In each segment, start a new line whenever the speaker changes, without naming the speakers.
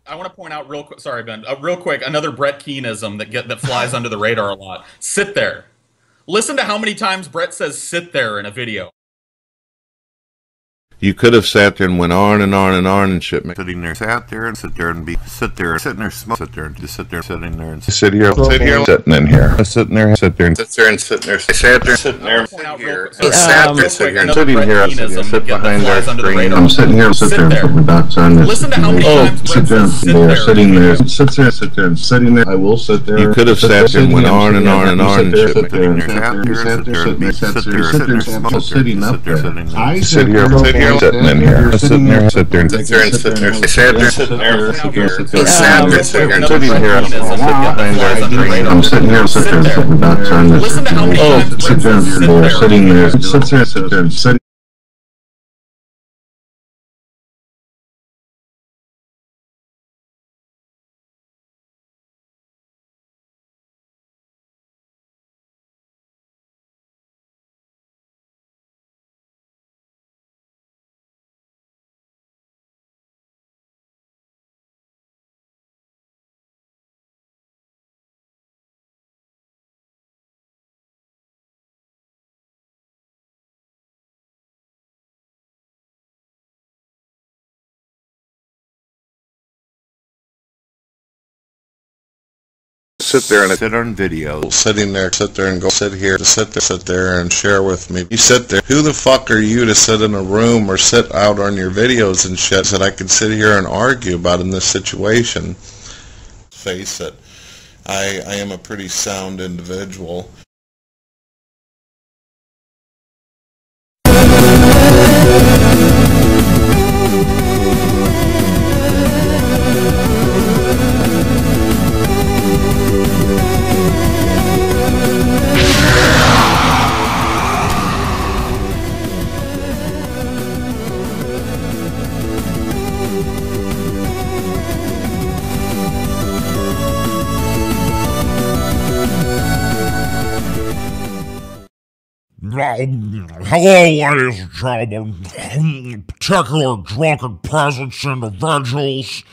I want to point out real quick. Sorry, Ben. Real quick, another Brett Keenism that flies under the radar a lot. Sit there. Listen to how many times Brett says "sit there" in a video.
You could have sat there and went on and on and on and shit. Sitting there, sat there and sit there and sit there, sitting there, sit there and just sit there, sitting there and sit here, sitting in here, sitting there, sit there and sit there and sitting there, sat there, sitting there, sat there, sit here, sitting here, sit behind our screen. I'm sitting here, sit there, with dots on this.
Listen to how many times
sit there, sitting there, sit there, and sitting there. I will sit there. You could have sat there and went on and on and on and shit. Sitting there, sat there, sitting up there. I sit here. Sitting in here, sitting there, sit there, and sit there, and sit there, sat there, sitting there, sit there, sit there, sat there, sitting here, sit behind our screen. I'm sitting here, sit there, with dots on this.
Listen to how many times
sit there, sitting there, sit there, sitting. Sit there and sit on video. Sitting there, sit there and go sit here, sit there and share with me. You sit there. Who the fuck are you to sit in a room or sit out on your videos and shit that I could sit here and argue about in this situation? Face it, I am a pretty sound individual.
Hello, ladies and gentlemen, particular drunken peasants individuals,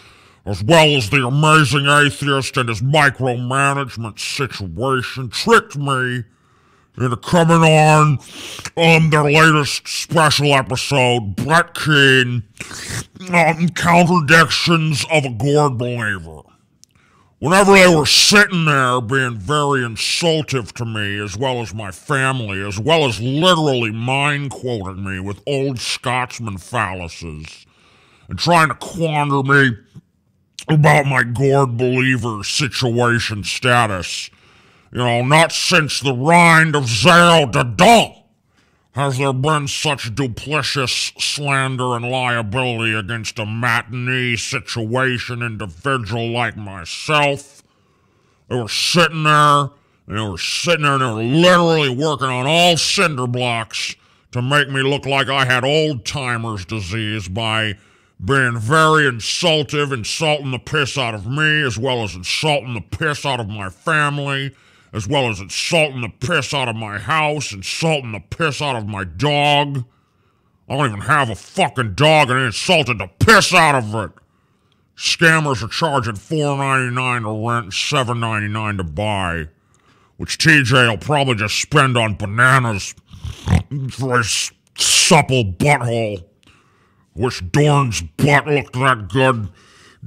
as well as the amazing atheist and his micromanagement situation, tricked me into coming on their latest special episode, Brett Keen, Contradictions of a Gourd Believer. Whenever they were sitting there being very insultive to me, as well as my family, as well as literally mind-quoting me with old Scotsman fallacies, and trying to quander me about my gourd believer situation status, you know, not since the rind of Zero Dadon has there been such duplicitous slander and liability against a matinee situation individual like myself. They were sitting there, and they were literally working on all cinder blocks to make me look like I had old-timer's disease by being very insulting the piss out of me, as well as insulting the piss out of my family, as well as insulting the piss out of my house, insulting the piss out of my dog. I don't even have a fucking dog, and I insulted the piss out of it. Scammers are charging $4.99 to rent and $7.99 to buy, which TJ will probably just spend on bananas for his supple butthole. Wish Dorn's butt looked that good.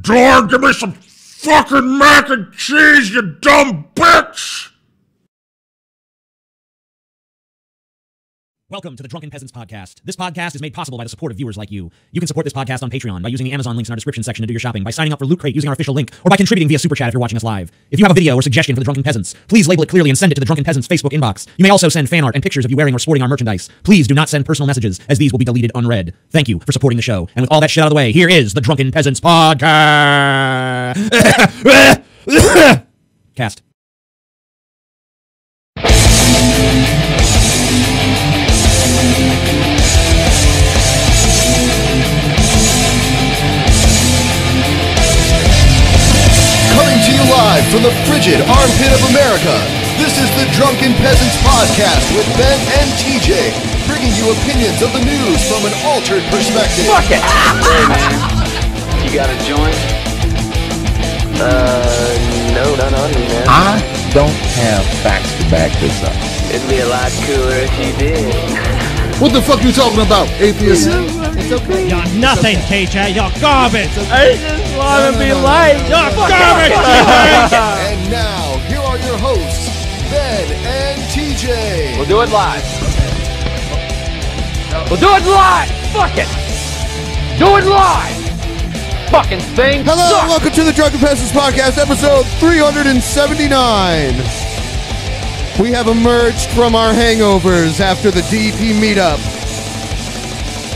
Dorn, give me some fucking mac and cheese, you dumb bitch!
Welcome to the Drunken Peasants podcast. This podcast is made possible by the support of viewers like you. You can support this podcast on Patreon by using the Amazon links in our description section to do your shopping, by signing up for Loot Crate using our official link, or by contributing via Super Chat if you're watching us live. If you have a video or suggestion for the Drunken Peasants, please label it clearly and send it to the Drunken Peasants Facebook inbox. You may also send fan art and pictures of you wearing or sporting our merchandise. Please do not send personal messages, as these will be deleted unread. Thank you for supporting the show. And with all that shit out of the way, here is the Drunken Peasants podcast. Cast.
Live from the frigid armpit of America, this is the Drunken Peasants Podcast with Ben and TJ, bringing you opinions of the news from an altered perspective.
Fuck it! Hey man, you got a joint? No, not on me, man.
I don't have facts to back this up.
It'd be a lot cooler if you did.
What the fuck are you talking about, atheist? It's okay.
You're nothing, TJ. You're garbage.
I just want to be light.
You're garbage.
And now, here are your hosts, Ben and TJ.
We'll do it live. We'll do it live. Fuck it. Do it live. Fucking thing.
Hello,
sucks.
and welcome to the Drunken Peasants Podcast, episode 379. We have emerged from our hangovers after the DP meetup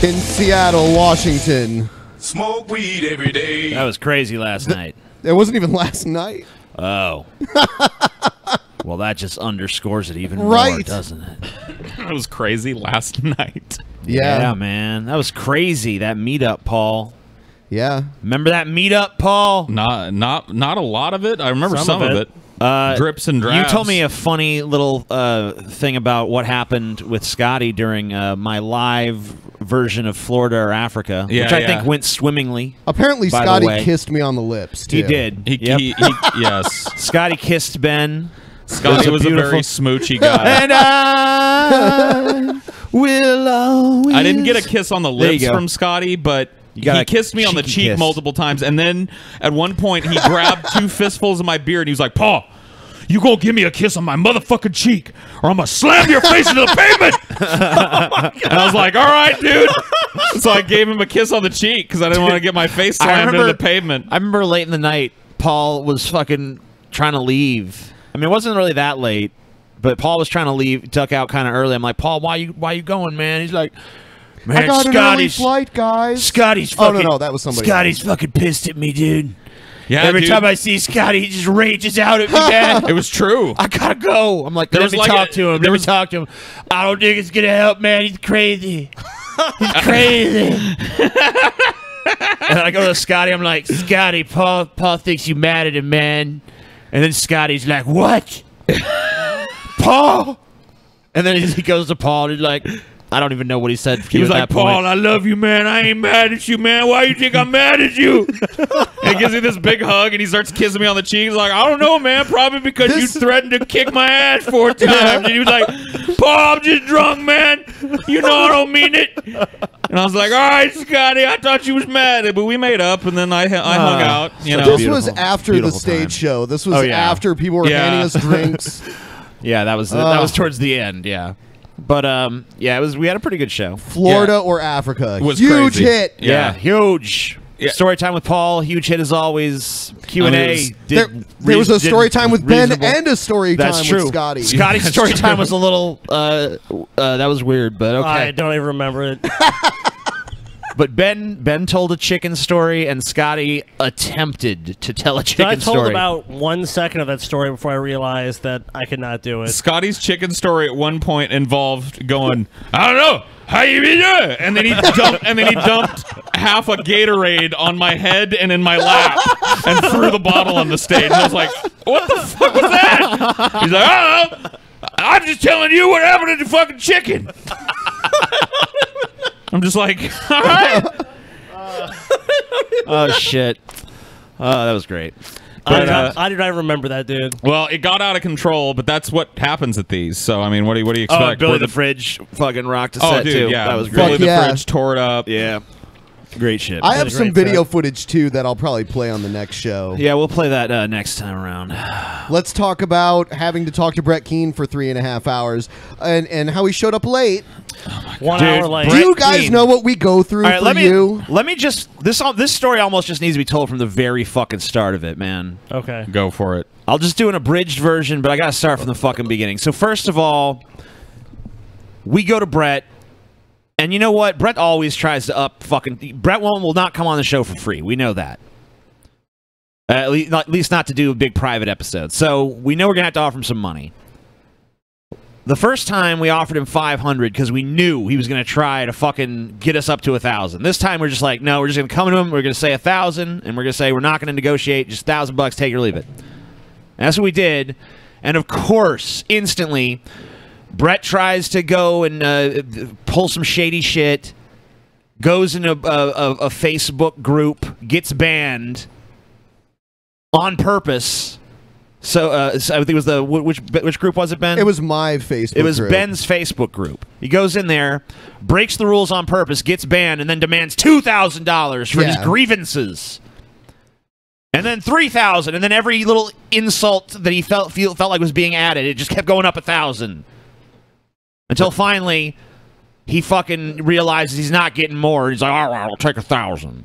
in Seattle, Washington.
Smoke weed every day.
That was crazy last night.
It wasn't even last night.
Oh. Well, that just underscores it even more,
Right.
doesn't it?
It was crazy last night.
Yeah, man. That was crazy, that meetup, Paul.
Yeah.
Remember that meetup, Paul?
Not a lot of it. I remember some of it. Drips and drabs.
You told me a funny little thing about what happened with Scotty during my live version of Florida or Africa, which I think went swimmingly.
Apparently,
by the
Scotty
way.
kissed me on the lips, too.
He did.
Yes.
Scotty kissed Ben.
Scotty was a very smoochy guy.
And I will always...
I didn't get a kiss on the lips from Scotty, but he kissed me on the cheek multiple times. And then at one point, he grabbed 2 fistfuls of my beard and he was like, "Paul, you gonna give me a kiss on my motherfucking cheek or I'm gonna slam your face into the pavement." And I was like, "All right, dude." So I gave him a kiss on the cheek because I didn't want to get my face slammed into the pavement.
I remember late in the night, Paul was fucking trying to leave. I mean, it wasn't really that late, but Paul was trying to leave, duck out kind of early. I'm like, "Paul, why you going, man?" He's like, "Man,
I got an early flight, guys.
Scotty's fucking...
Oh, no, that was somebody
Scotty's
else.
fucking pissed at me, dude.
Yeah,
Every
dude.
time I see Scotty, he just rages out at me, man.
It was true.
I gotta go." I'm like, "Let me talk to him. Let me talk to him. I don't think it's gonna help, man. He's crazy. He's crazy." And I go to Scotty. I'm like, "Scotty, Paul thinks you mad at him, man." And then Scotty's like, "What? Paul?" And then he goes to Paul and he's like, I don't even know what he said.
He was like, "Paul, I love you, man. I ain't mad at you, man. Why you think I'm mad at you?" And he gives me this big hug, and he starts kissing me on the cheek. He's like, "I don't know, man. Probably because you threatened to kick my ass 4 times." And he was like, "Paul, I'm just drunk, man. You know I don't mean it." And I was like, "All right, Scotty, I thought you was mad." But we made up, and then I hung out. You know,
This was after the stage show. This was after people were handing us drinks.
Yeah, that was towards the end, yeah. But yeah, it was. We had a pretty good show.
Florida or Africa,
was
huge
crazy.
hit.
Yeah, huge.
Yeah.
Story time with Paul, huge hit as always. Q&A.
There was a story time with Ben and a story time with Scotty.
Scotty's story time was a little. That was weird, but okay.
I don't even remember it.
But Ben told a chicken story, and Scotty attempted to tell a chicken story.
I told about 1 second of that story before I realized that I could not do it.
Scotty's chicken story at one point involved going, "I don't know, how you be doing?" And then he dumped half a Gatorade on my head and in my lap and threw the bottle on the stage. And I was like, "What the fuck was that?" He's like, "I don't know. I'm just telling you what happened to the fucking chicken." I'm just like, "All right."
Oh shit! That was great.
But, I did not remember that, dude.
Well, it got out of control, but that's what happens at these. So I mean, what do you expect?
Billy the Fridge fucking rocked a set
dude,
too.
yeah,
That was great.
Billy the Fridge tore it up.
Yeah, great shit.
I have some video footage too that I'll probably play on the next show.
Yeah, we'll play that next time around.
Let's talk about having to talk to Brett Keane for 3.5 hours and how he showed up late.
1 hour late.
Do you guys know what we go through
All right,
for you?
Let me just this story almost just needs to be told from the very fucking start of it, man.
Okay.
Go for it.
I'll just do an abridged version, but I gotta start from the fucking beginning. So first of all, we go to Brett, and you know what? Brett always tries to Brett will not come on the show for free. We know that. At least not to do a big private episode. So we know we're gonna have to offer him some money. The first time we offered him $500 because we knew he was going to try to fucking get us up to $1,000. This time we're just like, no, we're just going to come to him. We're going to say $1,000, and we're going to say we're not going to negotiate. Just $1,000, take it or leave it. And that's what we did. And of course, instantly, Brett tries to go and pull some shady shit. Goes in a Facebook group, gets banned. on purpose. So I think it was the which group was it, Ben?
It was my Facebook.
It was
group.
Ben's Facebook group. He goes in there, breaks the rules on purpose, gets banned, and then demands $2,000 for his grievances, and then $3,000, and then every little insult that he felt like was being added, it just kept going up 1,000, until finally he fucking realizes he's not getting more. He's like, all right, I'll take 1,000.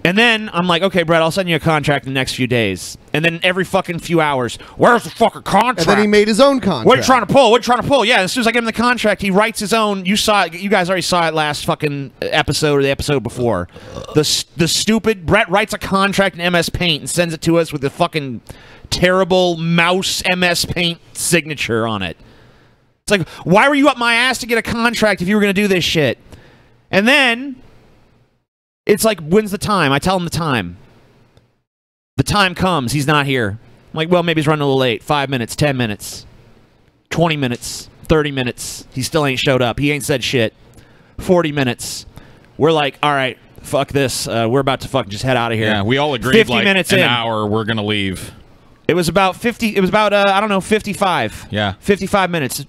And then I'm like, okay, Brett, I'll send you a contract in the next few days. And then every fucking few hours, where's the fucking contract?
And then he made his own contract.
What are you trying to pull? What are you trying to pull? Yeah, as soon as I get him the contract, he writes his own. You saw it. You guys already saw it last fucking episode or the episode before. The stupid Brett writes a contract in MS Paint and sends it to us with the fucking terrible mouse MS Paint signature on it. It's like, why were you up my ass to get a contract if you were going to do this shit? And then it's like, when's the time? I tell him the time. The time comes. He's not here. I'm like, well, maybe he's running a little late. 5 minutes, 10 minutes, 20 minutes, 30 minutes. He still ain't showed up. He ain't said shit. 40 minutes. We're like, all right, fuck this. We're about to fucking just head out of here.
Yeah, we all agreed
50
like
minutes
an
in.
hour, we're going to leave.
It was about 50. It was about, I don't know, 55.
Yeah.
55 minutes.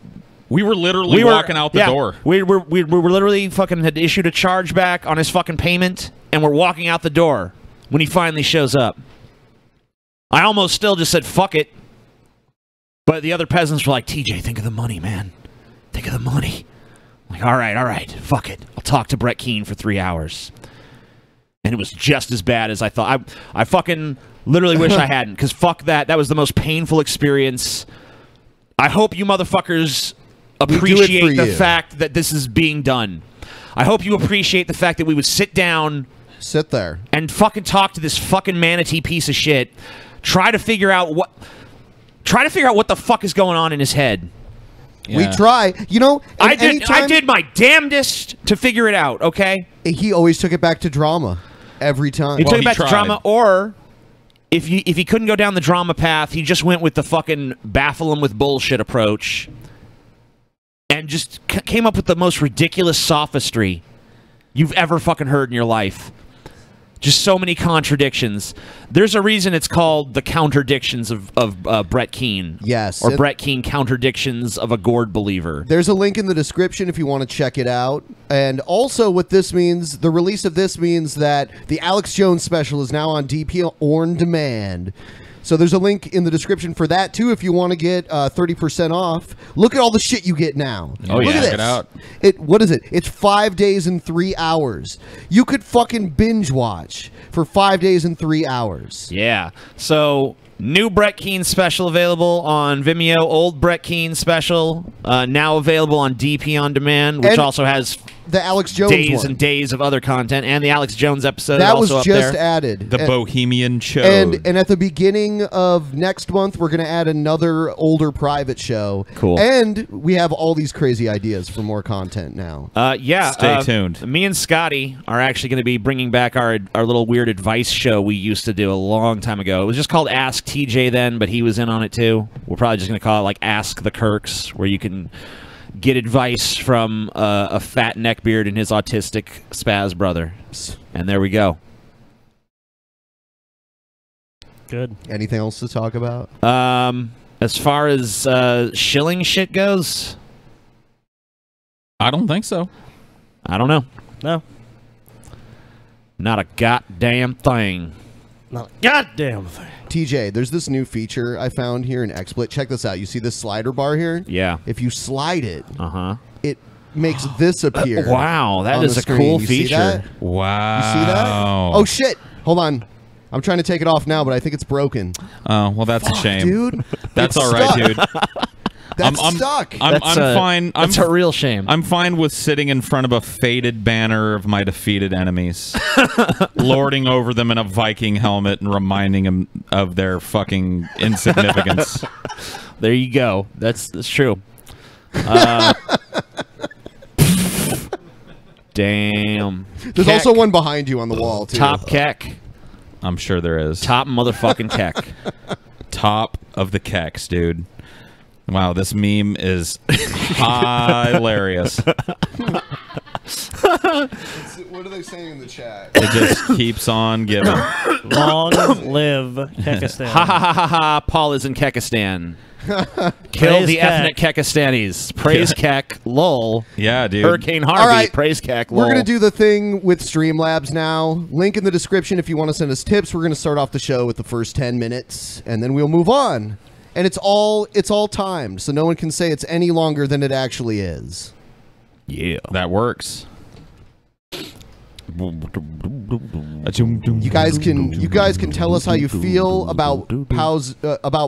We were literally walking out the door.
We were literally fucking had issued a chargeback on his fucking payment, and we're walking out the door when he finally shows up. I almost still just said, fuck it. But the other peasants were like, TJ, think of the money, man. Think of the money. I'm like, all right, fuck it. I'll talk to Brett Keane for 3 hours. And it was just as bad as I thought. I fucking literally wish I hadn't, because fuck that. That was the most painful experience. I hope you motherfuckers appreciate the fact that this is being done. I hope you appreciate the fact that we would sit there and fucking talk to this fucking manatee piece of shit, try to figure out what the fuck is going on in his head.
Yeah. We try, you know.
I did my damnedest to figure it out. Okay.
He always took it back to drama every time.
He took it back to drama, or if he couldn't go down the drama path, he just went with the fucking baffle him with bullshit approach. And just came up with the most ridiculous sophistry you've ever fucking heard in your life. Just so many contradictions. There's a reason it's called the Counterdictions of Brett Keane.
Yes.
Or Brett Keane Counterdictions of a Gourd Believer.
There's a link in the description if you want to check it out. And also what this means, the release of this means that the Alex Jones special is now on DP on demand. So there's a link in the description for that, too, if you want to get 30% off. Look at all the shit you get now.
Oh,
Look
yeah,
at this.
check it out.
What is it? It's 5 days and 3 hours. You could fucking binge watch for 5 days and 3 hours.
Yeah. So, new Brett Keane special available on Vimeo. Old Brett Keane special now available on DP On Demand, which also has
the Alex Jones
days and days of other content, and the Alex Jones episode
that
is also
was
up
just
there.
added.
The Bohemian Show.
And at the beginning of next month, we're going to add another older private show.
Cool.
And we have all these crazy ideas for more content now.
Yeah.
Stay tuned.
Me and Scotty are actually going to be bringing back our little weird advice show we used to do a long time ago. It was just called Ask TJ then, but he was in on it too. We're probably just going to call it like Ask the Kirks, where you can get advice from a fat neckbeard and his autistic spaz brother. And there we go.
Good.
Anything else to talk about?
As far as shilling shit goes,
I don't think so.
I don't know.
No.
Not a goddamn thing.
Not a goddamn thing.
TJ, there's this new feature I found here in XSplit. Check this out. You see this slider bar here?
Yeah.
If you slide it,
Uh-huh.
it makes this appear.
Wow, that
on
is
the
a
screen.
cool
You see
feature.
that?
Wow.
You see that? Oh, shit. Hold on. I'm trying to take it off now, but I think it's broken.
Oh, well, that's a shame.
Dude.
That's
It's
all right,
stuck.
dude.
That's stuck.
I'm fine.
That's a real shame.
I'm fine with sitting in front of a faded banner of my defeated enemies, lording over them in a Viking helmet and reminding them of their fucking insignificance.
There you go. That's true. Damn.
There's also one behind you on the wall, too.
Top keck.
I'm sure there is.
Top motherfucking keck.
Top of the kecks, dude. Wow, this meme is hilarious.
What are they saying in the chat?
It just keeps on giving.
Long live Kekistan.
Ha ha ha ha ha. Paul is in Kekistan. Kill the ethnic Kekistanis. Praise Kek. Lol.
Yeah, dude.
Hurricane Harvey.
All right.
Praise Kek. Lol.
We're going to do the thing with Streamlabs now. Link in the description if you want to send us tips. We're going to start off the show with the first 10 minutes, and then we'll move on. And it's all timed, so no one can say it's any longer than it actually is.
Yeah.
That works.
You guys can tell us how you feel about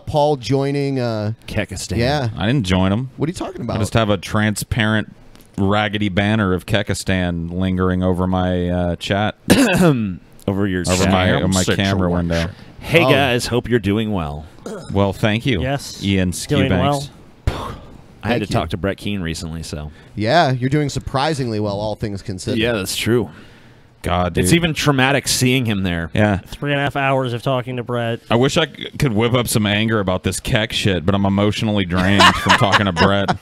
Paul joining
Kekistan.
Yeah.
I didn't join him.
What are you talking about?
I just have a transparent raggedy banner of Kekistan lingering over my chat.
over
my camera window.
Hey guys, hope you're doing well.
Well, thank you.
Yes.
Ian Skewbanks.
I had to talk to Brett Keane recently, so.
Yeah, you're doing surprisingly well, all things considered.
Yeah, that's true.
God, dude.
It's even traumatic seeing him there.
Yeah.
3.5 hours of talking to Brett.
I wish I could whip up some anger about this Kek shit, but I'm emotionally drained from talking to Brett.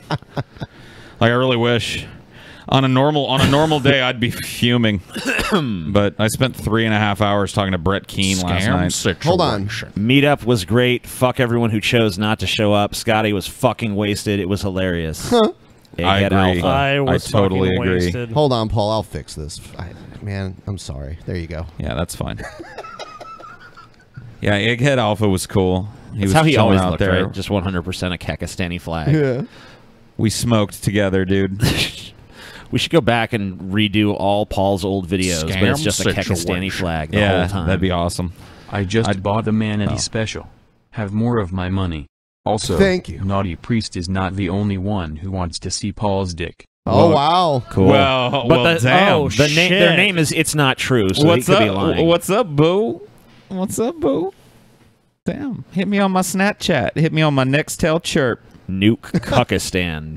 Like, I really wish. On a normal day, I'd be fuming. But I spent 3.5 hours talking to Brett Keane last night.
Hold on.
Meetup was great. Fuck everyone who chose not to show up. Scotty was fucking wasted. It was hilarious.
I agree.
I
totally agree.
Wasted.
Hold on, Paul. I'll fix this. Man, I'm sorry. There you go.
Yeah, that's fine. Yeah, Egghead Alpha was cool.
That's how he always looked, right? Just 100% a Kekistani flag.
Yeah.
We smoked together, dude.
We should go back and redo all Paul's old videos, but it's just a Kekistani flag the whole time.
That'd be awesome.
I just bought a Manatee special. Have more of my money. Also,
thank you.
Naughty Priest is not the only one who wants to see Paul's dick.
Oh, wow.
Cool.
Well, damn.
Their name is It's Not True, so he could be lying.
What's up, boo? What's up, boo? Damn. Hit me on my Snapchat. Hit me on my Nextel chirp.
Nuke Kekistan.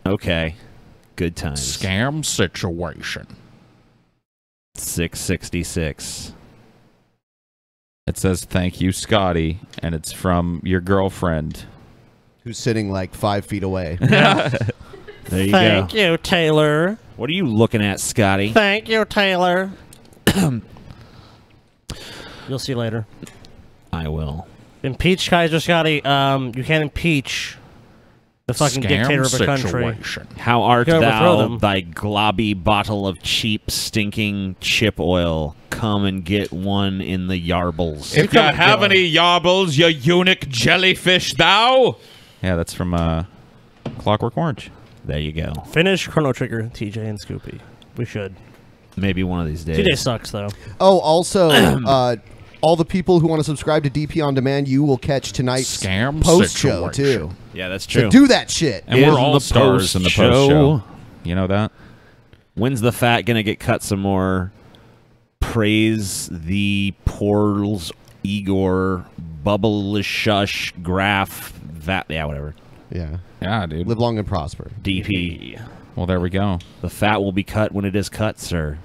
Okay. Good times.
Scam situation.
666.
It says, thank you, Scotty, and it's from your girlfriend.
Who's sitting like 5 feet away.
There you
Thank you, Taylor.
What are you looking at, Scotty?
Thank you, Taylor. You'll see later.
I will.
Impeach Kaiser Scotty. You can't impeach the fucking dictator of a country.
How art
You can overthrow
thou,
them.
thy globby bottle of cheap, stinking chip oil? Come and get one in the yarbles.
If you have any yarbles, you eunuch jellyfish thou. Yeah, that's from Clockwork Orange.
There you go.
Finish Chrono Trigger, TJ and Scoopy. We should.
Maybe one of these days.
TJ sucks, though.
Oh, also, all the people who want to subscribe to DP On Demand, you will catch tonight's post-show, too.
Yeah, that's true.
So do that shit.
And we're all stars in the post-show. You know that?
When's the fat gonna get cut some more? Praise the Porls Igor Bubblishush Graph that whatever.
Yeah.
Yeah, dude.
Live long and prosper.
DP.
Well, there we go.
The fat will be cut when it is cut, sir.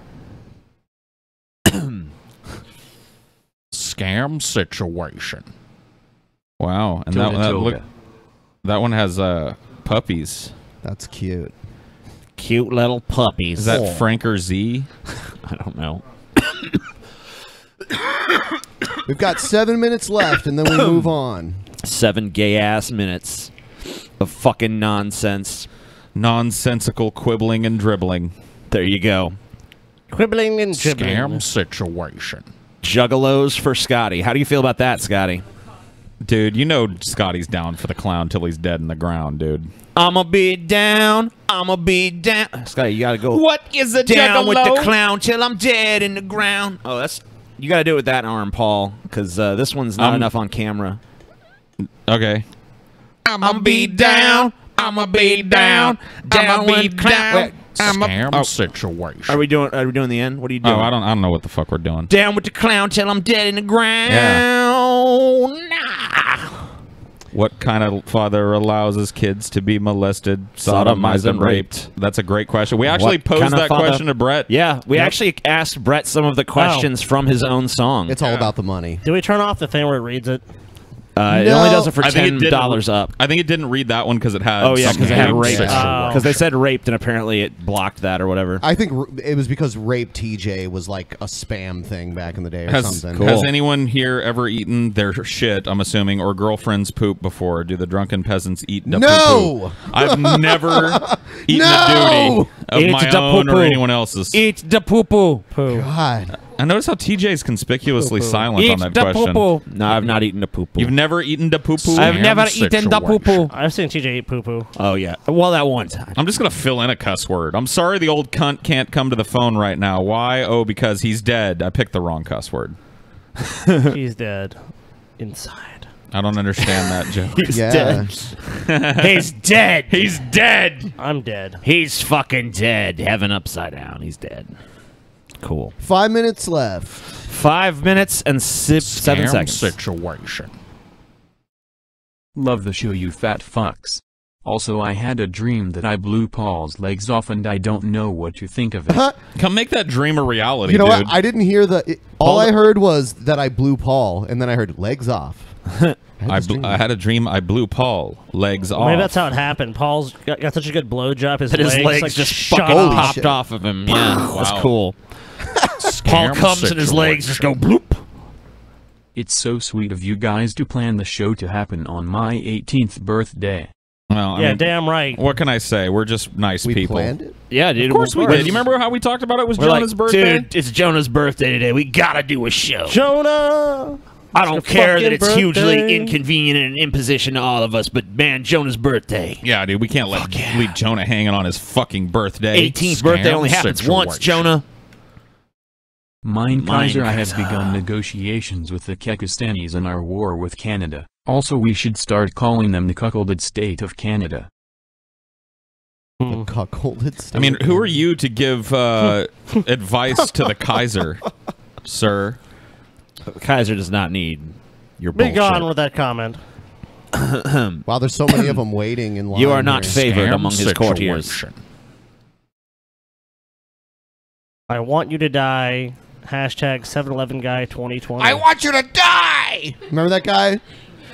Scam situation.
Wow, and that one has puppies.
That's cute.
Cute little puppies.
Is that Franker Z?
I don't know.
We've got 7 minutes left, and then we move on.
7 gay-ass minutes of fucking nonsense.
Nonsensical quibbling and dribbling.
There you go.
Quibbling and dribbling.
Scam situation.
Juggalos for Scotty. How do you feel about that, Scotty?
Dude, you know Scotty's down for the clown till he's dead in the ground, dude.
I'ma be down. I'ma be down. Scotty, you gotta go.
What is a
down
juggalo?
with the clown till I'm dead in the ground? Oh, that's you gotta do it with that arm, Paul, because this one's not enough on camera.
Okay.
I'ma be down. I'ma be down. Down with clown.
Scam situation.
Are we doing the end? What are you doing?
Oh, I don't know what the fuck we're doing.
Down with the clown till I'm dead in the ground. Nah.
What kind of father allows his kids to be molested, sodomized, and raped? That's a great question. We actually posed that question to Brett.
Yeah, we actually asked Brett some of the questions from his own song.
It's all about the money.
Do we turn off the thing where it reads it?
It only does it for $10 up.
I think it didn't read that one because it had.
Oh yeah, because it had raped.
Because
Because they said raped, and apparently it blocked that or whatever.
I think it was because Rape TJ was like a spam thing back in the day or something.
Has anyone here ever eaten their shit, I'm assuming, or girlfriend's poop before? Do the drunken peasants eat the poo-poo? I've never eaten the duty of my own or anyone else's.
Eat the poo-poo.
God.
I notice how TJ is conspicuously silent on that question.
No, I've not eaten the poo-poo.
You've never eaten the poo-poo?
I've never eaten the poo-poo. I've seen TJ eat poo-poo.
Oh, yeah. Well, that one time.
I'm just going to fill in a cuss word. I'm sorry the old cunt can't come to the phone right now. Why? Oh, because he's dead. I picked the wrong cuss word.
He's dead. Inside.
I don't understand that joke.
He's dead. He's dead.
He's dead.
I'm dead.
He's fucking dead. Heaven upside down. He's dead. Cool.
5 minutes left.
5 minutes and 7 seconds.
Situation.
Love the show, you fat fucks. Also, I had a dream that I blew Paul's legs off, and I don't know what to think of it.
Come make that dream a reality,
You know
dude.
what? I didn't hear all I heard was that I blew Paul, and then I heard legs off.
I had a dream I blew Paul. Legs off.
Maybe that's how it happened. Paul's got such a good blowjob, his
His legs
like,
just
shot
fucking
off.
popped off of him. Yeah, that's
Wow.
cool. Paul comes and his legs just go bloop.
It's so sweet of you guys to plan the show to happen on my 18th birthday.
Well, I
Yeah,
mean,
damn right.
what can I say? We're just nice
We
people.
planned it?
Yeah, dude.
Of course we did. You remember how we talked about it was Jonah's birthday?
Dude, it's Jonah's birthday today. We gotta do a show.
Jonah!
I don't care that it's
fucking
hugely
birthday.
inconvenient and an imposition to all of us, but man, Jonah's birthday.
Yeah, dude, we can't leave Jonah hanging on his fucking birthday.
18th birthday only happens once, Jonah.
Mine Kaiser, I have begun negotiations with the Kekistanis in our war with Canada. Also, we should start calling them the cuckolded state of Canada.
The cuckolded state.
I mean, who are you to give advice to the Kaiser, sir?
The Kaiser does not need your
Be
bullshit.
gone with that comment.
Wow, there's so many of them waiting in line.
You are not
here.
favored among his courtiers.
I want you to die. Hashtag 7-Eleven guy 2020.
I want you to die!
Remember that guy?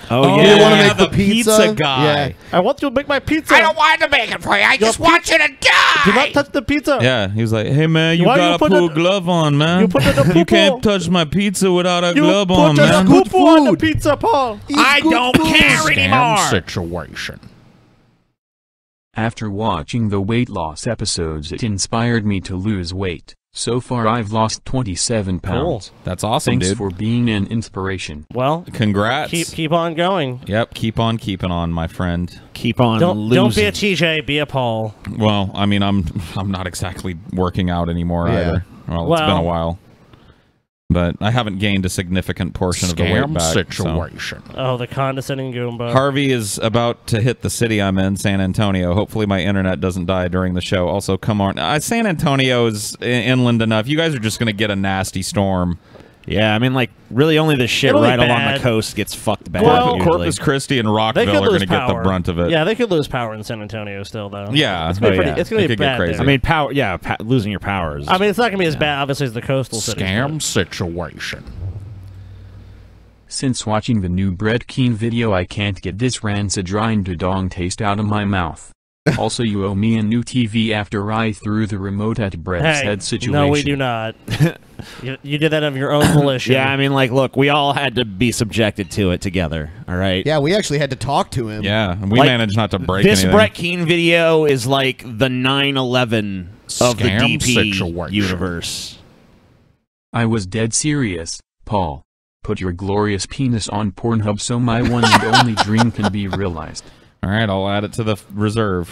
Oh,
You
yeah.
want to make
the
the pizza?
guy.
Yeah.
I want you to make my pizza.
I don't want to make it for you. I just want you to die!
Do not touch the pizza.
Yeah, he was like, hey, man, you
Why you
gotta
put
pull
it-
a glove on, man.
You put it in the
You can't
poo-poo.
touch my pizza without a
You
glove
put
on,
the
man.
poo-poo on the
food.
pizza, Paul.
I don't care anymore!
Situation.
After watching the weight loss episodes, it inspired me to lose weight. So far, I've lost 27 pounds.
That's awesome,
Thanks
dude.
for being an inspiration.
Well,
Congrats.
keep on going.
Yep, keep on keeping on, my friend.
Keep on
Don't
losing.
be a TJ, be a Paul.
Well, I mean, I'm not exactly working out anymore
Yeah.
either. Well, it's been a while. But I haven't gained a significant portion of the weight back.
Situation.
Oh, the condescending Goomba.
Harvey is about to hit the city I'm in, San Antonio. Hopefully my internet doesn't die during the show. Also, come on. San Antonio is inland enough. You guys are just going to get a nasty storm.
Yeah, I mean, like, really only the shit
It'll be
right along
bad.
the coast gets fucked bad.
Well,
usually.
Corpus Christi and
They
Rockville
could
are going
lose
to get the
power.
brunt of it.
Yeah, they could lose power in San Antonio still, though.
Yeah.
It's gonna be,
Oh, yeah.
it's gonna
It
be
could get
bad.
crazy.
there.
I mean, power. Yeah, losing your powers.
I mean, it's not gonna be as bad, obviously, as the coastal cities.
Scam situation.
Since watching the new Brett Keane video, I can't get this rancid rind to dong taste out of my mouth. Also, you owe me a new TV after I threw the remote at Brett's
Hey,
head situation.
no, we do not. you did that of your own volition.
yeah, I mean, like, look, we all had to be subjected to it together. All right.
Yeah, we actually had to talk to him.
Yeah, we
Like,
managed not to break
This
anything.
Brett Keane video is like the 9/11 of the
Scam
DP
situation.
universe.
I was dead serious, Paul. Put your glorious penis on Pornhub so my one and only dream can be realized.
All right, I'll add it to the reserve.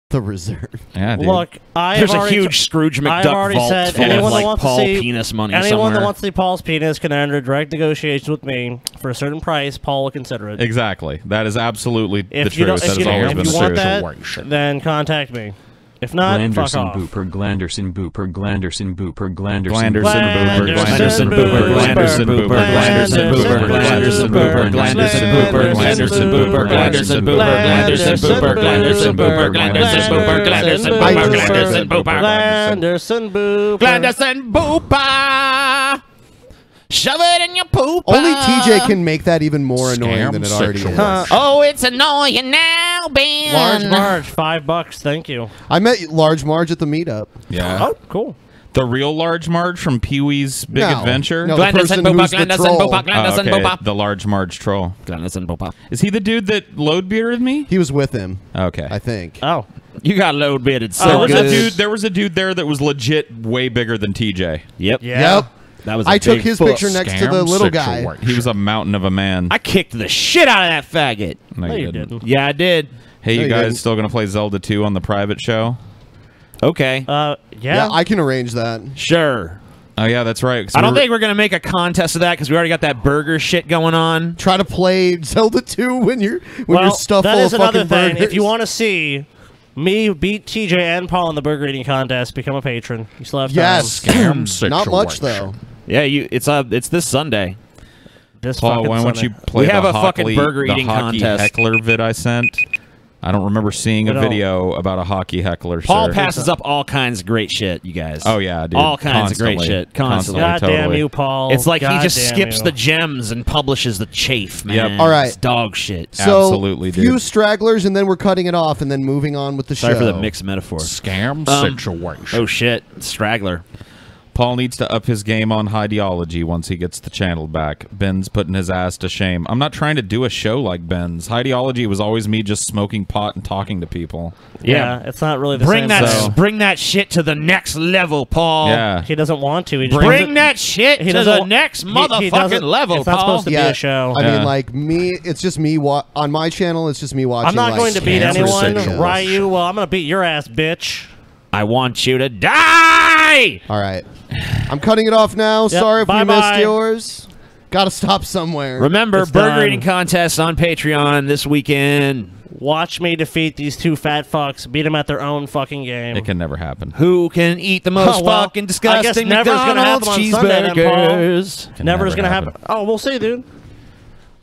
The reserve.
Yeah, dude.
Look,
There's a huge Scrooge
I've
McDuck
already
vault
said
full of
anyone that
like
wants
Paul
to see
penis money
anyone
somewhere.
that wants to see Paul's penis can enter direct negotiations with me for a certain price. Paul will consider it.
Exactly. That is absolutely the
If you
truth.
don't,
That
if
has
you,
always
if
been
you
the
want
truth.
that, then contact me. If not, fuck
Glanderson
off.
Booper, Glanderson Booper, Glanderson Booper, Glanderson
Glanderson
Booper,
Glanderson Booper, Glanderson Booper, Glanderson Booper, Glanderson Booper, Glanderson Booper, Glanderson Booper, Glanderson Booper, Glanderson Booper, Glanderson Booper, Glanderson Booper, Glanderson Booper, Glanderson Booper,
Glanderson Booper.
Glanderson Booper. Shove it in your poop.
Only TJ can make that even more annoying than it already is.
Oh, it's annoying now, Ben.
Large Marge, $5. Thank you.
I met Large Marge at the meetup.
Yeah.
Oh, cool.
The real Large Marge from Pee-wee's Big Adventure?
No, the person who's the troll.
The Large Marge troll.
Bopa.
Is he the dude that load bearded me?
He was with him.
Okay.
I think.
Oh.
You got load bearded so
there was
good.
a dude. There was a dude there that was legit way bigger than TJ.
Yep.
Yep.
That was.
I took his picture next to the little guy.
He was a mountain of a man.
I kicked the shit out of that faggot.
No, you didn't.
Yeah, I did.
Hey,
No,
you
you
guys
didn't.
still gonna play Zelda 2 on the private show?
Okay.
Yeah, I can arrange that.
Sure.
Oh yeah, that's right. 'cause
I don't think we're gonna make a contest of that because we already got that burger shit going on.
Try to play Zelda 2 when you're stuffed
that
full
is
of
another
fucking
thing.
burgers.
If you want to see me beat TJ and Paul in the burger eating contest, become a patron. You still have time.
Yes. Not much though.
Yeah, it's this Sunday.
This
Paul,
fucking
why don't
Sunday.
you play
We have
the
a fucking
Hockley-
burger
the
eating
hockey
contest.
heckler vid I sent? I don't remember seeing a
No.
video about a hockey heckler.
Paul
sir.
passes up all kinds of great shit, you guys.
Oh yeah, dude.
All kinds of great
Constantly.
shit. Constantly.
God damn
totally.
you, Paul.
It's like
God
he just
damn
skips
you.
the gems and publishes the chafe, man.
Yep.
All right.
It's dog shit.
So,
Absolutely, dude.
few stragglers, and then we're cutting it off, and then moving on with the
Sorry
show.
for the mixed metaphor.
Scam situation.
Oh shit, straggler.
Paul needs to up his game on ideology once he gets the channel back. Ben's putting his ass to shame. I'm not trying to do a show like Ben's. Ideology was always me just smoking pot and talking to people.
Yeah, it's not really the
Bring
same.
that,
thing.
bring that shit to the next level, Paul.
Yeah.
He doesn't want to. He just
Bring that shit
he
to
doesn't
the
wa-
next
he
motherfucking
doesn't-
level,
It's not
Paul.
supposed to be a show.
I
Yeah.
mean, like me, it's just me on my channel. It's just me watching.
I'm not
like,
going to beat
cancer
anyone.
signals.
Ryu, well, I'm going to beat your ass, bitch.
I want you to die.
All right, I'm cutting it off now. Sorry if we
bye-bye.
missed yours. Got to stop somewhere.
Remember,
It's
burger
done.
eating contest on Patreon this weekend.
Watch me defeat these two fat fucks, beat them at their own fucking game.
It can never happen.
Who can eat the most
Oh, well,
fucking
I
disgusting
guess never's gonna happen
McDonald's
on Sunday, then, Paul.
cheeseburgers?
Can
Never's
never
going to happen. Oh, we'll see, dude.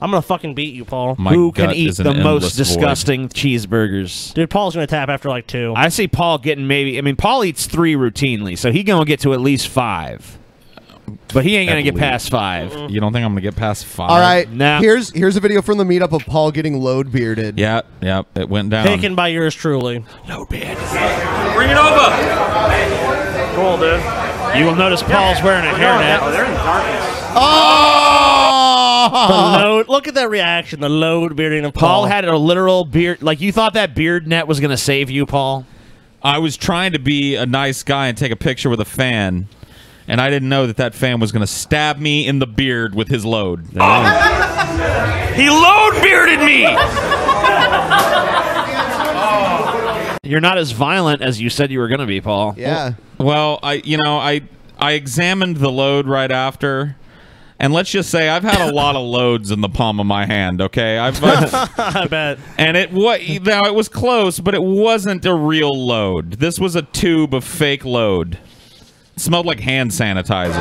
I'm going to fucking beat you, Paul.
My
Who can
gut
eat
is an
the
endless
most
void.
disgusting cheeseburgers?
Dude, Paul's going to tap after like 2.
I see Paul getting Paul eats 3 routinely, so he going to get to at least 5. But he ain't going to get past 5.
You don't think I'm gonna get past 5?
All right,
Nah.
here's a video from the meetup of Paul getting load bearded.
Yeah, it went down.
Taken by yours truly.
Load beard.
Bring it over.
Cool, dude.
You will notice Paul's wearing a hairnet.
They're in darkness.
Oh!
The load. Look at that reaction. The load bearding of
Paul had a literal beard. Like, you thought that beard net was going to save you, Paul?
I was trying to be a nice guy and take a picture with a fan, and I didn't know that fan was going to stab me in the beard with his load.
He load bearded me! You're not as violent as you said you were going to be, Paul.
Yeah.
Well, I examined the load right after, and let's just say I've had a lot of loads in the palm of my hand. Okay,
I bet.
And it was close, but it wasn't a real load. This was a tube of fake load. It smelled like hand sanitizer.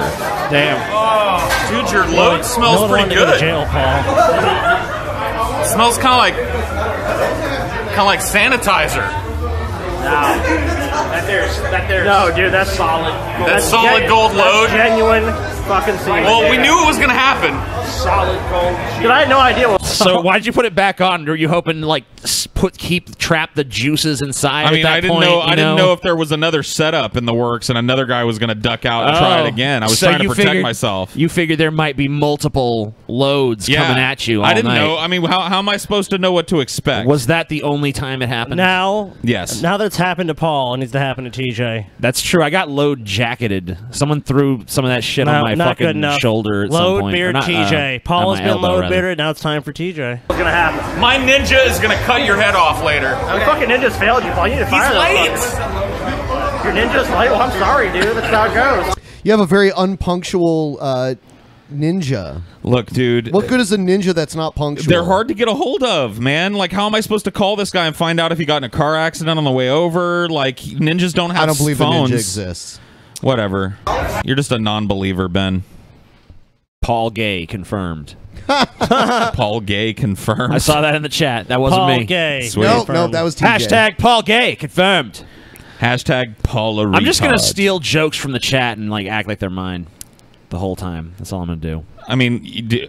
Damn.
Oh, dude, your load smells
No one
pretty
wanted to go to
good.
jail, Paul.
It smells kind of like sanitizer.
No, dude, that's solid.
That's solid gold load.
Genuine fucking semen.
Well, we knew it was gonna happen.
Solid gold. Dude, I had no idea what.
So why'd you put it back on? Were you hoping to like trap the juices inside?
I mean,
at that
I didn't
point,
know.
you
I didn't know if there was another setup in the works, and another guy was going to duck out and try it again. I was
So
trying to
you
protect
figured-
myself.
You figured there might be multiple loads coming at you. All
I didn't
night.
know. I mean, how am I supposed to know what to expect?
Was that the only time it happened?
Now,
Yes.
Now that it's happened to Paul, it needs to happen to TJ.
That's true. I got load jacketed. Someone threw some of that shit
No,
on my
not good
fucking
enough.
shoulder at some
Load
point.
beard
Or not,
TJ.
not
Paul has
my
been
elbow,
load
rather.
bearded. Now it's time for TJ. What's gonna happen?
My ninja is going to cut your head off later.
The fucking ninjas failed you, Paul. You need to fire
late.
those. Your ninja's late. Well, I'm sorry, dude. That's how it goes.
You have a very unpunctual ninja.
Look, dude.
What good is a ninja that's not punctual?
They're hard to get a hold of, man. Like, how am I supposed to call this guy and find out if he got in a car accident on the way over? Like, ninjas don't have
I don't believe
phones.
a ninja exists.
Whatever. You're just a non-believer, Ben.
Paul Gay confirmed.
Paul Gay confirmed.
I saw that in the chat. That wasn't
Paul
me.
Gay.
Sweet.
Nope, that was TJ.
Hashtag Paul Gay confirmed.
Hashtag Paula
I'm just gonna
retard.
steal jokes from the chat and like act like they're mine. the whole time. That's all I'm going to do.
I mean,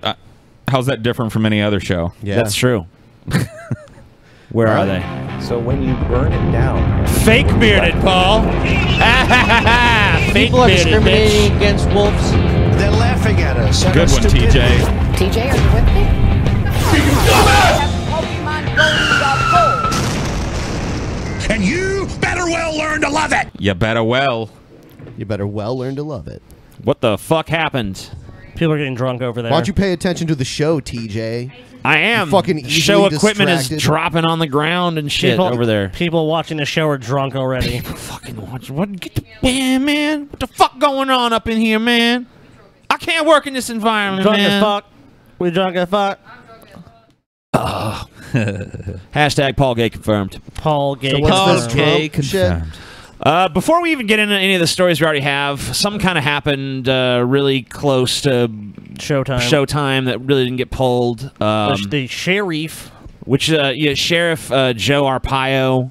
how's that different from any other show?
Yeah. That's true. Where are they?
So when you burn it down...
Fake bearded, Paul. Fake
People are
bearded,
discriminating
bitch.
against wolves. They're laughing at us.
Good one, TJ.
TJ, are you with me?
And you better well learn to love it.
You better well.
You better well learn to love it.
What the fuck happened?
People are getting drunk over there.
Why don't you pay attention to the show, TJ?
I am.
You fucking
show
easily
equipment
distracted.
is dropping on the ground and shit over there.
People watching the show are drunk already.
People fucking watching. What? Get the man. What the fuck going on up in here, man? I can't work in this environment,
Drunk
man.
as fuck. We drunk as fuck.
Hashtag Paul Gay confirmed.
Paul Gay
So what's this
Gay
Trump shit?
Before we even get into any of the stories we already have, some kind of happened really close to Showtime that really didn't get pulled.
The sheriff,
which Sheriff Joe Arpaio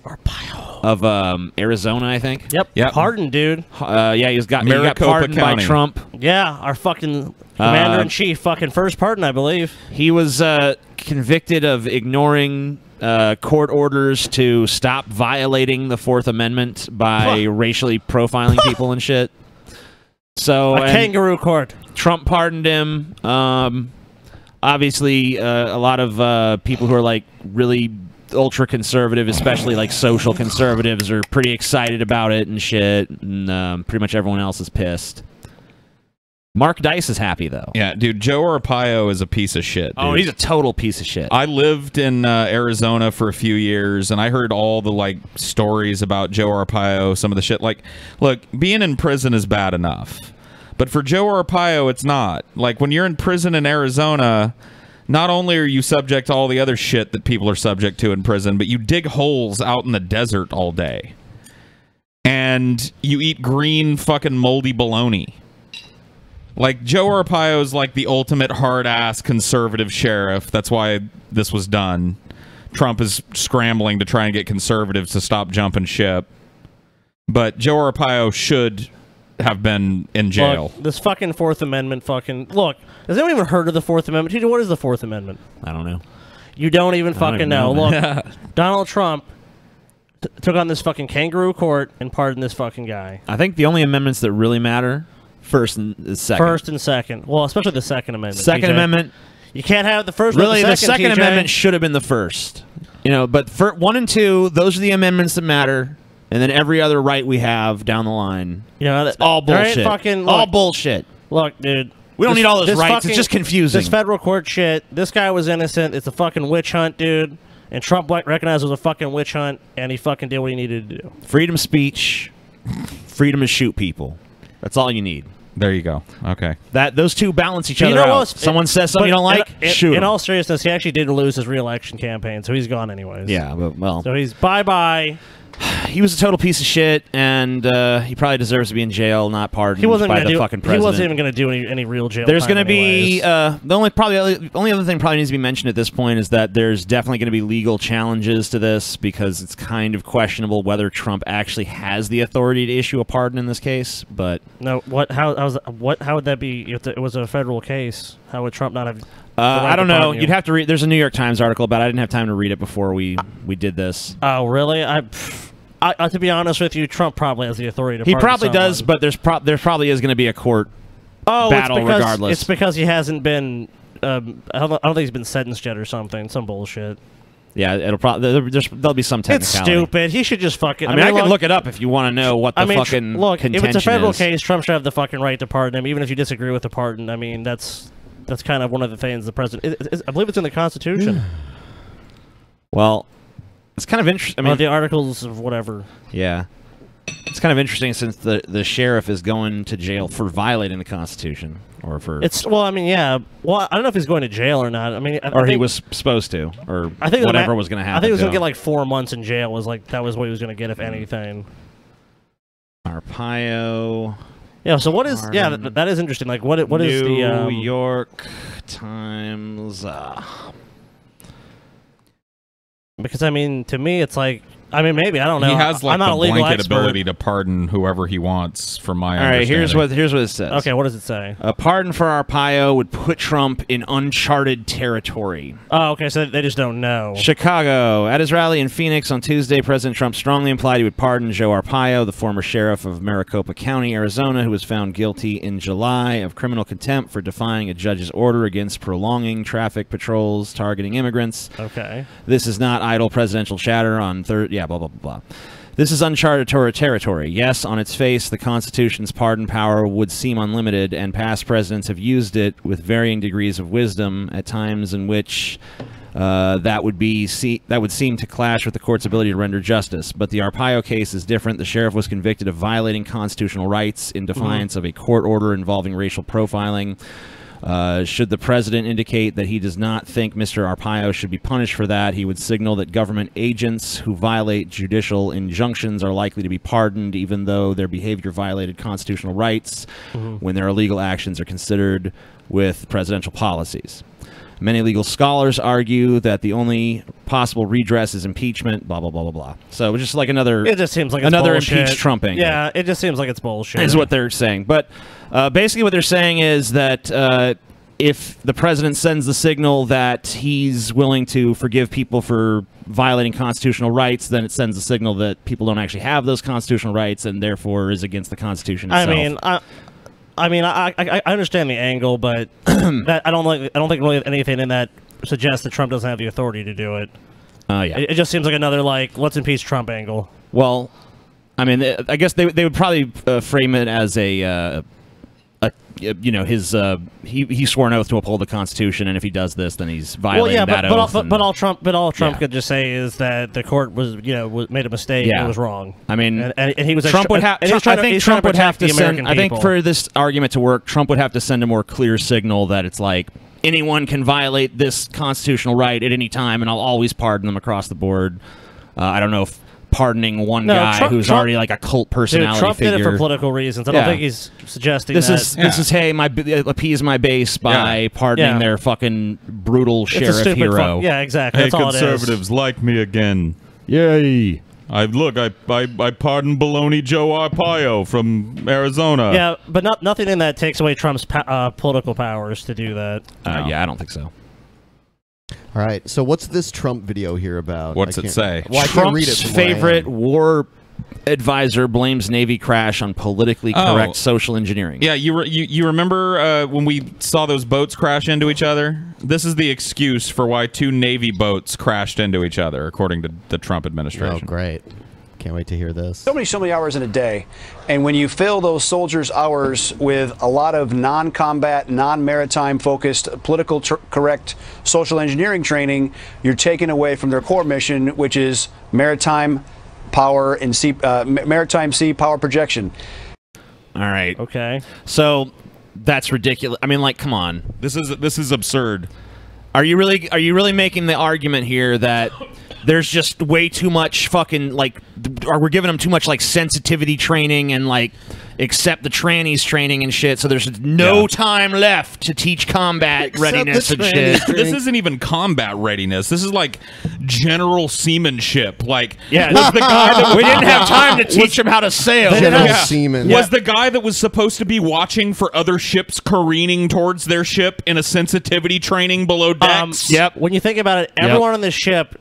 of Arizona, I think.
Yep. Pardoned, dude.
Yeah, he got
Maricopa
pardoned by
County.
Trump.
Yeah, our fucking commander-in-chief, fucking first pardon, I believe.
He was convicted of ignoring court orders to stop violating the Fourth Amendment by racially profiling people and shit. So
a kangaroo court.
Trump pardoned him. Obviously, a lot of people who are like really ultra conservative, especially like social conservatives, are pretty excited about it and shit. And pretty much everyone else is pissed. Mark Dice is happy though.
Yeah, dude, Joe Arpaio is a piece of shit. Dude.
Oh, he's a total piece of shit.
I lived in Arizona for a few years, and I heard all the like stories about Joe Arpaio. Some of the shit, like, look, being in prison is bad enough, but for Joe Arpaio, it's not. Like when you're in prison in Arizona, not only are you subject to all the other shit that people are subject to in prison, but you dig holes out in the desert all day, and you eat green fucking moldy bologna. Like, Joe Arpaio is like the ultimate hard-ass conservative sheriff. That's why this was done. Trump is scrambling to try and get conservatives to stop jumping ship. But Joe Arpaio should have been in jail.
Look, this fucking Fourth Amendment fucking... Look, has anyone even heard of the Fourth Amendment? TJ, what is the Fourth Amendment?
I don't know.
You don't even fucking know. Look, Donald Trump took on this fucking kangaroo court and pardoned this fucking guy.
I think the only amendments that really matter... First and second.
First and second. Well, especially the Second Amendment.
Second
TJ.
Amendment.
You can't have the first.
Really,
the second TJ.
Amendment should have been the first. You know, but for 1 and 2, those are the amendments that matter, and then every other right we have down the line.
You know,
it's all bullshit. All bullshit.
Look, dude.
We don't need all those rights. It's just confusing.
This federal court shit. This guy was innocent. It's a fucking witch hunt, dude. And Trump recognized it was a fucking witch hunt, and he fucking did what he needed to do.
Freedom of speech, freedom to shoot people. That's all you need.
There you go. Okay.
Those two balance each other out. Someone says something you don't like, shoot him.
In all seriousness, he actually did lose his re-election campaign, so he's gone anyways.
Yeah, but, well.
So he's bye-bye.
He was a total piece of shit, and he probably deserves to be in jail, not pardoned by the fucking president.
He wasn't even going to do any real jail
There's
time
going to be
anyways.
the only other thing probably needs to be mentioned at this point is that there's definitely going to be legal challenges to this because it's kind of questionable whether Trump actually has the authority to issue a pardon in this case. But
no, how would that be if it was a federal case? How would Trump not have?
I don't know. You'd have to read. There's a New York Times article about it. I didn't have time to read it before we did this.
Oh, really? To be honest with you, Trump probably has the authority to
He
pardon
probably
someone.
does, but there probably is going to be a court battle regardless.
It's because he hasn't been. I don't think he's been sentenced yet or something. Some bullshit.
Yeah, it'll probably there'll be some technicality.
It's stupid. He should just fucking.
I mean, I can look it up if you want to know what the fucking
look. If it's a federal
is.
case, Trump should have the fucking right to pardon him, even if you disagree with the pardon. I mean, that's kind of one of the things the president. I believe it's in the Constitution.
Well, it's kind of interesting. I mean,
the articles of whatever.
Yeah, it's kind of interesting since the sheriff is going to jail for violating the Constitution, or for
Well, I mean, yeah. Well, I don't know if he's going to jail or not. I mean, I
think
he
was supposed to, or
I think
whatever was going to happen.
I think he was going to get like 4 months in jail. That was what he was going to get if anything.
Arpaio.
Yeah. So what is? Yeah, that is interesting. Like, what is the
New York Times?
Because I mean, to me, it's like I mean, maybe. I don't know.
He has like
I'm not
the
a legal
blanket
expert.
ability to pardon whoever he wants. From my
All right, here's
understanding.
what it says.
Okay, what does it say?
A pardon for Arpaio would put Trump in uncharted territory.
Oh, okay, so they just don't know.
Chicago. At his rally in Phoenix on Tuesday, President Trump strongly implied he would pardon Joe Arpaio, the former sheriff of Maricopa County, Arizona, who was found guilty in July of criminal contempt for defying a judge's order against prolonging traffic patrols targeting immigrants.
Okay.
This is not idle presidential chatter on blah, blah, blah, blah. This is uncharted territory. Yes, on its face, the Constitution's pardon power would seem unlimited, and past presidents have used it with varying degrees of wisdom at times in which that would seem to clash with the court's ability to render justice. But the Arpaio case is different. The sheriff was convicted of violating constitutional rights in defiance of a court order involving racial profiling. Should the president indicate that he does not think Mr. Arpaio should be punished for that, he would signal that government agents who violate judicial injunctions are likely to be pardoned, even though their behavior violated constitutional rights when their illegal actions are considered with presidential policies. Many legal scholars argue that the only possible redress is impeachment, blah, blah, blah, blah, blah. So it's just like another...
It just seems like it's
another
bullshit.
impeached Trump angle.
Yeah, it just seems like it's bullshit.
Is what they're saying. But basically what they're saying is that if the president sends the signal that he's willing to forgive people for violating constitutional rights, then it sends a signal that people don't actually have those constitutional rights and therefore is against the Constitution itself.
I mean, I understand the angle, but that I don't think really anything in that suggests that Trump doesn't have the authority to do it.
Yeah.
It just seems like another let's impeach Trump angle.
Well, I mean, I guess they would probably frame it as he swore an oath to uphold the Constitution, and if he does this, then he's violating that oath.
But all Trump could just say is that the court was made a mistake.
Yeah.
And it was wrong.
I mean,
and he was.
Trump would have. I think Trump would have to send. I think
people.
for this argument to work, Trump would have to send a more clear signal that it's like anyone can violate this constitutional right at any time, and I'll always pardon them across the board. I don't know if pardoning one guy who's already like a cult personality
Trump
figure.
did it for political reasons. I don't think he's suggesting
this
that.
This is hey, appease my base by pardoning their fucking brutal sheriff hero.
Yeah, exactly.
Hey,
That's all
conservatives, like me again. Yay. I pardon Baloney Joe Arpaio from Arizona.
Yeah, but nothing in that takes away Trump's political powers to do that.
Yeah, I don't think so.
All right, so what's this Trump video here about?
What's it say?
Well, I can't read it
Trump's
from where I am.
favorite war advisor blames Navy crash on politically correct social engineering.
Yeah, you remember when we saw those boats crash into each other? This is the excuse for why two Navy boats crashed into each other, according to the Trump administration.
Oh, great. Can't wait to hear this.
So many hours in a day, and when you fill those soldiers' hours with a lot of non-combat, non-maritime focused, political correct social engineering training, you're taking away from their core mission, which is maritime power and maritime sea power projection.
All right.
Okay.
So that's ridiculous. I mean, like, come on.
This is absurd.
Are you really making the argument here that there's just way too much fucking, like, or we're giving them too much, like, sensitivity training and, like, accept the trannies training and shit, so there's no time left to teach combat readiness and shit.
This isn't even combat readiness. This is, like, general seamanship. Like,
yeah,
was the guy that
we didn't have time to teach him how to sail.
General seaman.
Was the guy that was supposed to be watching for other ships careening towards their ship in a sensitivity training below decks?
Yep. When you think about it, everyone on this ship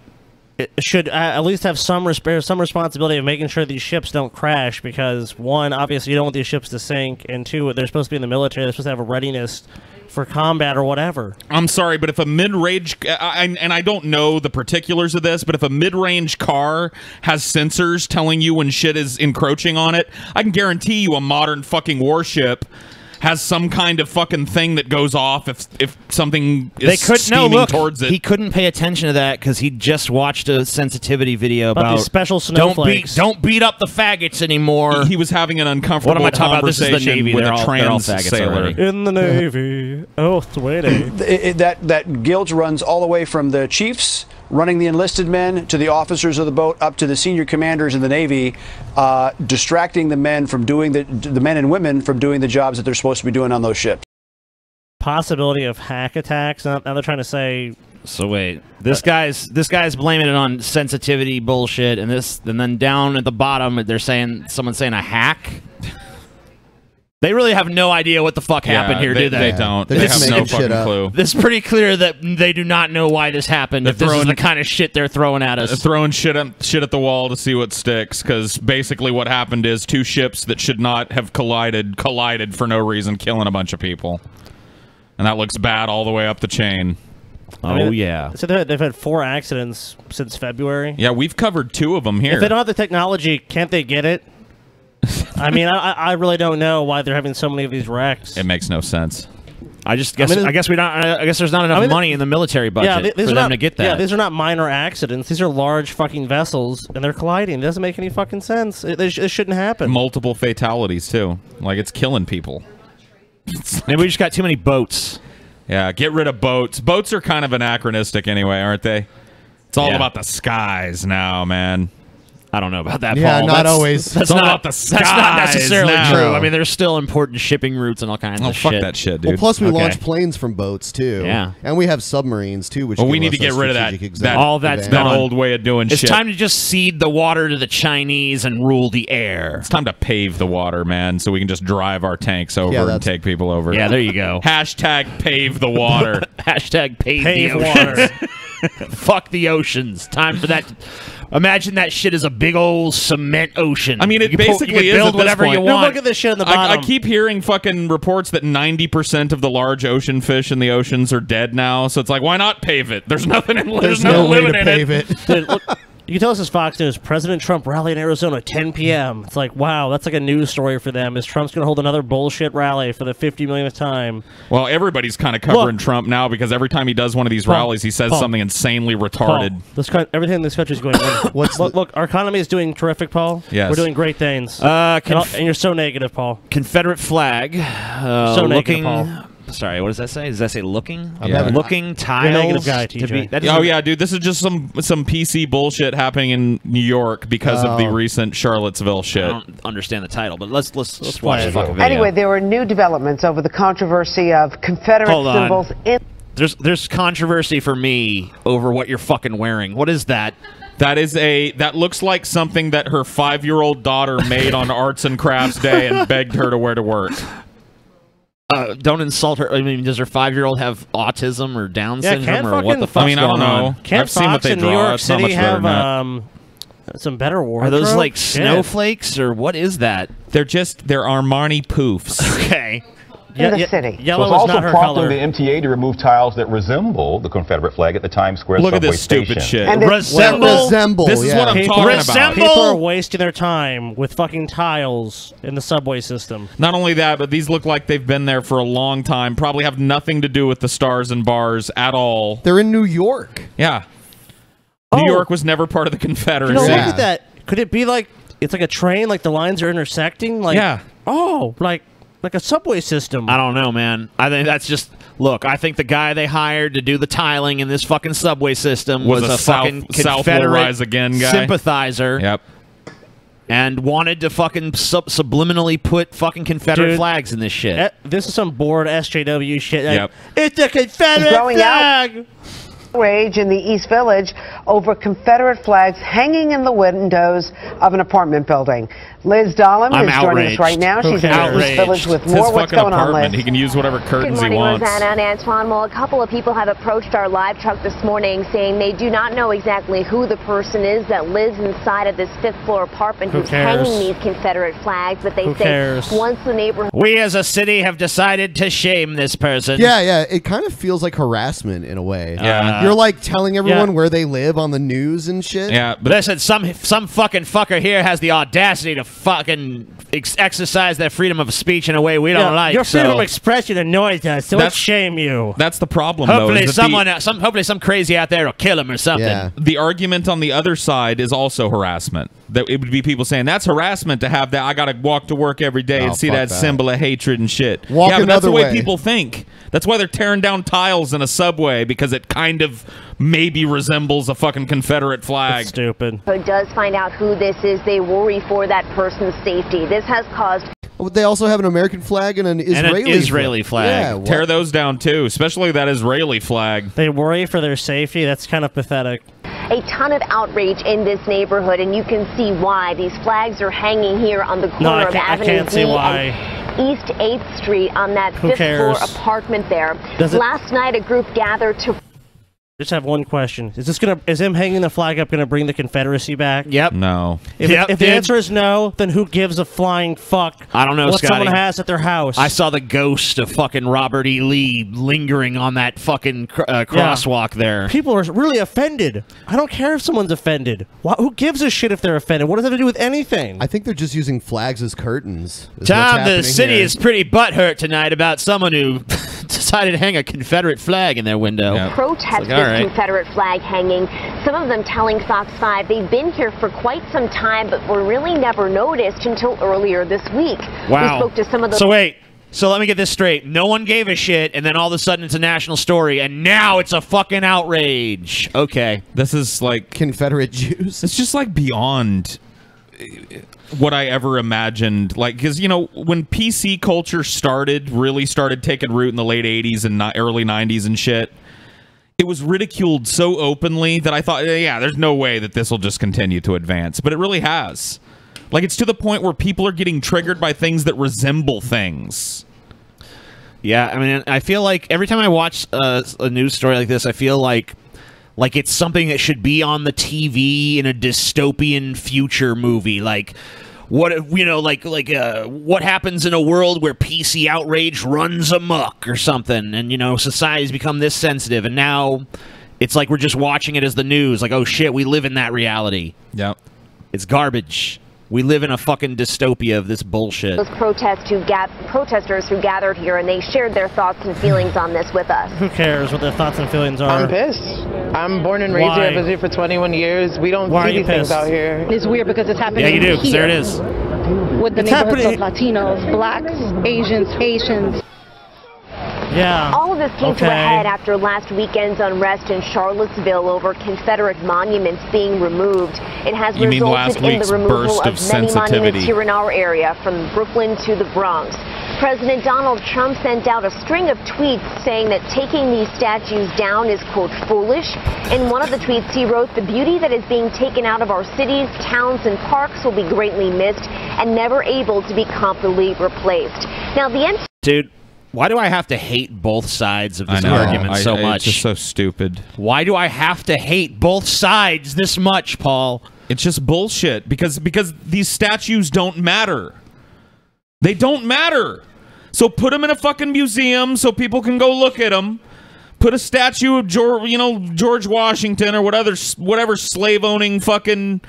should at least have some responsibility of making sure these ships don't crash, because one, obviously you don't want these ships to sink, and two, they're supposed to be in the military, they're supposed to have a readiness for combat or whatever.
I'm sorry, but if a mid-range, and I don't know the particulars of this, but if a mid-range car has sensors telling you when shit is encroaching on it, I can guarantee you a modern fucking warship has some kind of fucking thing that goes off if something is steaming towards it.
He couldn't pay attention to that because he just watched a sensitivity video about
these special snowflakes.
Don't beat up the faggots anymore.
He was having an uncomfortable
what am I talking about? This is the
conversation
Navy.
with
They're
a
all
trans
faggots
sailor.
already.
In the Navy. Oh, sweetie.
That guilt runs all the way from the chiefs running the enlisted men to the officers of the boat up to the senior commanders in the Navy, distracting the men from doing the men and women from doing the jobs that they're supposed to be doing on those ships.
possibility of hack attacks. Now they're trying to say.
So wait, this guy's blaming it on sensitivity bullshit, and then down at the bottom they're saying someone's saying a hack. They really have no idea what the fuck happened here, do they?
They don't.
They're
They
just
have no
making shit
fucking
up.
clue.
It's pretty clear that they do not know why this happened.
They're
If this is
throwing-
the kind of shit they're throwing at us.
Throwing shit at the wall to see what sticks, because basically what happened is two ships that should not have collided for no reason, killing a bunch of people. And that looks bad all the way up the chain.
Oh, yeah.
So they've had 4 accidents since February.
Yeah, we've covered 2 of them here.
If they don't have the technology, can't they get it? I mean, I really don't know why they're having so many of these wrecks.
It makes no sense.
I guess we don't. I guess there's not enough money in the military budget for them to get that.
Yeah, these are not minor accidents. These are large fucking vessels, and they're colliding. It doesn't make any fucking sense. It shouldn't happen.
Multiple fatalities, too. Like, it's killing people.
Maybe we just got too many boats.
Yeah, get rid of boats. Boats are kind of anachronistic anyway, aren't they? It's all about the skies now, man.
I don't know about that,
Yeah,
Paul.
not always.
That's all about the skies.
That's not necessarily
now.
true. I mean, there's still important shipping routes and all kinds of shit.
Fuck that shit, dude.
Well, plus we launch planes from boats too.
Yeah.
And we have submarines too, which
Well, we
give
need to
us
get rid of
strategic
that.
All that's
that
gone.
old way of doing
It's
shit.
time to just cede the water to the Chinese and rule the air.
It's time to pave the water, man, so we can just drive our tanks over
Yeah,
and
that's-
take people over.
Yeah, there you go.
Hashtag pave the water.
Hashtag pave
Pave
the
water.
Fuck the oceans. Time for that. Imagine that shit is a big old cement ocean.
I mean, it
you
basically
can
is
build
at this
whatever you
point.
want.
Look at this shit in the bottom.
I keep hearing fucking reports that 90% of the large ocean fish in the oceans are dead now. So it's like, why not pave it? There's nothing in.
There's no way
living
to
in
pave
it.
it.
Dude, look, you can tell us as Fox News. President Trump rally in Arizona, 10 p.m. It's like, wow, that's like a news story for them. Is Trump's going to hold another bullshit rally for the 50 millionth time?
Well, everybody's kind of covering Trump now because every time he does one of these rallies, he says
Paul,
something insanely retarded.
Paul, everything in this country is going. Look, our economy is doing terrific, Paul.
Yes.
We're doing great things.
Uh,
and you're so negative, Paul.
Confederate flag.
So
looking.
negative, Paul.
Sorry, what does that say? Does that say looking?
Yeah.
Looking tiles.
You're a negative guy, TJ.
Oh yeah, dude. This is just some PC bullshit happening in New York because of the recent Charlottesville shit.
I don't understand the title, but let's watch
play
the
it.
fucking video.
Anyway, there were new developments over the controversy of Confederate
Hold on.
symbols in.
There's controversy for me over what you're fucking wearing. What is that?
That looks like something that her 5-year-old daughter made on Arts and Crafts Day and begged her to wear to work.
Don't insult her. I mean, does her 5-year-old have autism or Down syndrome or what the fuck's
I mean, I don't
going
know.
on?
Can't
I've seen what
Fox
they
in
draw.
New York
It's not
City
much better
have
than
some better
Are
wardrobe?
those like
Shit.
snowflakes or what is that?
They're Armani poofs.
Okay.
In the city.
Yellow
was
is
also
not her
prompting
color.
the MTA to remove tiles that resemble the Confederate flag at the Times Square
Look at
subway
this stupid
station.
shit.
And it's-
Resemble?
This is what I'm
People-
talking about.
People are wasting their time with fucking tiles in the subway system.
Not only that, but these look like they've been there for a long time. Probably have nothing to do with the stars and bars at all.
They're in New York.
Yeah.
Oh.
New York was never part of the Confederacy.
You know, look at that. Could it be like it's like a train, like the lines are intersecting? Like,
Yeah.
Oh, like a subway system.
I don't know, man. I think that's just look. I think the guy they hired to do the tiling in this fucking subway system was a fucking
South will
Confederate
rise again guy.
sympathizer.
Yep.
And wanted to fucking subliminally put fucking Confederate
Dude,
flags in this shit.
This is some bored SJW shit. Like,
Yep.
it's a Confederate
Growing out.
flag.
Rage in the East Village over Confederate flags hanging in the windows of an apartment building. Liz Dahlem
I'm
is joining
outraged.
us right now. She's in the East Village with
It's
more.
his
What's
fucking
going on,
apartment.
Liz?
He can use whatever
Good
curtains he
morning,
wants.
Rosanna and Antoine. Well, a couple of people have approached our live truck this morning saying they do not know exactly who the person is that lives inside of this 5th floor apartment
Who
who's
cares?
hanging these Confederate flags, but they
Who
say
cares?
once the neighborhood...
We as a city have decided to shame this person.
Yeah. It kind of feels like harassment in a way.
Yeah.
You're like telling everyone
Yeah.
where they live on the news and shit.
Yeah, but
Listen, some fucking fucker here has the audacity to fucking exercise their freedom of speech in a way we don't like.
Your freedom
so
of expression annoys us, so let's shame you.
that's the problem,
hopefully
though. is that
hopefully some crazy out there will kill him or something.
Yeah.
the argument on the other side is also harassment. That it would be people saying that's harassment to have that. I got to walk to work every day and
Oh,
see
fuck
that
that.
symbol of hatred and shit.
Walk
yeah, but that's the
another
way
way.
people think. That's why they're tearing down tiles in a subway because it kind of maybe resembles a fucking Confederate flag.
Stupid.
does find out who this is, they worry for that person's safety. This has caused...
Oh, they also have an American flag and an Israeli
flag.
Yeah,
Tear those down too, especially that Israeli flag.
They worry for their safety. That's kind of pathetic.
A ton of outrage in this neighborhood, and you can see why. These flags are hanging here on the corner of Avenue D and East 8th Street on that 5th floor apartment there. Last night, a group gathered to...
Just have one question. Is him hanging the flag up gonna bring the Confederacy back?
Yep.
No.
If the answer is no, then who gives a flying fuck
I don't know,
what
Scotty.
someone has at their house?
I saw the ghost of fucking Robert E. Lee lingering on that fucking crosswalk there.
People are really offended. I don't care if someone's offended. Who gives a shit if they're offended? What does that have to do with anything?
I think they're just using flags as curtains.
Tom, the city is pretty butthurt tonight about someone who decided to hang a Confederate flag in their window.
Protest this Confederate flag hanging. Some of them telling Fox 5 they've been here for quite some time, but were really never noticed until earlier this week.
Wow.
We spoke to some of the...
So let me get this straight. No one gave a shit, and then all of a sudden it's a national story, and now it's a fucking outrage. Okay.
This is like...
Confederate Jews.
It's just like beyond what I ever imagined. Like, because, you know, when PC culture really started taking root in the late 80s and early 90s and shit, it was ridiculed so openly that I thought, yeah, there's no way that this will just continue to advance. But it really has. Like, it's to the point where people are getting triggered by things that resemble things.
Yeah, I mean, I feel like every time I watch a news story like this, I feel like it's something that should be on the TV in a dystopian future movie. Like, what happens in a world where PC outrage runs amok or something, and society's become this sensitive, and now it's like we're just watching it as the news. Like, oh shit, we live in that reality.
Yep,
it's garbage. We live in a fucking dystopia of this bullshit.
Those protesters who gathered here, and they shared their thoughts and feelings on this with us.
Who cares what their thoughts and feelings are?
I'm pissed. I'm born and raised here. I've been here for 21 years. We don't see these things out here.
It's weird because it's happening.
Yeah, you do.
Here.
There it is.
With the neighborhoods of Latinos, blacks, Asians, Haitians.
Yeah.
All of this came to a head after last weekend's unrest in Charlottesville over Confederate monuments being removed. It has resulted in the removal of many monuments here in our area, from Brooklyn to the Bronx. President Donald Trump sent out a string of tweets saying that taking these statues down is, quote, foolish. In one of the tweets, he wrote, "The beauty that is being taken out of our cities, towns, and parks will be greatly missed and never able to be completely replaced." Now,
Dude, why do I have to hate both sides of this argument so much?
It's just so stupid.
Why do I have to hate both sides this much, Paul?
It's just bullshit, because these statues don't matter. They don't matter. So put them in a fucking museum so people can go look at them. Put a statue of George Washington or whatever slave-owning fucking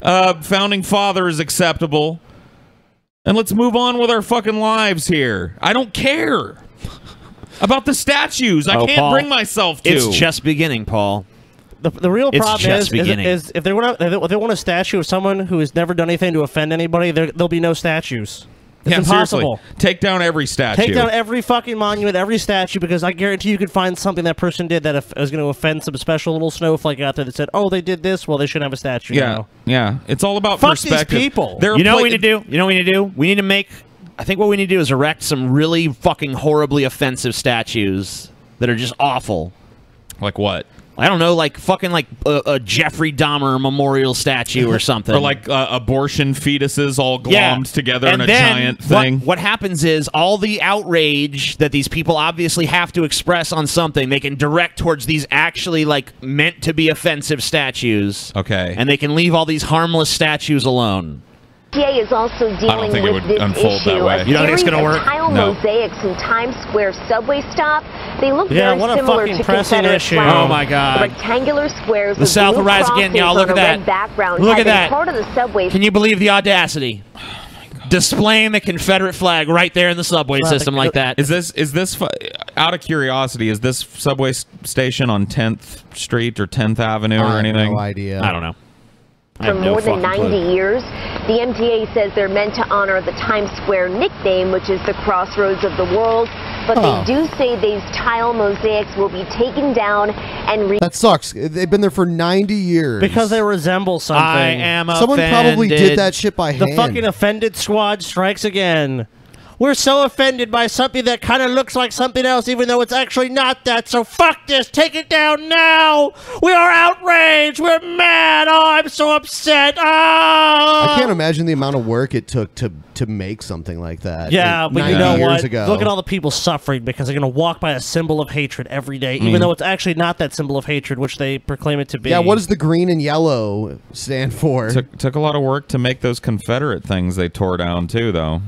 founding father is acceptable. And let's move on with our fucking lives here. I don't care about the statues. I can't bring myself to.
It's just beginning, Paul.
The real problem is if they want a statue of someone who has never done anything to offend anybody, there'll be no statues. It's impossible.
Seriously. Take down every statue.
Take down every fucking monument, every statue, because I guarantee you could find something that person did that is going to offend some special little snowflake out there that said, "Oh, they did this. Well, they shouldn't have a statue."
Yeah, yeah. It's all about
Fuck
perspective.
These people.
You know what we need to do? You know what we need to do? We need to make. I think what we need to do is erect some really fucking horribly offensive statues that are just awful.
Like what?
I don't know, like fucking a Jeffrey Dahmer memorial statue or something.
Or like abortion fetuses all glommed together in a giant thing.
What happens is all the outrage that these people obviously have to express on something, they can direct towards these actually meant to be offensive statues.
Okay.
And they can leave all these harmless statues alone.
MTA is also dealing with this issue.
You don't think it's going to work?
Tile mosaics in Times Square subway stop. They look
Yeah,
very
what a
similar
fucking
to
pressing
Confederate
issue.
flags.
Oh, my God.
Rectangular squares
The
with
South
blue
will rise again,
crosses
y'all. Look
on
at
a
that.
red background
Look
have
at
been
that.
part of the subway.
Can you believe the audacity? Displaying the Confederate flag right there in the subway system like that.
Is this out of curiosity, is this subway station on 10th Street or 10th Avenue or anything?
I have no idea.
I don't know.
For more than 90 years, the MTA says they're meant to honor the Times Square nickname, which is the crossroads of the world. but they do say these tile mosaics will be taken down and
that sucks. They've been there for 90 years.
Because they resemble something.
I am
Someone probably did that shit by hand.
The fucking offended squad strikes again. We're so offended by something that kind of looks like something else, even though it's actually not that. So fuck this. Take it down now. We are outraged. We're mad. Oh, I'm so upset. Oh.
I can't imagine the amount of work it took to make something like that.
Yeah, but you
90
know
years
what?
ago.
Look at all the people suffering because they're going to walk by a symbol of hatred every day, even though it's actually not that symbol of hatred, which they proclaim it to be.
Yeah, what does the green and yellow stand for?
Took a lot of work to make those Confederate things they tore down, too, though.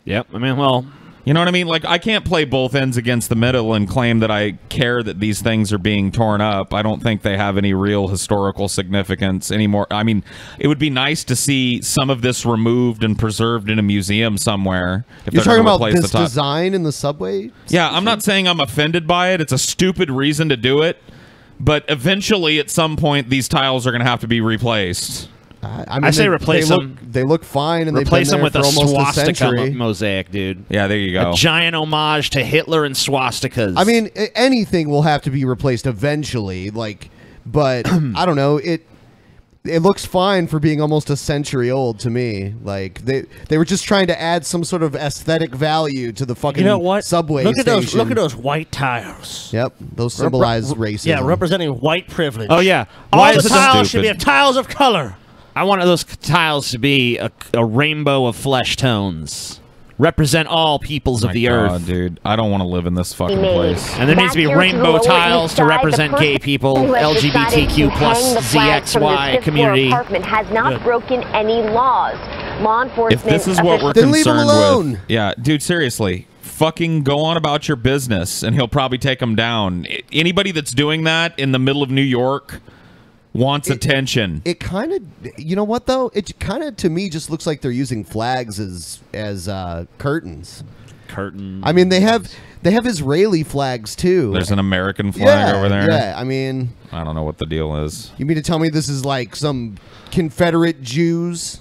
Yep. I mean, well,
you know what I mean? Like, I can't play both ends against the middle and claim that I care that these things are being torn up. I don't think they have any real historical significance anymore. I mean, it would be nice to see some of this removed and preserved in a museum somewhere. If
You're
they're
talking
gonna
about
replace
this
the top.
design in the subway?
Yeah, I'm not saying I'm offended by it. It's a stupid reason to do it. But eventually, at some point, these tiles are going to have to be replaced.
I mean,
I say replace them.
They look fine, and
replace
they've
them
been there
with
for
a
almost a
swastika
century.
mosaic, dude.
Yeah, there you go.
A giant homage to Hitler and swastikas.
I mean, anything will have to be replaced eventually. Like, but I don't know. It looks fine for being almost a century old to me. Like they were just trying to add some sort of aesthetic value to the fucking subway
Look at
station.
Look at those white tiles.
Yep, those symbolize racism.
Yeah, representing white privilege.
Oh yeah,
all the tiles should be tiles of color.
I want those tiles to be a rainbow of flesh tones. Represent all peoples of the earth.
Dude, I don't want to live in this fucking place.
And there needs to be rainbow tiles to represent gay people, LGBTQ plus ZXY community.
Apartment has not broken any laws. Law enforcement.
If this is what we're concerned with, yeah, dude, seriously, fucking go on about your business, and he'll probably take them down. Anybody that's doing that in the middle of New York wants attention.
It kind of, you know what though? It kind of to me just looks like they're using flags as curtains.
Curtains.
I mean, they have Israeli flags too.
There's an American flag over there.
Yeah, I mean,
I don't know what the deal is.
You mean to tell me this is like some Confederate Jews?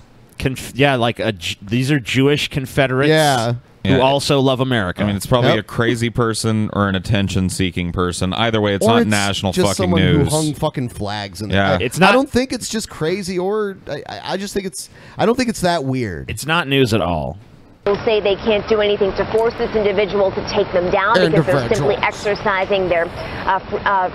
Yeah, like these are Jewish Confederates.
Yeah.
Who also love America.
I mean, it's probably a crazy person or an attention-seeking person. Either way, it's
Or
not
it's
national
just
fucking
someone
news.
who hung fucking flags in
Yeah.
there.
It's not-
I don't think it's just crazy, or I just think it's. I don't think it's that weird.
It's not news at all.
Will say they can't do anything to force this individual to take them down because they're simply exercising their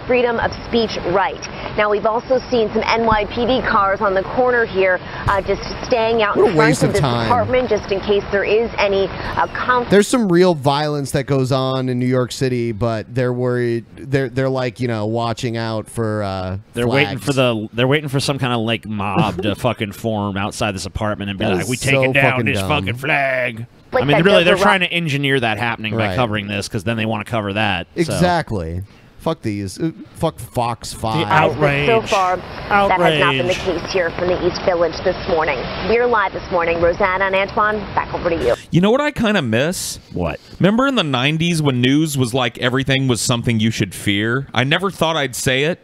freedom of speech right. Now, we've also seen some NYPD cars on the corner here just staying out in front of this apartment just in case there is any conflict.
There's some real violence that goes on in New York City, but they're worried. They're like, you know, watching out for.
They're
flags.
They're waiting for some kind of like mob to fucking form outside this apartment and be
That
like,
is
"We taking
so
down
fucking
this
dumb.
fucking flag."
Like
I mean,
that
really,
does
they're
the
trying to engineer that happening by
Right.
covering this because then they want to cover that. so.
Exactly. Fuck these. Fuck Fox 5.
outrage.
So far, that has not been the case here from the East Village this morning. We're live this morning. Rosanna and Antoine, back over to you.
You know what I kind of miss?
What?
Remember in the 90s when news was like everything was something you should fear? I never thought I'd say it,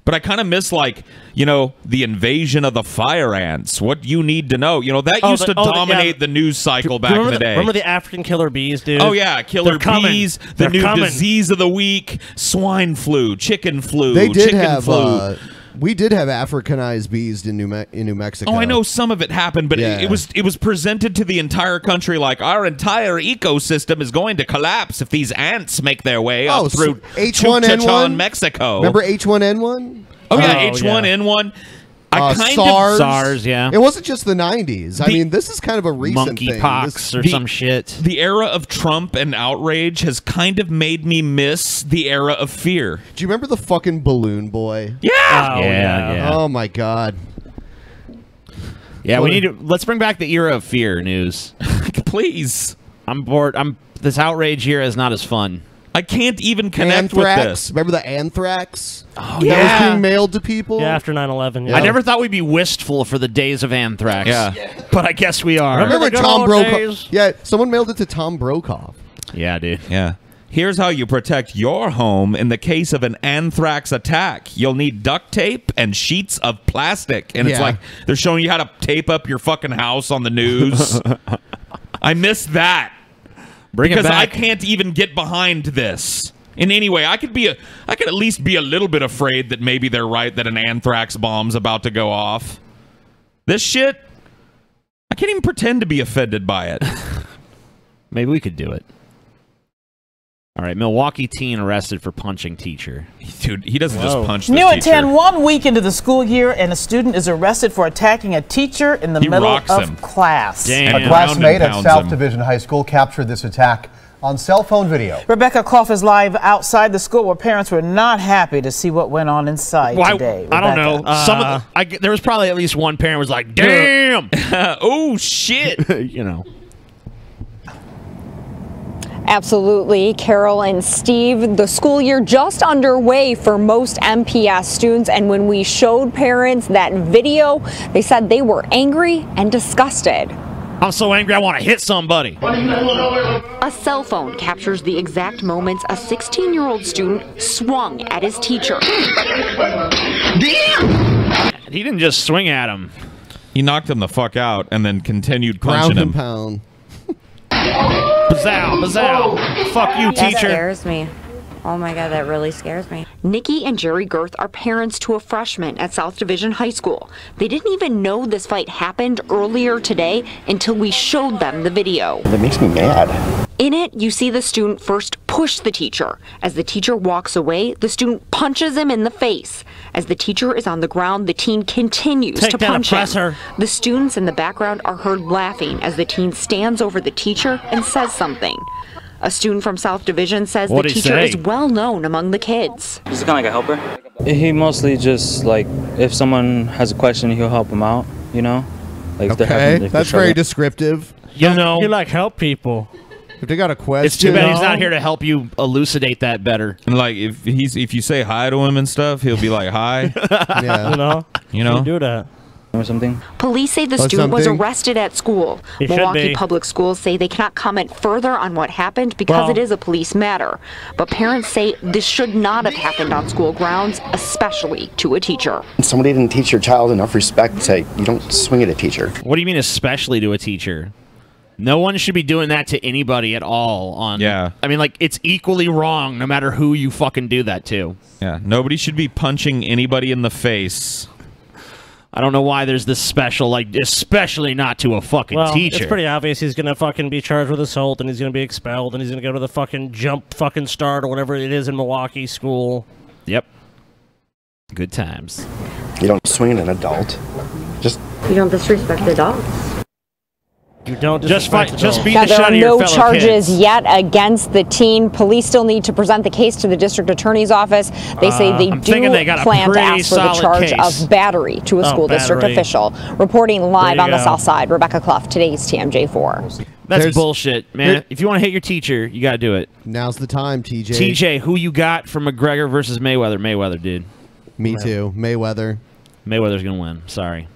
but I kind of miss, like, you know, the invasion of the fire ants. What you need to know. You know, that used to dominate the news cycle back in the day.
Remember the African killer bees, dude?
Oh, yeah, killer bees, the
They're
new
coming.
disease of the week, swine flu, chicken flu,
They did
chicken
have.
flu.
We did have Africanized bees in New Mexico.
Oh, I know some of it happened, but
Yeah.
it was presented to the entire country like our entire ecosystem is going to collapse if these ants make their way up through
H1N1,
Mexico.
Remember H1N1?
Oh yeah, H1N1. I kind
SARS.
SARS, yeah.
It wasn't just the 90s. I mean, this is kind of a recent thing.
Monkeypox or some shit.
The era of Trump and outrage has kind of made me miss the era of fear.
Do you remember the fucking balloon boy?
Yeah.
Oh, yeah.
Oh my god.
Yeah, we need to. Let's bring back the era of fear news.
Please.
I'm bored. This outrage here is not as fun.
I can't even connect
Anthrax.
with this.
Remember the anthrax?
Oh,
That was being mailed to people?
Yeah, after 9/11.
I never thought we'd be wistful for the days of anthrax.
Yeah.
But I guess we are.
Remember Tom Brokaw? Yeah, someone mailed it to Tom Brokaw.
Yeah, dude.
Yeah. Here's how you protect your home in the case of an anthrax attack. You'll need duct tape and sheets of plastic. And it's
Yeah.
like they're showing you how to tape up your fucking house on the news. I miss that.
Bring it
because I
back.
can't even get behind this in any way. I could at least be a little bit afraid that maybe they're right, that an anthrax bomb's about to go off. This shit, I can't even pretend to be offended by it.
Maybe we could do it. All right, Milwaukee teen arrested for punching teacher.
Dude, he doesn't just punch the
New at
teacher.
10, 1 week into the school year, and a student is arrested for attacking a teacher in the middle of class.
Damn.
A classmate at South Division High School captured this attack on cell phone video.
Rebecca Clough is live outside the school where parents were not happy to see what went on inside today.
I don't know. Some of there was probably at least one parent was like, "Damn,
oh shit,"
you know.
Absolutely, Carol and Steve. The school year just underway for most MPS students, and when we showed parents that video, they said they were angry and disgusted.
I'm so angry I want to hit somebody.
A cell phone captures the exact moments a 16-year-old student swung at his teacher.
He didn't just swing at him.
He knocked him the fuck out and then continued punching
Ground
him.
and pound.
Bazow, bazow. Fuck you,
That
teacher.
scares me. Oh my God, that really scares me. Nikki and Jerry Girth are parents to a freshman at South Division High School. They didn't even know this fight happened earlier today until we showed them the video.
That makes me mad.
In it, you see the student first push the teacher. As the teacher walks away, the student punches him in the face. As the teacher is on the ground, the teen continues to punch him. The students in the background are heard laughing as the teen stands over the teacher and says something. A student from South Division says the teacher is well known among the kids.
Is he kind of like a helper? He mostly just, like, if someone has a question, he'll help them out, you know? Like, if they're having, if
That's
they're
very
struggling.
descriptive.
You know,
You like help people.
If they got a question,
it's too bad he's not here to help you elucidate that better.
And like if you say hi to him and stuff, he'll be like, "Hi."
Yeah.
You know.
You do that.
Or something.
Police say the
Or
student was
something.
arrested at school.
He should
Milwaukee
be.
Public Schools say they cannot comment further on what happened because
Well-
it is a police matter. But parents say this should not have happened on school grounds, especially to a teacher.
Somebody didn't teach your child enough respect to say, you don't swing at a teacher.
What do you mean, especially to a teacher? No one should be doing that to anybody at all. I mean, like, it's equally wrong no matter who you fucking do that to.
Yeah, nobody should be punching anybody in the face.
I don't know why there's this special, like, especially not to a fucking
Well,
teacher.
it's pretty obvious he's gonna fucking be charged with assault, and he's gonna be expelled, and he's gonna go to the fucking jump fucking start or whatever it is in Milwaukee school.
Yep. Good times.
You don't swing at an adult. Just
You don't disrespect adults.
You don't
Just fight. Just beat
Now,
the
there
shit
are
out of your
no
fellow
charges
kids.
yet against the teen. Police still need to present the case to the district attorney's office. They say they
I'm
do
thinking they got a
plan to
pretty
ask for the
solid
charge
case.
of battery to a
Oh,
school district
battery.
official. Reporting
There
live
you
on the
go.
south side, Rebecca Clough, today's TMJ4.
That's
There's-
bullshit, man.
Here-
If you want to hit your teacher, you got to do it.
Now's the time, TJ.
TJ, who you got for McGregor versus Mayweather? Mayweather, dude.
Me too. Mayweather.
Mayweather's going to win. Sorry.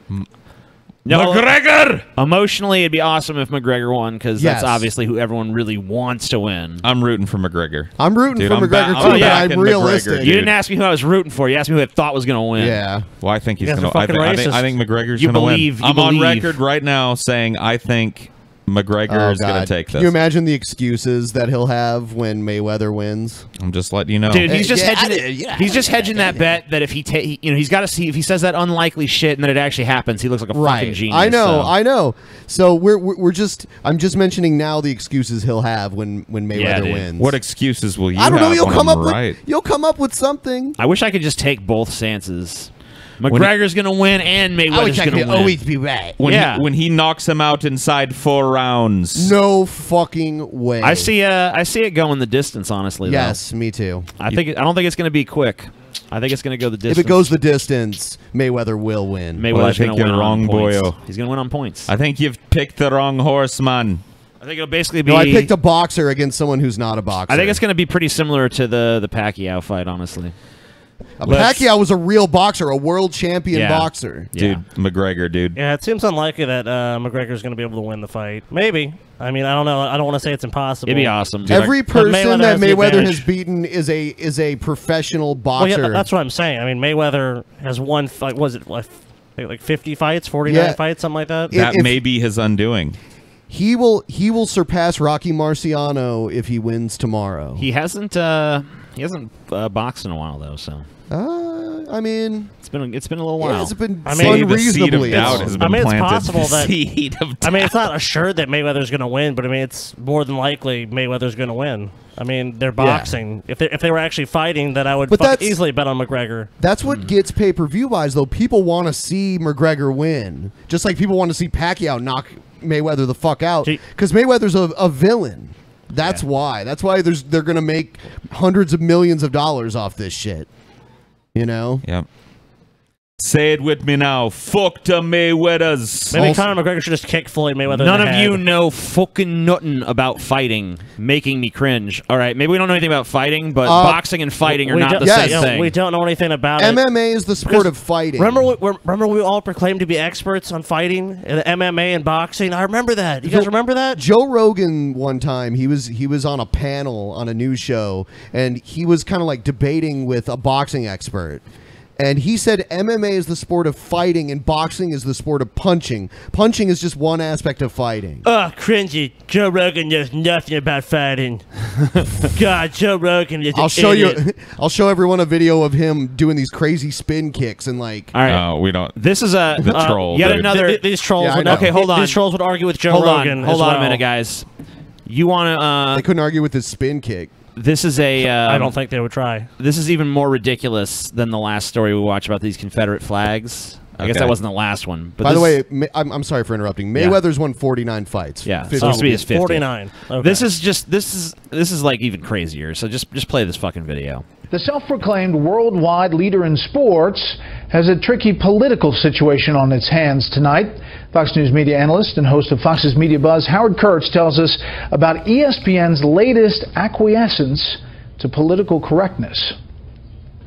No,
McGregor!
Emotionally, it'd be awesome if McGregor won because
Yes.
that's obviously who everyone really wants to win.
I'm rooting for McGregor.
I'm rooting
Dude,
for
I'm
McGregor
ba-
too,
I'm
but
backing
I'm realistic.
McGregor,
You
dude.
didn't ask me who I was rooting for. You asked me who I thought was going to win.
Yeah.
Well, I think he's
You guys
going
are
to.
fucking
I
racist.
think McGregor's
You
going to win.
believe- you
I'm on
believe.
record right now saying I think McGregor is going to take
Can
this.
you imagine the excuses that he'll have when Mayweather wins?
I'm just letting you know,
Dude, he's just
Yeah,
hedging. He's just hedging that bet that if he's got to see if he says that unlikely shit and then it actually happens, he looks like a fucking genius.
I know,
so.
I know. So we're just. I'm just mentioning now the excuses he'll have when Mayweather
dude.
wins.
what excuses will you
I don't know.
have
You'll
when
come
I'm
up
right?
with. You'll come up with something.
I wish I could just take both stances. McGregor's going to win and Mayweather's going to win.
always be right.
When he knocks him out inside 4 rounds.
No fucking way.
I see it going the distance. Honestly, though.
Yes, me too.
I don't think it's going to be quick. I think it's going to go the distance.
If it goes the distance, Mayweather will win.
Mayweather's
Well, I think
going to win
you're wrong,
on points.
boyo.
He's going to win on points.
I think you've picked the wrong horse, man.
I think it'll basically be.
No, I picked a boxer against someone who's not a boxer.
I think it's going to be pretty similar to the Pacquiao fight, honestly.
Pacquiao was a real boxer, a world champion
Yeah.
boxer.
Dude, McGregor, dude.
Yeah, it seems unlikely that McGregor's going to be able to win the fight. Maybe. I mean, I don't know. I don't want to say it's impossible.
It'd be awesome.
Every person
Mayweather
that
has the
Mayweather
advantage.
has beaten is a professional
Well,
boxer.
yeah, that's what I'm saying. I mean, Mayweather has won, like 50 fights, 49
Yeah.
fights, something like that.
That may be his undoing.
He will surpass Rocky Marciano if he wins tomorrow.
He hasn't boxed in a while though, so.
I mean,
it's been a little while.
It's been
unreasonably.
It's possible that. I mean, it's not assured that Mayweather's going to win, but I mean, it's more than likely Mayweather's going to win. I mean, they're boxing. If they were actually fighting, then I would easily bet on McGregor.
That's what gets pay-per-view buys, though. People want to see McGregor win, just like people want to see Pacquiao knock Mayweather the fuck out, because Mayweather's a villain. That's why. That's why they're going to make hundreds of millions of dollars off this shit. You know?
Yep. Say it with me now. Fuck the Mayweathers.
Maybe Conor McGregor should just kick Floyd Mayweather
None
in the
of
head.
you know fucking nothing about fighting, making me cringe. All right, maybe we don't know anything about fighting, but boxing and fighting are not the same thing.
We don't know anything about it.
MMA is the sport of fighting.
Remember we all proclaimed to be experts on fighting, and MMA and boxing? I remember that. You guys remember that?
Joe Rogan one time, he was on a panel on a news show, and he was kind of like debating with a boxing expert. And he said MMA is the sport of fighting and boxing is the sport of punching. Punching is just one aspect of fighting.
Oh, cringy. Joe Rogan knows nothing about fighting. God, Joe Rogan is
I'll show everyone a video of him doing these crazy spin kicks and like.
All right.
We don't.
This is a
the troll.
Yet
dude.
another.
These trolls.
Okay, hold on.
These trolls would argue with Joe
hold
Rogan.
Hold on a minute, guys. You want to?
They couldn't argue with his spin kick.
This is a.
I don't think they would try.
This is even more ridiculous than the last story we watched about these Confederate flags. I guess that wasn't the last one. But
by the way, I'm sorry for interrupting. Mayweather's won 49 fights.
Yeah, it's supposed to be his 50.
49. Okay.
This is like even crazier. So just play this fucking video.
The self-proclaimed worldwide leader in sports has a tricky political situation on its hands tonight. Fox News media analyst and host of Fox's Media Buzz, Howard Kurtz, tells us about ESPN's latest acquiescence to political correctness.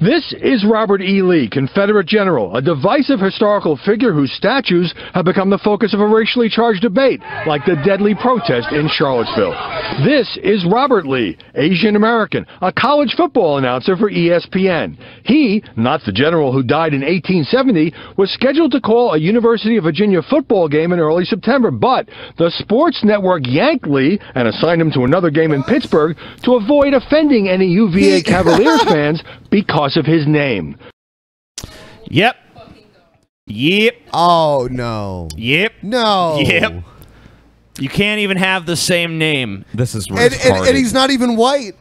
This is Robert E. Lee, Confederate general, a divisive historical figure whose statues have become the focus of a racially charged debate, like the deadly protest in Charlottesville. This is Robert Lee, Asian American, a college football announcer for ESPN. He, not the general who died in 1870, was scheduled to call a University of Virginia football game in early September, but the sports network yanked Lee and assigned him to another game in Pittsburgh to avoid offending any UVA Cavaliers fans because of his name.
Yep.
Oh, no.
Yep.
No.
Yep. You can't even have the same name.
This is
and he's not even white.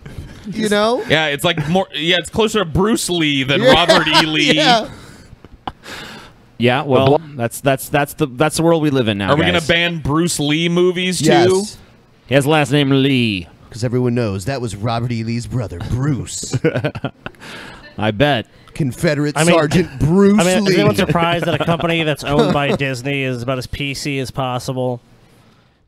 You know?
Yeah, it's like more. Yeah, it's closer to Bruce Lee than Robert E. Lee.
Yeah.
Yeah, well, that's the world we live in now.
Are we gonna ban Bruce Lee movies too?
Yes.
He has the last name Lee.
Because everyone knows that was Robert E. Lee's brother, Bruce.
I bet.
Confederate Sergeant Bruce Lee.
Is anyone surprised that a company that's owned by Disney is about as PC as possible?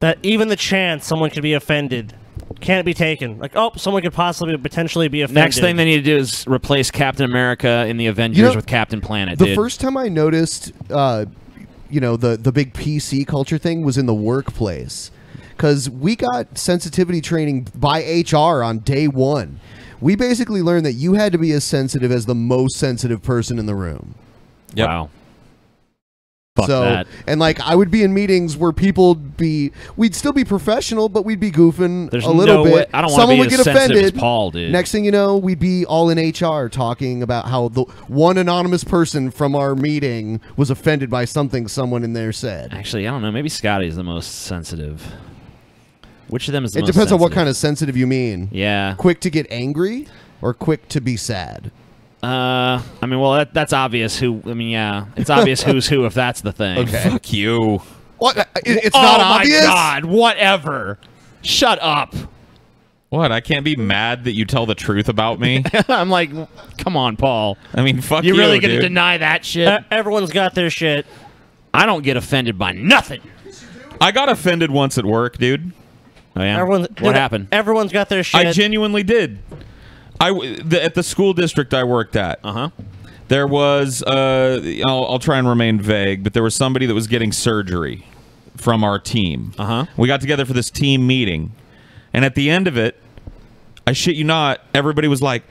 That even the chance someone could be offended can't be taken. Like, oh, someone could possibly potentially be offended.
Next thing they need to do is replace Captain America in the Avengers with Captain Planet.
The first time I noticed, the big PC culture thing was in the workplace. Because we got sensitivity training by HR on day one. We basically learned that you had to be as sensitive as the most sensitive person in the room.
Yep. Wow. Fuck that.
And like I would be in meetings where we'd still be professional, but we'd be goofing a little bit.
I don't want to be as sensitive as Paul, dude.
Next thing you know, we'd be all in HR talking about how the one anonymous person from our meeting was offended by something someone in there said.
Actually, I don't know. Maybe Scotty's the most sensitive. Which of them is the most
sensitive? It depends on what kind
of
of sensitive you mean.
Yeah.
Quick to get angry or quick to be sad?
I mean, well, that's obvious who... I mean, yeah. It's obvious who's who if that's the thing.
Okay.
Fuck you.
What? It's not obvious?
Oh, my God. Whatever. Shut up.
What? I can't be mad that you tell the truth about me?
I'm like, come on, Paul.
I mean, fuck you,
You're really going to
dude.
deny that shit?
Everyone's got their shit.
I don't get offended by nothing.
I got offended once at work, dude.
Oh, yeah? What happened?
Everyone's got their shit.
I genuinely did. At the school district I worked at, there was, I'll try and remain vague, but there was somebody that was getting surgery from our team. We got together for this team meeting, and at the end of it, I shit you not, everybody was like,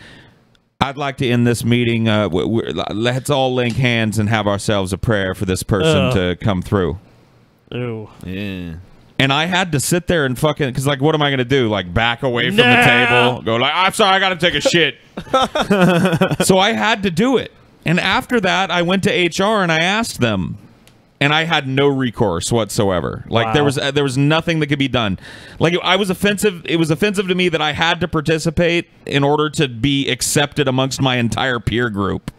I'd like to end this meeting, let's all link hands and have ourselves a prayer for this person to come through.
Ooh.
Yeah.
And I had to sit there and fucking, because like, what am I going to do? Like, back away from the table? Go like, I'm sorry, I got to take a shit. So I had to do it. And after that, I went to HR and I asked them. And I had no recourse whatsoever. Like, there was nothing that could be done. Like, I was offensive. It was offensive to me that I had to participate in order to be accepted amongst my entire peer group.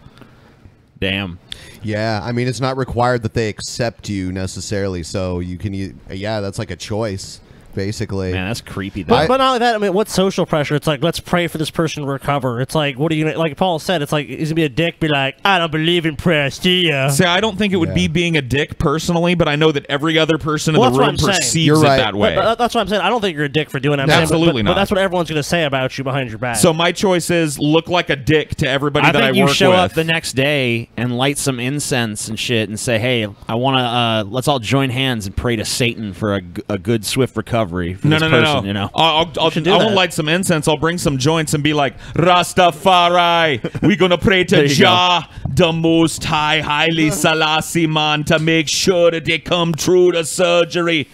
Damn.
Yeah, I mean, it's not required that they accept you necessarily, so you can, yeah, that's like a choice, basically.
Man, that's creepy.
But not only that, I mean, what social pressure? It's like, let's pray for this person to recover. It's like, what are you, like Paul said, it's like, he's gonna be a dick, be like, I don't believe in prayer, see ya.
See, I don't think it would be being a dick personally, but I know that every other person in the room perceives it that way.
But that's what I'm saying. I don't think you're a dick for doing that.
Absolutely not.
But that's what everyone's gonna say about you behind your back.
So my choice is look like a dick to everybody that I work with.
I think you show up the next day and light some incense and shit and say, hey, I want to, let's all join hands and pray to Satan for a good, swift recovery for this person. You know,
I won't light some incense. I'll bring some joints and be like, Rastafari, we're gonna pray to Jah, the Most High, Haile Selassie, man, to make sure that they come through the surgery.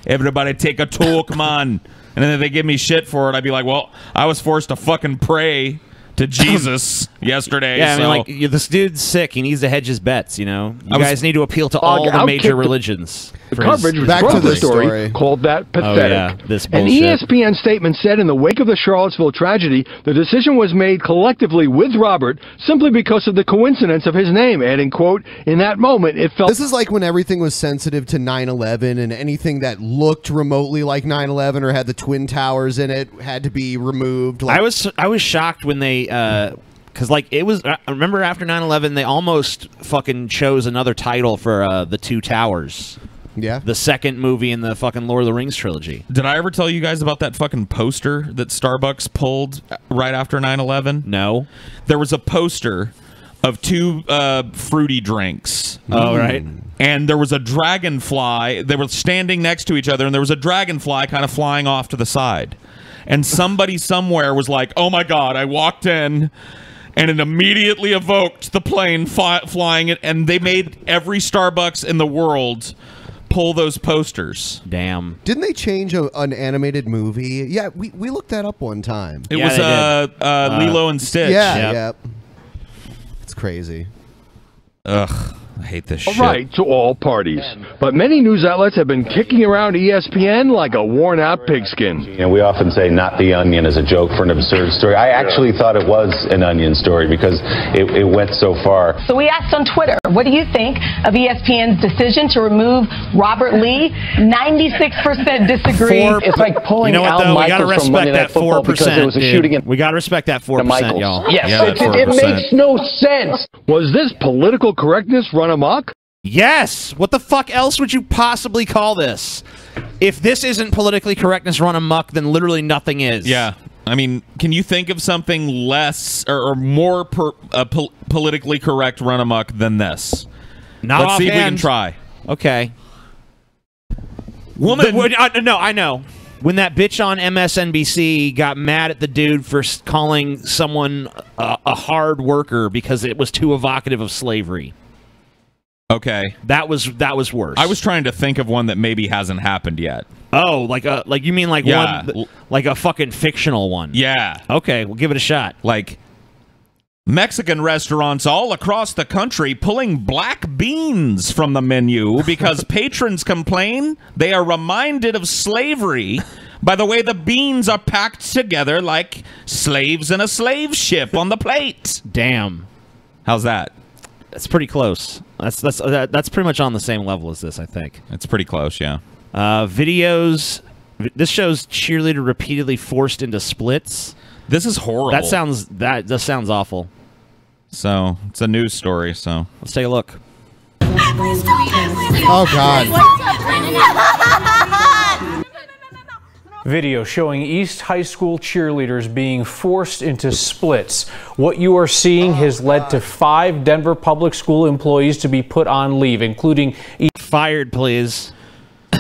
Everybody take a talk, man. And then if they give me shit for it, I'd be like, well, I was forced to fucking pray to Jesus yesterday.
Yeah,
so.
I mean, like, this dude's sick. He needs to hedge his bets, you know? You guys need to appeal to all the major religions.
The coverage was back to the story called that pathetic.
Oh, yeah, this
An
bullshit.
ESPN statement said in the wake of the Charlottesville tragedy, the decision was made collectively with Robert simply because of the coincidence of his name, adding, quote, in that moment, it felt...
This is like when everything was sensitive to 9/11 and anything that looked remotely like 9/11 or had the Twin Towers in it had to be removed. Like,
I was shocked when they... because, like, it was... I remember after 9/11, they almost fucking chose another title for the Two Towers.
Yeah.
The second movie in the fucking Lord of the Rings trilogy.
Did I ever tell you guys about that fucking poster that Starbucks pulled right after 9/11?
No.
There was a poster of two fruity drinks.
Oh, right.
And there was a dragonfly. They were standing next to each other, and there was a dragonfly kind of flying off to the side. And somebody somewhere was like, oh my God, I walked in and it immediately evoked the plane flying it. And they made every Starbucks in the world pull those posters.
Damn.
Didn't they change an animated movie? Yeah, we looked that up one time.
It was Lilo and Stitch.
Yeah. It's crazy.
Ugh. I hate this shit.
All right, to all parties. But many news outlets have been kicking around ESPN like a worn-out pigskin.
You know, we often say not the Onion as a joke for an absurd story. I actually thought it was an Onion story because it went so far.
So we asked on Twitter, what do you think of ESPN's decision to remove Robert Lee? 96% disagree.
It's like pulling Al Michaels from Monday Night Football because there was a shooting in...
We got to respect that 4%, y'all.
Yes,
Yeah,
it makes no sense. Was this political correctness run amok?
Yes! What the fuck else would you possibly call this? If this isn't politically correctness run amok, then literally nothing is.
Yeah. I mean, can you think of something less or more politically correct run amok than this? Let's see if we can try.
Okay. Woman, no, I know. When that bitch on MSNBC got mad at the dude for calling someone a hard worker because it was too evocative of slavery.
Okay,
that was worse.
I was trying to think of one that maybe hasn't happened yet.
Oh, like you mean like one, like a fucking fictional one?
Yeah.
Okay, we'll give it a shot.
Like Mexican restaurants all across the country pulling black beans from the menu because patrons complain they are reminded of slavery by the way the beans are packed together like slaves in a slave ship on the plate.
Damn.
How's that?
That's pretty close. That's pretty much on the same level as this, I think.
It's pretty close, yeah.
Videos. This shows cheerleader repeatedly forced into splits.
This is horrible.
That sounds awful.
So it's a news story. So
let's take a look.
Oh God.
Video showing East High School cheerleaders being forced into splits. What you are seeing has led to 5 Denver public school employees to be put on leave, including...
Fired, please.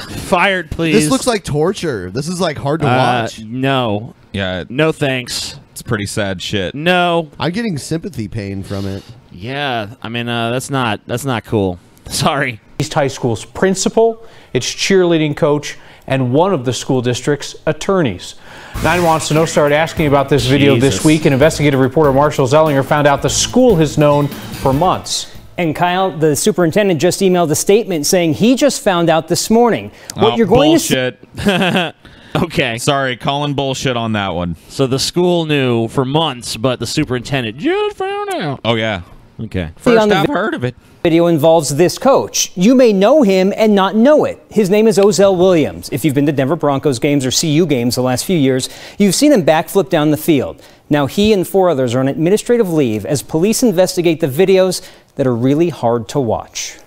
Fired, please.
This looks like torture. This is like hard to watch.
No.
Yeah.
No thanks.
It's pretty sad shit.
No.
I'm getting sympathy pain from it.
Yeah. I mean, that's not cool. Sorry.
East High School's principal, its cheerleading coach, and one of the school district's attorneys. 9 Wants to Know started asking about this video this week, and investigative reporter Marshall Zellinger found out the school has known for months.
And Kyle, the superintendent just emailed a statement saying he just found out this morning. What you're going
bullshit.
to
Okay.
Sorry, calling bullshit on that one.
So the school knew for months, but the superintendent just found out.
Oh, yeah.
Okay.
First I've heard of it.
Video involves this coach. You may know him and not know it. His name is Ozell Williams. If you've been to Denver Broncos games or CU games the last few years, you've seen him backflip down the field. Now he and 4 others are on administrative leave as police investigate the videos that are really hard to watch.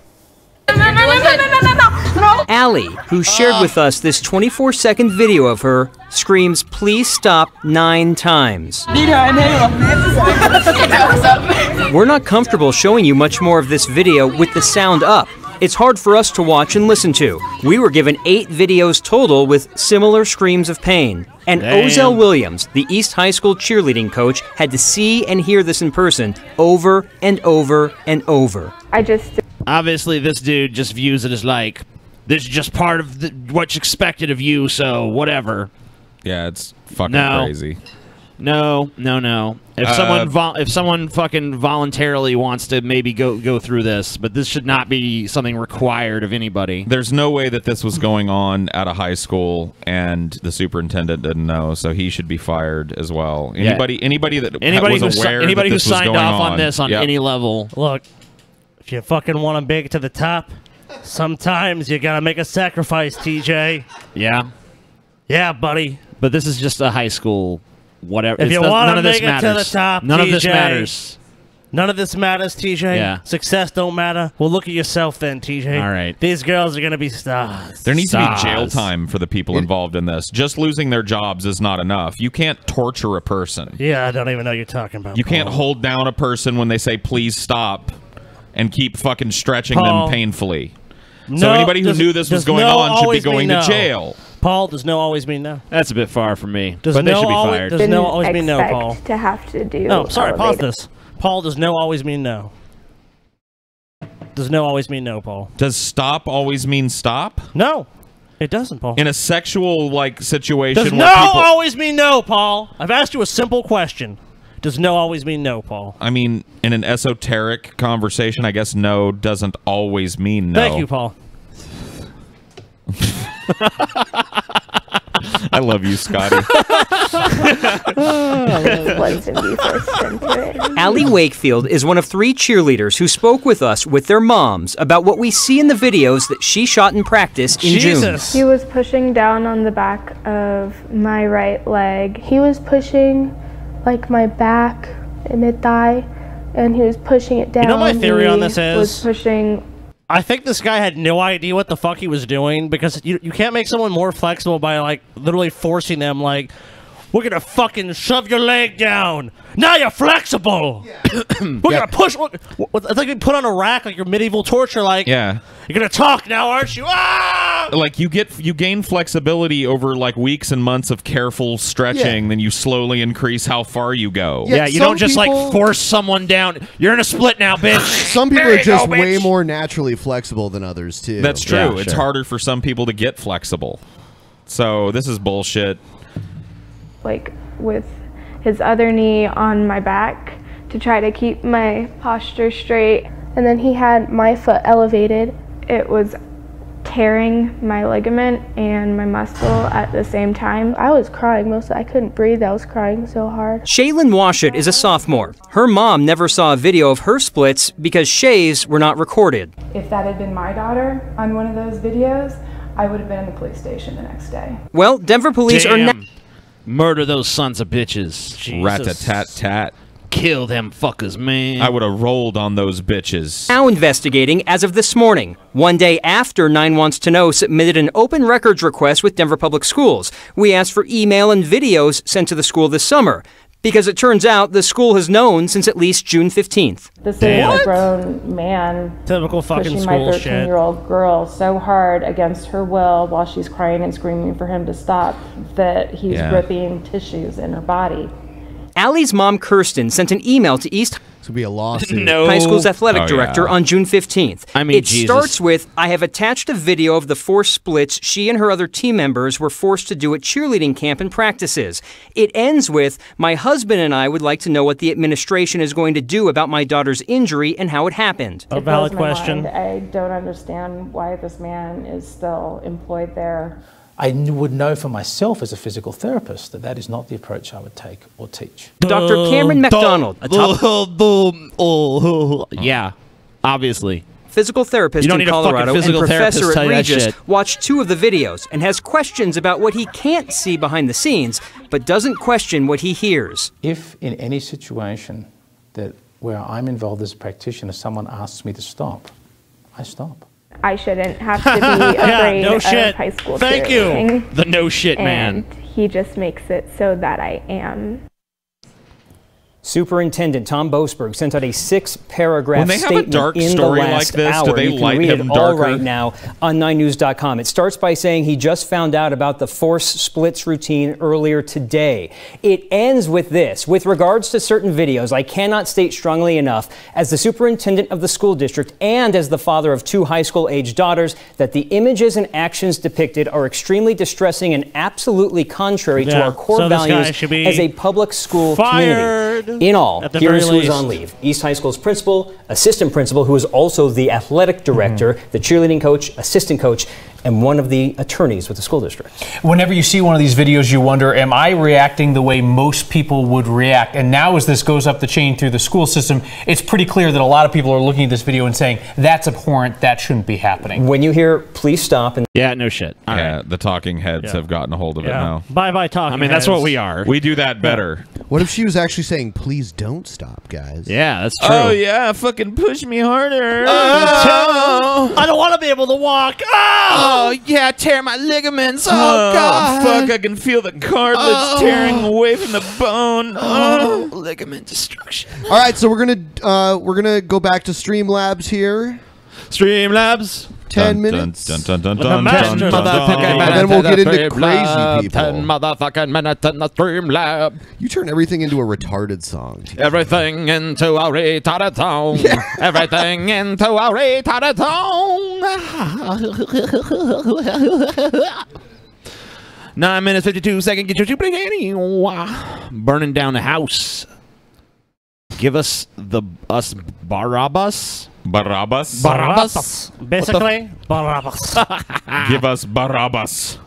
Allie, who shared with us this 24-second video of her, screams, "Please stop," 9 times. We're not comfortable showing you much more of this video with the sound up. It's hard for us to watch and listen to. We were given 8 videos total with similar screams of pain. And Ozell Williams, the East High School cheerleading coach, had to see and hear this in person over and over and over.
Obviously, this dude just views it as like, this is just part of what's expected of you, so whatever.
Yeah, it's fucking crazy.
No. If someone fucking voluntarily wants to maybe go through this, but this should not be something required of anybody.
There's no way that this was going on at a high school and the superintendent didn't know, so he should be fired as well. Anybody
who signed off on this on any level.
Look, if you fucking want to make it to the top, sometimes you gotta make a sacrifice, TJ.
Yeah.
Yeah, buddy.
But this is just a high school, whatever.
If you want to make it to the top,
none of
TJ,
this matters.
None of this matters, TJ.
Yeah.
Success don't matter. Well, look at yourself then, TJ.
All right.
These girls are going to be stars.
There needs to be jail time for the people involved in this. Just losing their jobs is not enough. You can't torture a person.
Yeah, I don't even know what you're talking about.
You can't hold down a person when they say, please stop, and keep fucking stretching them painfully. So anybody who knew this was going on should be going to jail.
Paul, does no always mean no?
That's a bit far from me.
Does
but
no
they should be fired.
Does no always mean no, Paul?
To have to do.
No, sorry, pause this. Paul, does no always mean no? Does no always mean no, Paul?
Does stop always mean stop?
No, it doesn't, Paul.
In a sexual situation,
does no always mean no, Paul? I've asked you a simple question. Does no always mean no, Paul?
I mean, in an esoteric conversation, I guess no doesn't always mean no.
Thank you, Paul.
I love you, Scotty.
Allie Wakefield is one of 3 cheerleaders who spoke with us with their moms about what we see in the videos that she shot in practice in June.
He was pushing down on the back of my right leg. He was pushing like my back and mid thigh, and he was pushing it down.
You know my theory on this is?
Was pushing.
I think this guy had no idea what the fuck he was doing, because you can't make someone more flexible by, like, literally forcing them, like, we're gonna fucking shove your leg down. Now you're flexible. Yeah. We're gonna push. It's like you put on a rack, like your medieval torture, like,
yeah.
You're gonna talk now, aren't you? Ah!
Like, you gain flexibility over, like, weeks and months of careful stretching, then you slowly increase how far you go.
Yeah, you don't just, like, force someone down. You're in a split now, bitch.
Some people are just way more naturally flexible than others, too.
That's true. Yeah, it's harder for some people to get flexible. So, this is bullshit.
Like, with his other knee on my back to try to keep my posture straight. And then he had my foot elevated. It was tearing my ligament and my muscle at the same time. I was crying mostly. I couldn't breathe. I was crying so hard.
Shaylin Washut is a sophomore. Her mom never saw a video of her splits because Shay's were not recorded.
If that had been my daughter on one of those videos, I would have been in the police station the next day.
Well, Denver police are now...
Murder those sons of bitches.
Rat-a-tat-tat.
Kill them fuckers, man.
I would have rolled on those bitches.
Now investigating as of this morning, one day after 9 Wants to Know submitted an open records request with Denver Public Schools. We asked for email and videos sent to the school this summer, because it turns out the school has known since at least June 15th.
This is a grown man
typical fucking
pushing
school
my
shit.
13-year-old girl so hard against her will while she's crying and screaming for him to stop that he's ripping tissues in her body.
Allie's mom, Kirsten, sent an email to East
It's going to be a lawsuit.
High school's athletic director on June 15th.
I mean,
it starts with, I have attached a video of the forced splits she and her other team members were forced to do at cheerleading camp and practices. It ends with, my husband and I would like to know what the administration is going to do about my daughter's injury and how it happened.
A valid question. I don't understand why this man is still employed there.
I would know for myself as a physical therapist that that is not the approach I would take or teach.
Dr. Cameron McDonald, a top
yeah, obviously.
physical therapist
you don't
in
need
Colorado
a
and
physical
professor
therapist
at
tell you that
Regis
shit.
watched 2 of the videos and has questions about what he can't see behind the scenes, but doesn't question what he hears.
If in any situation that where I'm involved as a practitioner, someone asks me to stop, I stop.
I shouldn't have to be afraid
no
of
shit.
high school
Thank you.
cheerleading.
The no shit man.
And he just makes it so that I am.
Superintendent Tom Boasberg sent out a 6-paragraph
When they have a
statement
dark
in
story
the
like
last
this,
hour.
do they
You can
light
read
him
it all
darker?
right now on 9news.com. It starts by saying he just found out about the forced splits routine earlier today. It ends with this. With regards to certain videos, I cannot state strongly enough, as the superintendent of the school district and as the father of 2 high school-aged daughters, that the images and actions depicted are extremely distressing and absolutely contrary to our core
so this guy
values
should be
as a public school
fired
community. In all,
at the
here
very
is who's
least.
on leave. East High School's principal, assistant principal, who is also the athletic director, the cheerleading coach, assistant coach, and one of the attorneys with the school district.
Whenever you see one of these videos, you wonder, am I reacting the way most people would react? And now as this goes up the chain through the school system, it's pretty clear that a lot of people are looking at this video and saying, that's abhorrent, that shouldn't be happening.
When you hear, please stop. And
yeah, no shit.
Yeah, the talking heads have gotten a hold of it now.
Bye-bye talking
I mean, that's
heads.
what we are.
We do that better.
What if she was actually saying, please don't stop, guys?
Yeah, that's true.
Oh, yeah, fucking push me harder.
I don't want to be able to walk.
Oh, yeah, tear my ligaments. Oh, God. Fuck, I can feel the cartilage tearing away from the bone. Oh, ligament destruction.
All right, so we're gonna go back to Streamlabs here.
Streamlabs.
10 minutes.
And then
we'll get into crazy people.
10 motherfucking minutes in the Streamlab.
You turn everything into a retarded song.
Everything into a retarded song. Everything into a retarded song. 9 minutes, 52 seconds. Get your burning down the house. Give us Barabbas.
Barabbas?
Barabbas. Basically, Barabbas.
Give us Barabbas.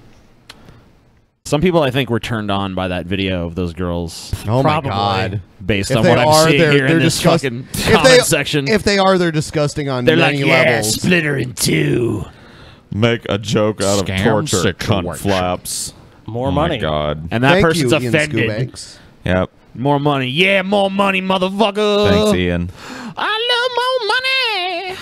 Some people, I think, were turned on by that video of those girls.
Oh, my God.
Based on what I'm seeing here in this fucking comment section.
If they are, they're disgusting on
They're
many
like,
levels.
split her in 2.
Make a joke out of
Scam
torture, cunt
situation.
flaps.
More
Oh
money.
my God.
And that
Thank
person's
you, Ian
offended.
Skubanks.
Yep.
More money. Yeah, more money, motherfucker.
Thanks, Ian.
I love more money.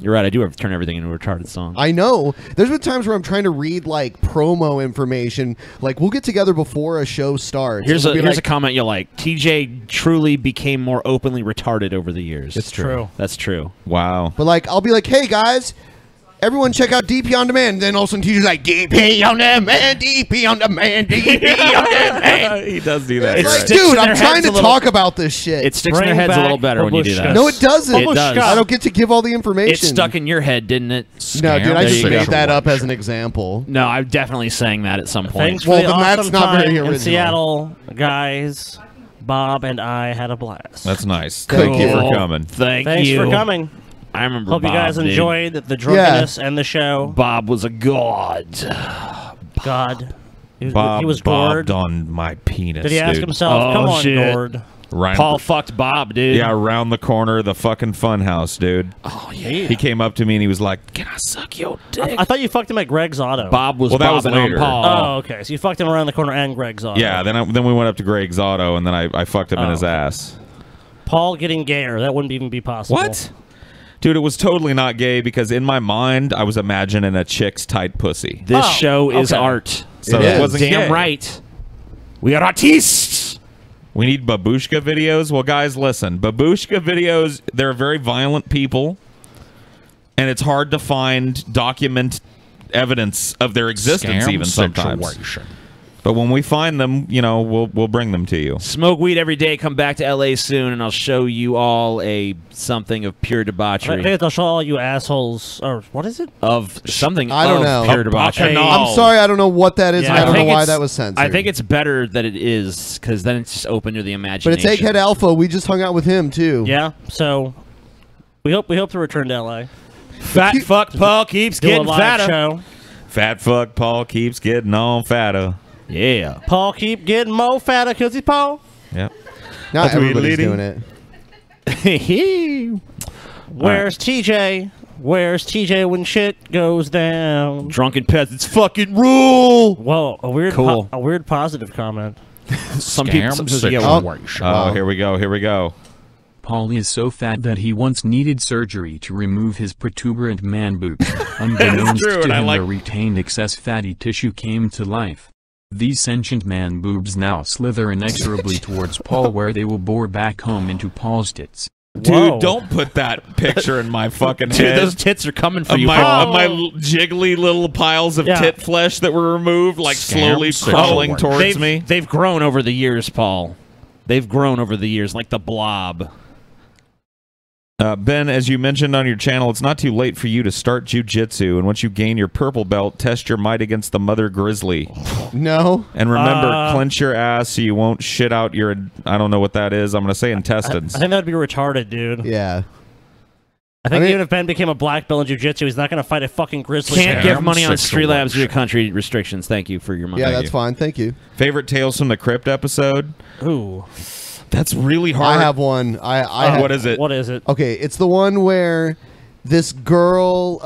You're right. I do have to turn everything into a retarded song.
I know. There's been times where I'm trying to read like promo information. Like we'll get together before a show starts.
Here's
and we'll be
a
like,
comment you'll like. TJ truly became more openly retarded over the years.
It's true.
That's true.
Wow.
But like I'll be like, hey guys, everyone check out DP on Demand. Then all of a sudden TJ's like, DP on Demand, DP on Demand, DP on Demand.
He does do that.
It's
right.
like, dude, I'm trying to talk about this shit.
It sticks in their heads a little better when you do that.
No, it doesn't.
It does.
I don't get to give all the information.
It stuck in your head, didn't it?
No, dude, I
There
just
you
made
go.
that up as an example.
No, I'm definitely saying that at some point.
Thanks for
Well,
the
then that's
awesome
not very
time
original.
in Seattle, guys. Bob and I had a blast.
That's nice. Thank you for coming.
Thanks for coming.
I remember
Hope
Bob,
you guys
dude.
enjoyed the drunkenness and the show.
Bob was a god.
God. He
Bob
was gored.
bobbed on my penis.
Did he ask
dude.
himself, come on,
shit.
gored?
Right.
Paul fucked Bob, dude.
Yeah, around the corner of the fucking funhouse, dude.
Oh, yeah.
He came up to me and he was like, "Can I suck your dick?"
I thought you fucked him at Greg's Auto.
Bob was
Well, that was
bobbing on
later.
Paul.
Oh, okay. So you fucked him around the corner and Greg's Auto.
Yeah, then we went up to Greg's Auto and then I fucked him in his
okay.
ass.
Paul getting gayer. That wouldn't even be possible.
What? Dude, it was totally not gay because in my mind I was imagining a chick's tight pussy.
This show is
okay.
art.
So
It
it
is.
wasn't
Damn
gay.
right. We are artists.
We need babushka videos. Well, guys, listen. Babushka videos, they're very violent people, and it's hard to find document evidence of their existence even sometimes. But when we find them, you know, we'll bring them to you.
Smoke weed every day. Come back to L.A. soon, and I'll show you all something of pure debauchery.
I think I'll show all you assholes, or what is it?
Of something.
I don't know.
Pure debauchery.
I'm sorry, I don't know what that is. And I don't know why that was censored.
I think it's better that it is, because then it's just open to the imagination.
But it's Egghead Alpha. We just hung out with him too.
Yeah. So we hope to return to L.A.
Fat fuck Paul keeps getting fatter.
Show.
Fat fuck Paul keeps getting on fatter.
Yeah.
Paul keep getting more fatter because he's Paul.
Yep.
Now everybody's doing it.
Where's TJ? Where's TJ when shit goes down?
Drunken Peasants fucking rule.
Whoa, a weird,
cool.
A weird positive comment.
Some people get
Oh, here we go. Here we go.
Paul is so fat that he once needed surgery to remove his protuberant man boobs. Unbeknownst to him, the retained excess fatty tissue came to life. These sentient man boobs now slither inexorably towards Paul, where they will bore back home into Paul's tits.
Dude, don't put that picture in my fucking head.
Dude, those tits are coming for you,
my,
Paul.
my jiggly little piles of tit flesh that were removed, like slowly crawling towards me.
They've grown over the years, Paul. They've grown over the years, like the blob.
Ben, as you mentioned on your channel, it's not too late for you to start jiu-jitsu, and once you gain your purple belt, test your might against the mother grizzly.
No.
And remember, clench your ass so you won't shit out your, I don't know what that is, I'm going to say intestines.
I think that would be retarded, dude.
Yeah.
I think even if Ben became a black belt in jiu-jitsu, he's not going to fight a fucking grizzly.
Can't give money on Streamlabs due to country restrictions. Thank you for your money.
Yeah, that's fine. Thank you.
Favorite Tales from the Crypt episode?
Ooh.
That's really hard.
I have one.
What is it?
What is it?
Okay, it's the one where this girl,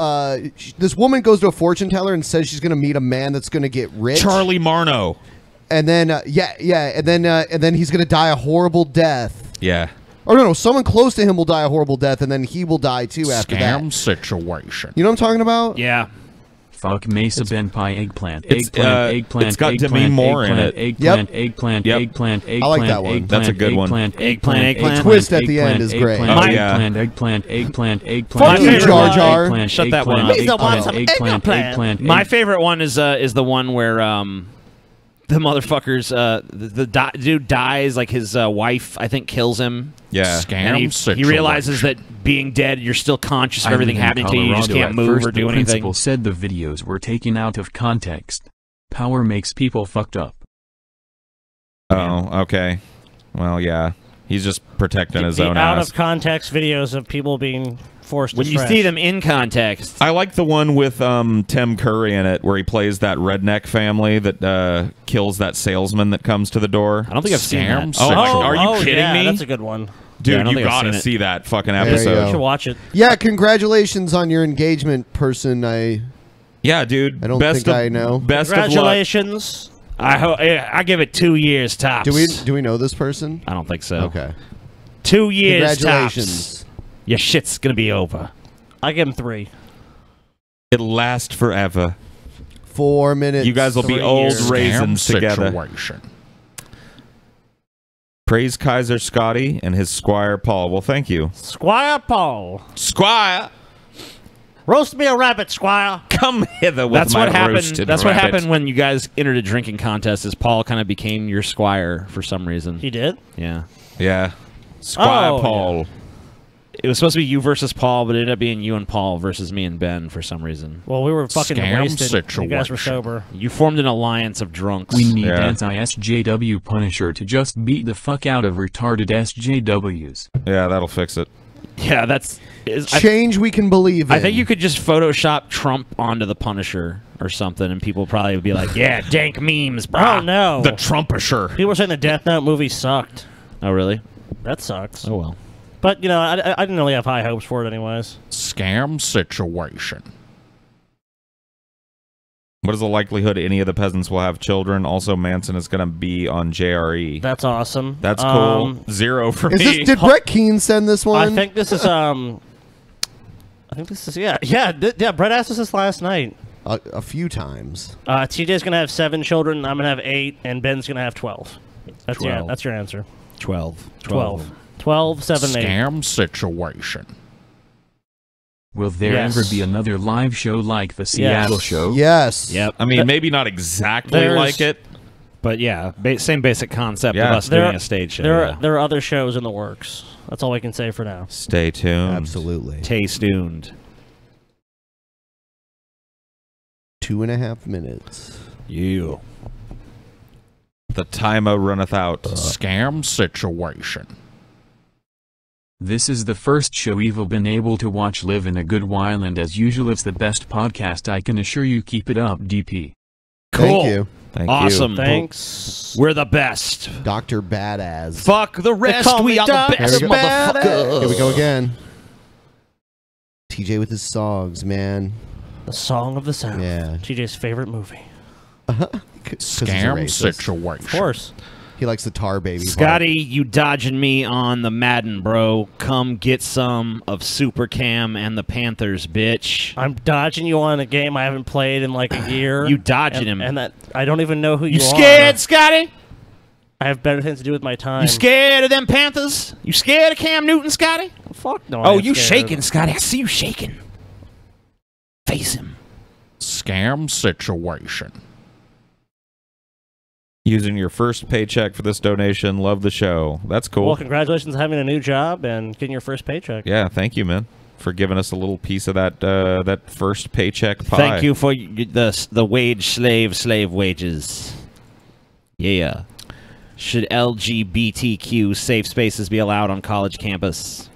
this woman goes to a fortune teller and says she's going to meet a man that's going to get rich.
Charlie Marno.
And then, and then he's going to die a horrible death.
Yeah.
Oh, no, someone close to him will die a horrible death, and then he will die, too, after that.
Scam situation.
You know what I'm talking about?
Yeah.
Fuck Mesa Ben Pie eggplant.
It's got Demi Moore in it.
Eggplant, eggplant, eggplant, eggplant.
I like that one.
That's a good one.
Eggplant.
The twist at the end is great.
Eggplant.
Fuck you, Jar Jar.
Shut that one up. My favorite one is the one where the motherfuckers the dude dies, like his wife I think kills him.
Yeah.
And he realizes that being dead, you're still conscious of everything happening to you. You just can't move or do anything.
The principal said the videos were taken out of context. Power makes people fucked up.
Oh, okay. Well, yeah. He's just protecting his own
out
ass.
of context videos of people being forced to
When you see them in context.
I like the one with Tim Curry in it, where he plays that redneck family that kills that salesman that comes to the door.
I don't think I've seen that.
Oh, are you kidding
yeah,
me?
That's a good one.
Dude, you gotta see that fucking episode.
You should watch it.
Yeah, congratulations on your engagement, person.
Yeah, dude.
I don't
best
think
of,
I know.
Best
Congratulations.
I give it 2 years tops.
Do we know this person?
I don't think so.
Okay.
2 years
Congratulations.
tops. Your shit's gonna be over.
I give him 3.
It'll last forever.
4 minutes.
You guys will be old raisins together. Praise Kaiser Scotty and his Squire Paul. Well, thank you.
Squire Paul.
Squire.
Roast me a rabbit, Squire.
Come hither with
That's
my
what happened.
roasted
That's
rabbit.
what happened when you guys entered a drinking contest. Is Paul kind of became your squire for some reason?
He did.
Yeah.
Yeah. Squire
Oh,
Paul.
yeah. It was supposed to be you versus Paul, but it ended up being you and Paul versus me and Ben for some reason.
Well, we were fucking
Scam
wasted. You guys were
situation.
sober.
You formed an alliance of drunks.
We need anti-SJW Punisher to just beat the fuck out of retarded SJWs.
Yeah, that'll fix it.
Yeah, that's...
Change we can believe in.
I think you could just Photoshop Trump onto the Punisher or something, and people probably would be like, yeah, dank memes, bro.
Oh, no.
The Trumpisher.
People were saying the Death Note movie sucked.
Oh, really?
That sucks.
Oh, well.
But, you know, I didn't really have high hopes for it anyways.
Scam situation.
What is the likelihood any of the peasants will have children? Also, Manson is going to be on JRE.
That's awesome.
That's cool. 0 for me.
Did Brett Keane send this one?
I think this is, yeah, Brett asked us this last night.
A few times.
TJ's going to have 7 children, I'm going to have 8, and Ben's going to have 12. That's
12.
That's your answer.
12.
12, 7, 8.
Scam situation. Will there
Yes.
ever be another live show like the Seattle show?
Yes.
Yep.
I mean, maybe not exactly like it.
But yeah, same basic concept of us
There-
doing a stage show.
There are other shows in the works. That's all we can say for now.
Stay tuned.
Absolutely.
Stay tuned.
2.5 minutes.
You.
The timer runneth out.
Scam situation.
This is the first show we've been able to watch live in a good while, and as usual it's the best podcast. I can assure you. Keep it up, DP.
Cool.
Thank you.
Thank
Awesome.
you.
Thanks.
We're the best.
Dr. Badass.
Fuck the rest.
call
We
me
are the
Dr.
best, motherfuckers.
Here we go again. TJ with his songs, man.
The Song of the South.
Yeah.
TJ's favorite movie.
Scam situation.
Of course.
He likes the tar baby.
Scotty, you dodging me on the Madden, bro. Come get some of Super Cam and the Panthers, bitch.
I'm dodging you on a game I haven't played in like a year.
You dodging him.
And that I don't even know who you are.
You scared, Scotty?
I have better things to do with my time.
You scared of them Panthers? You scared of Cam Newton, Scotty?
Fuck no.
Oh, you shaking, Scotty. I see you shaking. Face him.
Scam situation.
Using your first paycheck for this donation. Love the show. That's cool.
Well, congratulations on having a new job and getting your first paycheck.
Yeah, thank you, man, for giving us a little piece of that that first paycheck pie.
Thank you for the wage slave wages. Yeah. Should LGBTQ safe spaces be allowed on college campus?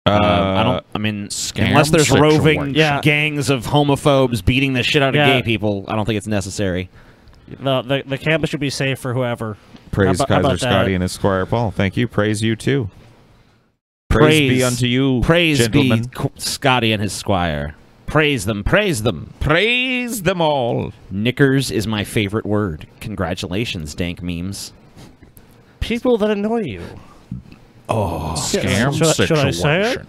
I don't. I mean, unless there's roving gangs of homophobes beating the shit out of gay people, I don't think it's necessary.
The campus should be safe for whoever.
Praise
How
Kaiser
about
Scotty
that?
and his Squire Paul. Thank you. Praise you too. Praise be unto you,
Praise
gentlemen.
be Scotty and his Squire. Praise them. Praise them.
Praise them all.
Knickers is my favorite word. Congratulations, dank memes.
People that annoy you.
Oh, scam
should I say it?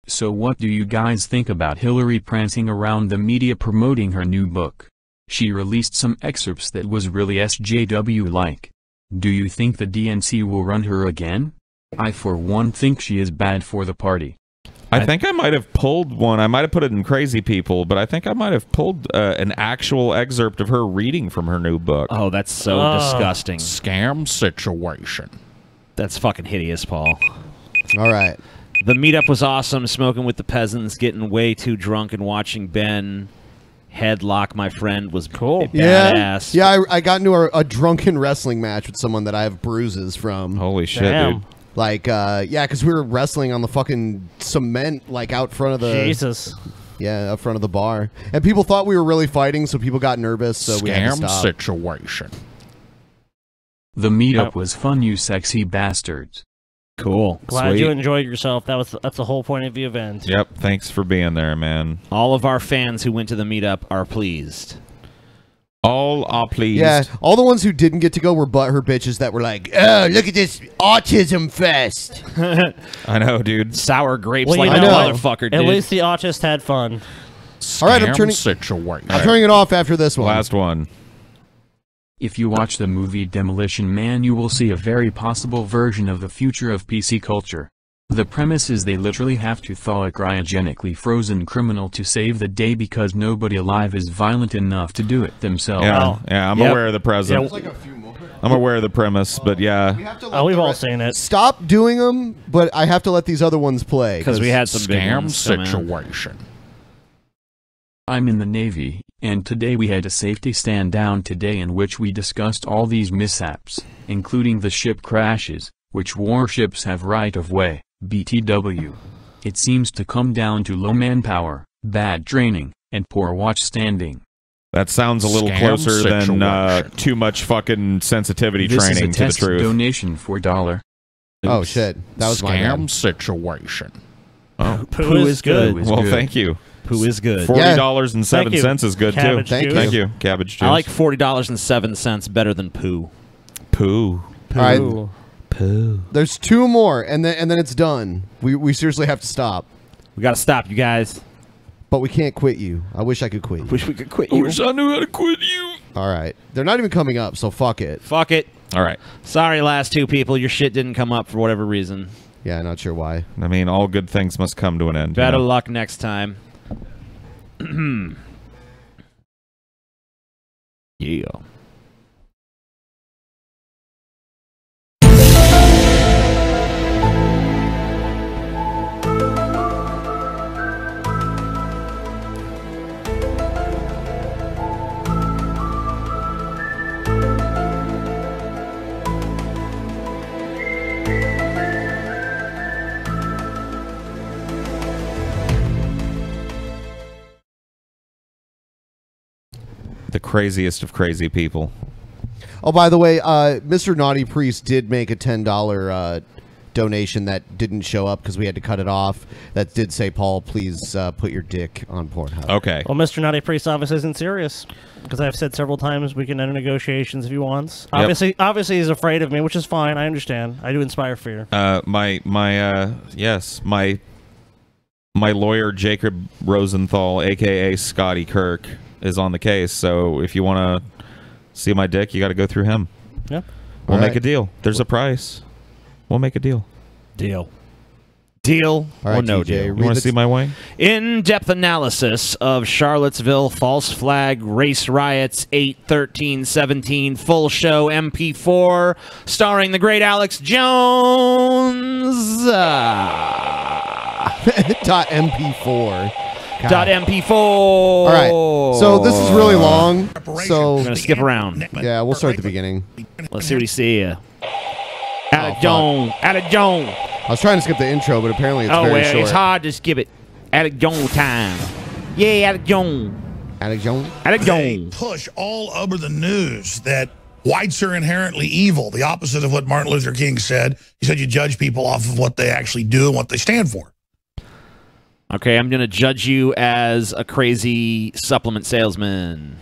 So what do you guys think about Hillary prancing around the media promoting her new book? She released some excerpts that was really SJW-like. Do you think the DNC will run her again? I for one think she is bad for the party.
I think I might have pulled one. I might have put it in Crazy People, but I think I might have pulled an actual excerpt of her reading from her new book.
Oh, that's so disgusting.
Scam situation.
That's fucking hideous, Paul.
All right.
The meetup was awesome. Smoking with the peasants, getting way too drunk, and watching Ben headlock my friend was cool. Badass.
Yeah, I got into a drunken wrestling match with someone that I have bruises from.
Holy shit, dude.
Like, yeah, because we were wrestling on the fucking cement, like, out front of the...
Jesus.
Yeah, out front of the bar. And people thought we were really fighting, so people got nervous, so we had to
Scam
stop.
situation.
The meetup was fun, you sexy bastards.
Cool.
Glad you enjoyed yourself. That's the whole point of the event.
Yep, thanks for being there, man.
All of our fans who went to the meetup are pleased.
All are pleased.
Yeah, all the ones who didn't get to go were butthurt bitches that were like, oh, look at this autism fest.
I know, dude.
Sour grapes
Well,
like
you
a
know,
motherfucker, dude.
At least the autist had fun.
All right, I'm turning it off after this one.
Last one.
If you watch the movie Demolition Man, you will see a very possible version of the future of PC culture. The premise is they literally have to thaw a cryogenically frozen criminal to save the day because nobody alive is violent enough to do it themselves.
Yeah, yeah, I'm aware of the present. I'm aware of the premise, but yeah.
We've all seen it.
Stop doing them, but I have to let these other ones play.
Because we had some big
Scam
ones come in.
situation.
I'm in the Navy, and today we had a safety stand down today in which we discussed all these mishaps, including the ship crashes, which warships have right of way, BTW. It seems to come down to low manpower, bad training, and poor watch standing.
That sounds a little
Scam
closer than
situation.
too much fucking sensitivity
This
training
is a
to the
test
truth.
donation for $1.
Oh, shit. That was my
Scam
bad.
situation.
Oh,
Poo is good.
Well, thank you.
Poo is good.
$40.07 is good
Cabbage
too.
juice.
Thank you. Cabbage juice.
I like $40.07 better than poo.
poo.
All right.
Poo.
There's two more, and then it's done. We seriously have to stop.
We gotta stop, you guys.
But we can't quit you. I wish I could quit you.
Wish we could quit
I
you.
wish I knew how to quit you.
All right. They're not even coming up, so fuck it.
Fuck it.
All right.
Sorry, last two people. Your shit didn't come up for whatever reason.
Yeah, not sure why.
I mean, all good things must come to an end.
Better
you know?
luck next time. Yeah. The craziest of crazy people.
Oh, by the way, Mr. Naughty Priest did make a $10 donation that didn't show up because we had to cut it off. That did say, Paul, please put your dick on Pornhub.
Okay.
Well, Mr. Naughty Priest obviously isn't serious, because I've said several times we can enter negotiations if he wants.
Yep.
Obviously he's afraid of me, which is fine. I understand. I do inspire fear.
My lawyer Jacob Rosenthal, aka Scotty Kirk, is on the case. So if you want to see my dick, you got to go through him.
Yeah.
We'll
All
make
right.
a deal. There's a price. We'll make a deal.
Deal.
Deal
All right,
or no
TJ,
deal? You
read
want
the-
to see my wing? In-depth analysis of Charlottesville false flag race riots 8/13/17 full show MP4 starring the great Alex Jones.
.mp4.
God. .mp4.
All right. So this is really long. So
I'm gonna skip around.
Yeah, we'll start at the beginning.
Let's see what he see. Alex Jones. Alex Jones.
I was trying to skip the intro, but apparently it's very short.
It's hard to skip it. Alex Jones time. Yeah, Alex Jones.
Alex Jones.
Alex
They
Jones.
push all over the news that whites are inherently evil, the opposite of what Martin Luther King said. He said you judge people off of what they actually do and what they stand for.
Okay, I'm going to judge you as a crazy supplement salesman.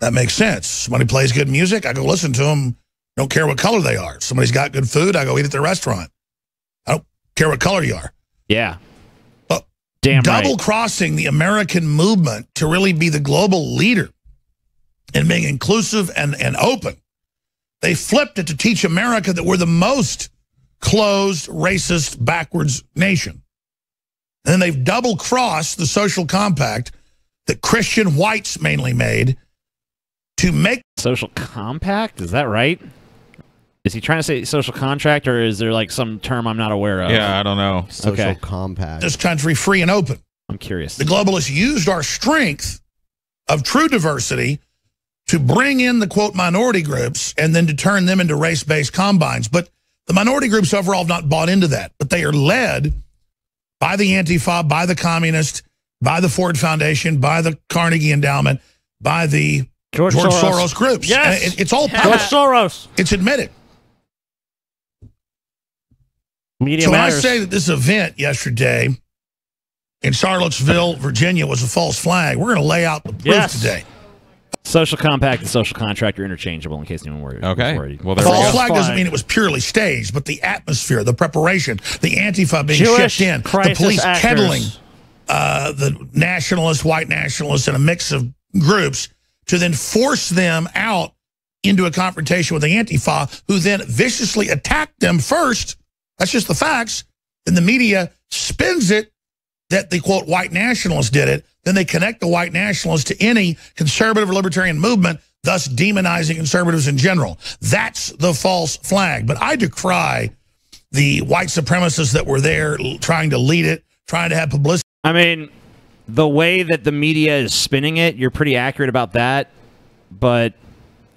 That makes sense. Somebody plays good music, I go listen to them. Don't care what color they are. Somebody's got good food, I go eat at their restaurant. I don't care what color you are.
Yeah.
Damn right. Double-crossing the American movement to really be the global leader and being inclusive and open. They flipped it to teach America that we're the most closed, racist, backwards nation. And then they've double-crossed the social compact that Christian whites mainly made to make...
Social compact? Is that right? Is he trying to say social contract, or is there like some term I'm not aware of?
Yeah, I don't know.
Social compact.
This country free and open.
I'm curious.
The globalists used our strength of true diversity to bring in the, quote, minority groups and then to turn them into race-based combines. But the minority groups overall have not bought into that. But they are led by the Antifa, by the communists, by the Ford Foundation, by the Carnegie Endowment, by the George Soros groups.
Yes.
And it's all
George Soros.
It's admitted.
Media
so
matters.
when I say that this event yesterday in Charlottesville, Virginia was a false flag, we're going to lay out the proof today.
Social compact and social contract are interchangeable in case anyone worried.
Okay. Well, there
False flag doesn't mean it was purely staged, but the atmosphere, the preparation, the Antifa being
Jewish
shipped in, the
crisis
police
actors.
kettling the nationalists, white nationalists, and a mix of groups to then force them out into a confrontation with the Antifa, who then viciously attacked them first. That's just the facts. Then the media spins it that the, quote, white nationalists did it. Then they connect the white nationalists to any conservative or libertarian movement, thus demonizing conservatives in general. That's the false flag. But I decry the white supremacists that were there trying to lead it, trying to have publicity.
I mean, the way that the media is spinning it, you're pretty accurate about that. But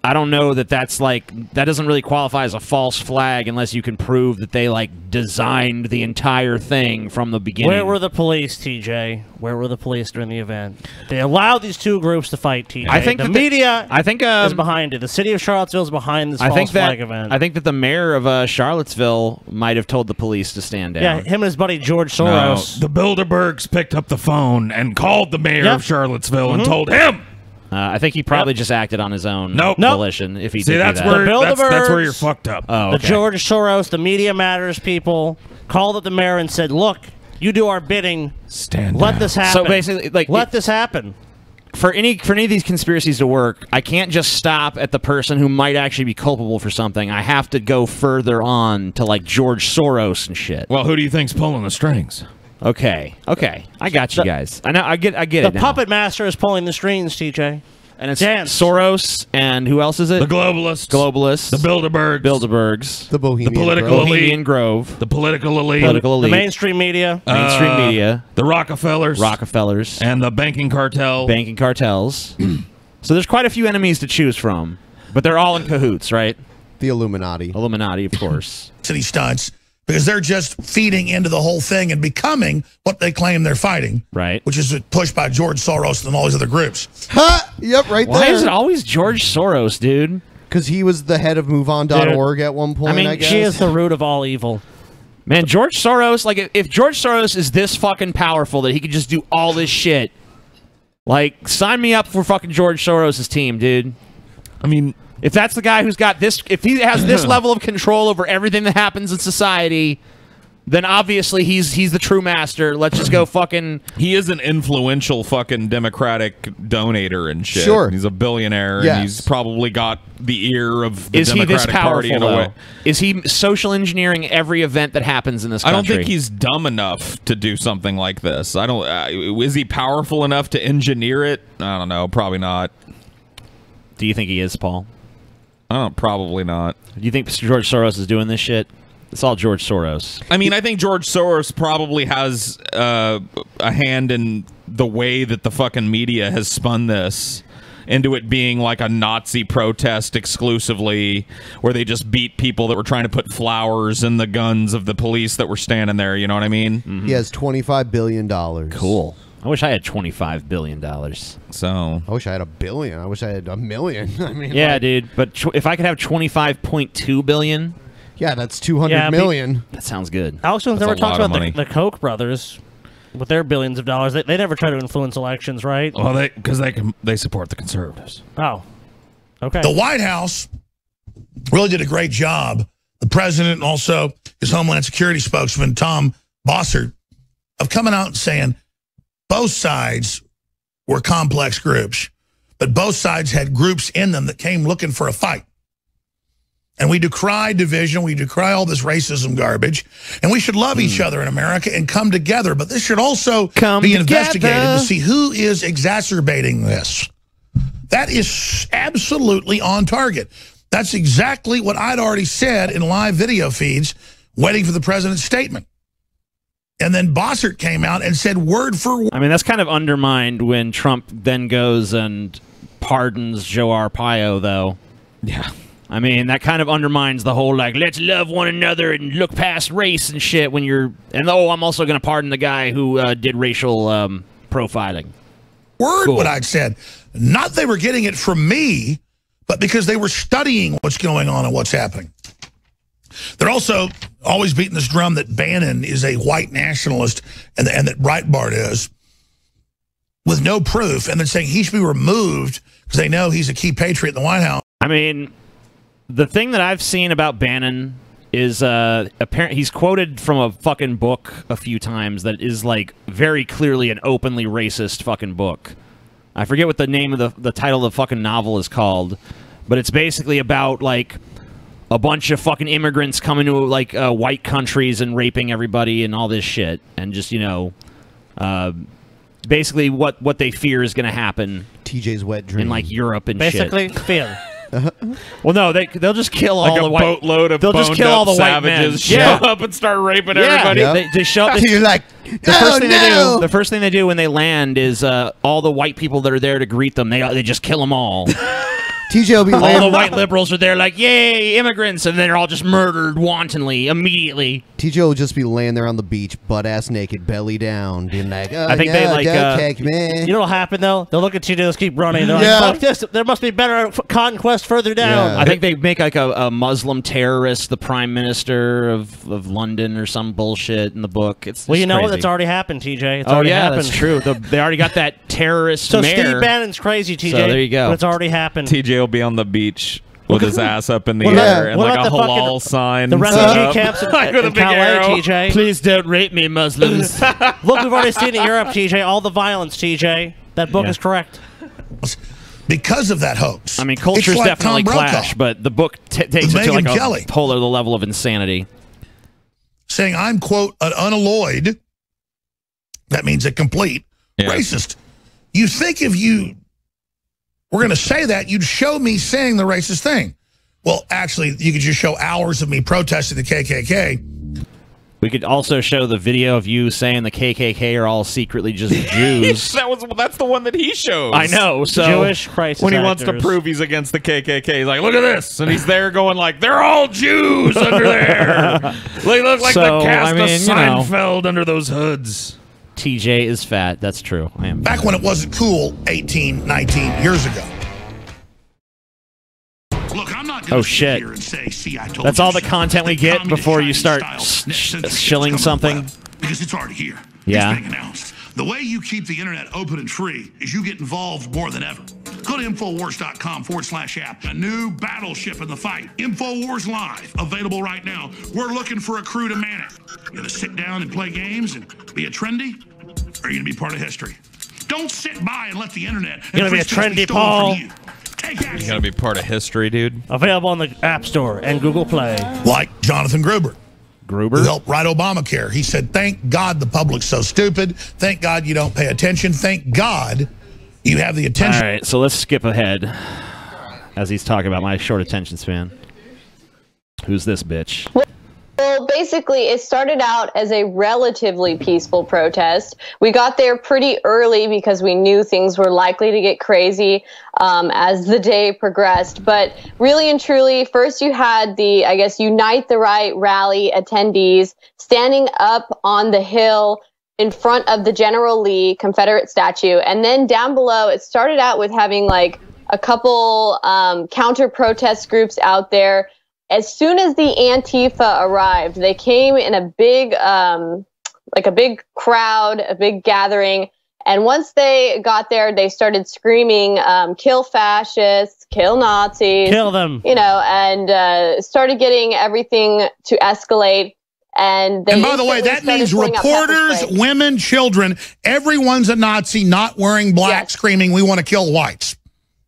I don't know that that's like, that doesn't really qualify as a false flag unless you can prove that they like designed the entire thing from the beginning.
Where were the police, TJ? Where were the police during the event? They allowed these two groups to fight, TJ.
I think
the
that
media
I think
is behind it. The city of Charlottesville is behind this false flag event.
I think that the mayor of Charlottesville might have told the police to stand down.
Yeah, him and his buddy George Soros.
No, the Bilderbergs picked up the phone and called the mayor of Charlottesville and told him.
I think he probably just acted on his own volition. If he
See,
did
that's
do that.
where that's where you're fucked up.
Oh,
The
okay.
George Soros, the Media Matters people, called up the mayor and said, look, you do our bidding. Let this happen.
So basically, like,
let this happen.
For any of these conspiracies to work, I can't just stop at the person who might actually be culpable for something. I have to go further on to like George Soros and shit.
Well, who do you think's pulling the strings?
Okay, I got you guys. I know. I get it.
The
now.
puppet master is pulling the strings, TJ.
And it's Soros and who else is it?
The globalists.
Globalists.
The Bilderbergs.
Bilderbergs.
The Bohemian
Political
Grove.
The political elite.
Political elite.
The mainstream media.
Mainstream media.
The Rockefellers.
Rockefellers.
And the banking cartel.
Banking cartels. So there's quite a few enemies to choose from. But they're all in cahoots, right?
The Illuminati.
Illuminati, of course.
City stunts. Because they're just feeding into the whole thing and becoming what they claim they're fighting.
Right.
Which is pushed by George Soros and all these other groups.
Ha! Yep, right there.
Why is it always George Soros, dude?
Because he was the head of MoveOn.org at one point, I guess.
She is the root of all evil.
Man, George Soros, like, if George Soros is this fucking powerful that he could just do all this shit, like, sign me up for fucking George Soros' team, dude.
I mean,
if that's the guy who's got this, if he has this level of control over everything that happens in society, then obviously he's the true master. Let's just go fucking...
He is an influential fucking Democratic donator and shit.
Sure.
He's a billionaire,
Yes.
and he's probably got the ear of the
Is he
Democratic
this
Party
powerful,
in a way.
though? Is he social engineering every event that happens in this
I
country?
don't think he's dumb enough to do something like this. I don't... is he powerful enough to engineer it? I don't know. Probably not.
Do you think he is, Paul?
Probably not.
Do you think George Soros is doing this shit? It's all George Soros.
I mean, I think George Soros probably has a hand in the way that the fucking media has spun this into it being like a Nazi protest exclusively, where they just beat people that were trying to put flowers in the guns of the police that were standing there. You know what I mean?
Mm-hmm.
He has $25 billion.
Cool. I wish I had $25 billion.
So
I wish I had $1 billion. I wish I had $1 million. I mean,
yeah,
like,
dude. But if I could have 25.2 billion,
yeah, that's 200 million.
That sounds good.
Alex Jones
That's
never
a
talks
lot of
about
money.
the Koch brothers with their billions of dollars. They never try to influence elections, right?
Well, because they support the conservatives.
Oh, okay.
The White House really did a great job. The president and also his Homeland Security spokesman, Tom Bossert, of coming out and saying both sides were complex groups, but both sides had groups in them that came looking for a fight. And we decry division, we decry all this racism garbage, and we should love each other in America and come together. But this should also be investigated to see who is exacerbating this. That is absolutely on target. That's exactly what I'd already said in live video feeds, waiting for the president's statement. And then Bossert came out and said word for word.
I mean, that's kind of undermined when Trump then goes and pardons Joe Arpaio, though.
Yeah.
I mean, that kind of undermines the whole, like, let's love one another and look past race and shit when you're... And, oh, I'm also going to pardon the guy who did racial profiling.
Word what I'd said. Not they were getting it from me, but because they were studying what's going on and what's happening. They're also always beating this drum that Bannon is a white nationalist and that Breitbart is, with no proof, and then saying he should be removed because they know he's a key patriot in the White House.
I mean, the thing that I've seen about Bannon is apparently he's quoted from a fucking book a few times that is, like, very clearly an openly racist fucking book. I forget what the name of the title of the fucking novel is called, but it's basically about, like, a bunch of fucking immigrants coming to, like, white countries and raping everybody and all this shit. And just, you know, basically what they fear is going to happen.
TJ's wet dream.
In, like, Europe and
basically,
shit.
fear.
Well, no, they'll just kill all
like
the
a
white...
boatload of
they'll just kill all the white men.
savages show up and start raping everybody.
They show up...
You're like,
The first thing they do when they land is all the white people that are there to greet them, they just kill them all.
TJ will be
all the white liberals are there like, yay, immigrants, and then they're all just murdered wantonly, immediately.
TJ will just be laying there on the beach, butt-ass naked, belly down, being like, oh,
I think they like,
don't kick me.
You know what'll happen, though? They'll look at you, they'll keep running. They're
Yeah.
like, fuck this, there must be better conquest further down.
I think they make like a Muslim terrorist the prime minister of London or some bullshit in the book. It's
Well, you know what?
crazy.
That's already happened, TJ. It's
Oh,
already
yeah,
happened.
that's true. They already got that terrorist
So
mayor.
Steve Bannon's crazy, TJ.
So there you go.
But it's already happened.
TJ will be on the beach with his ass up in the
What about-
air and
what
like a
about the
halal
fucking-
sign.
the refugee
set up.
camps in-
Like with a
in
big
Calais,
arrow.
TJ.
Please don't rape me, Muslims.
Look, we've already seen it in Europe, TJ. All the violence, TJ. That book is correct.
Because of that hoax.
I mean, cultures
It's like
definitely
Tom Brokaw.
clash, but the book takes it to
Megyn
like
Kelly.
a whole other level of insanity.
Saying I'm, quote, an unalloyed, that means a complete racist. You think if you were going to say that, you'd show me saying the racist thing. Well, actually, you could just show hours of me protesting the KKK.
We could also show the video of you saying the KKK are all secretly just Jews.
That's the one that he shows.
I know. So
Jewish crisis
when he wants to
actors.
prove he's against the KKK, he's like, "Look at this," and he's there going like, "They're all Jews under there. They look like the cast of Seinfeld under those hoods."
TJ is fat. That's true. I am.
Back when it wasn't cool 18, 19 years ago. Look, I'm not
Oh shit! That's all the content we get before you start shilling something.
Because it's already here.
Yeah.
It's being announced. The way you keep the internet open and free is you get involved more than ever. Go to Infowars.com/app. A new battleship in the fight. Infowars Live. Available right now. We're looking for a crew to man it. You gonna sit down and play games and be a trendy? Or are you gonna be part of history? Don't sit by and let the internet
You're gonna be a trendy Paul.
You gotta be part of history, dude.
Available on the App Store and Google Play.
Like Jonathan Gruber.
Gruber?
Who helped write Obamacare. He said, thank God the public's so stupid. Thank God you don't pay attention. Thank God you have the attention.
All right, so let's skip ahead as he's talking about my short attention span. Who's this bitch?
Well, basically, it started out as a relatively peaceful protest. We got there pretty early because we knew things were likely to get crazy as the day progressed. But really and truly, first you had the, I guess, Unite the Right rally attendees standing up on the hill in front of the General Lee Confederate statue. And then down below, it started out with having like a couple counter-protest groups out there. As soon as the Antifa arrived, they came in a big, like a big crowd, a big gathering. And once they got there, they started screaming, kill fascists, kill Nazis.
Kill them.
You know, and started getting everything to escalate. And
by the way, that means reporters, women, children, everyone's a Nazi, not wearing black, screaming, we want to kill whites.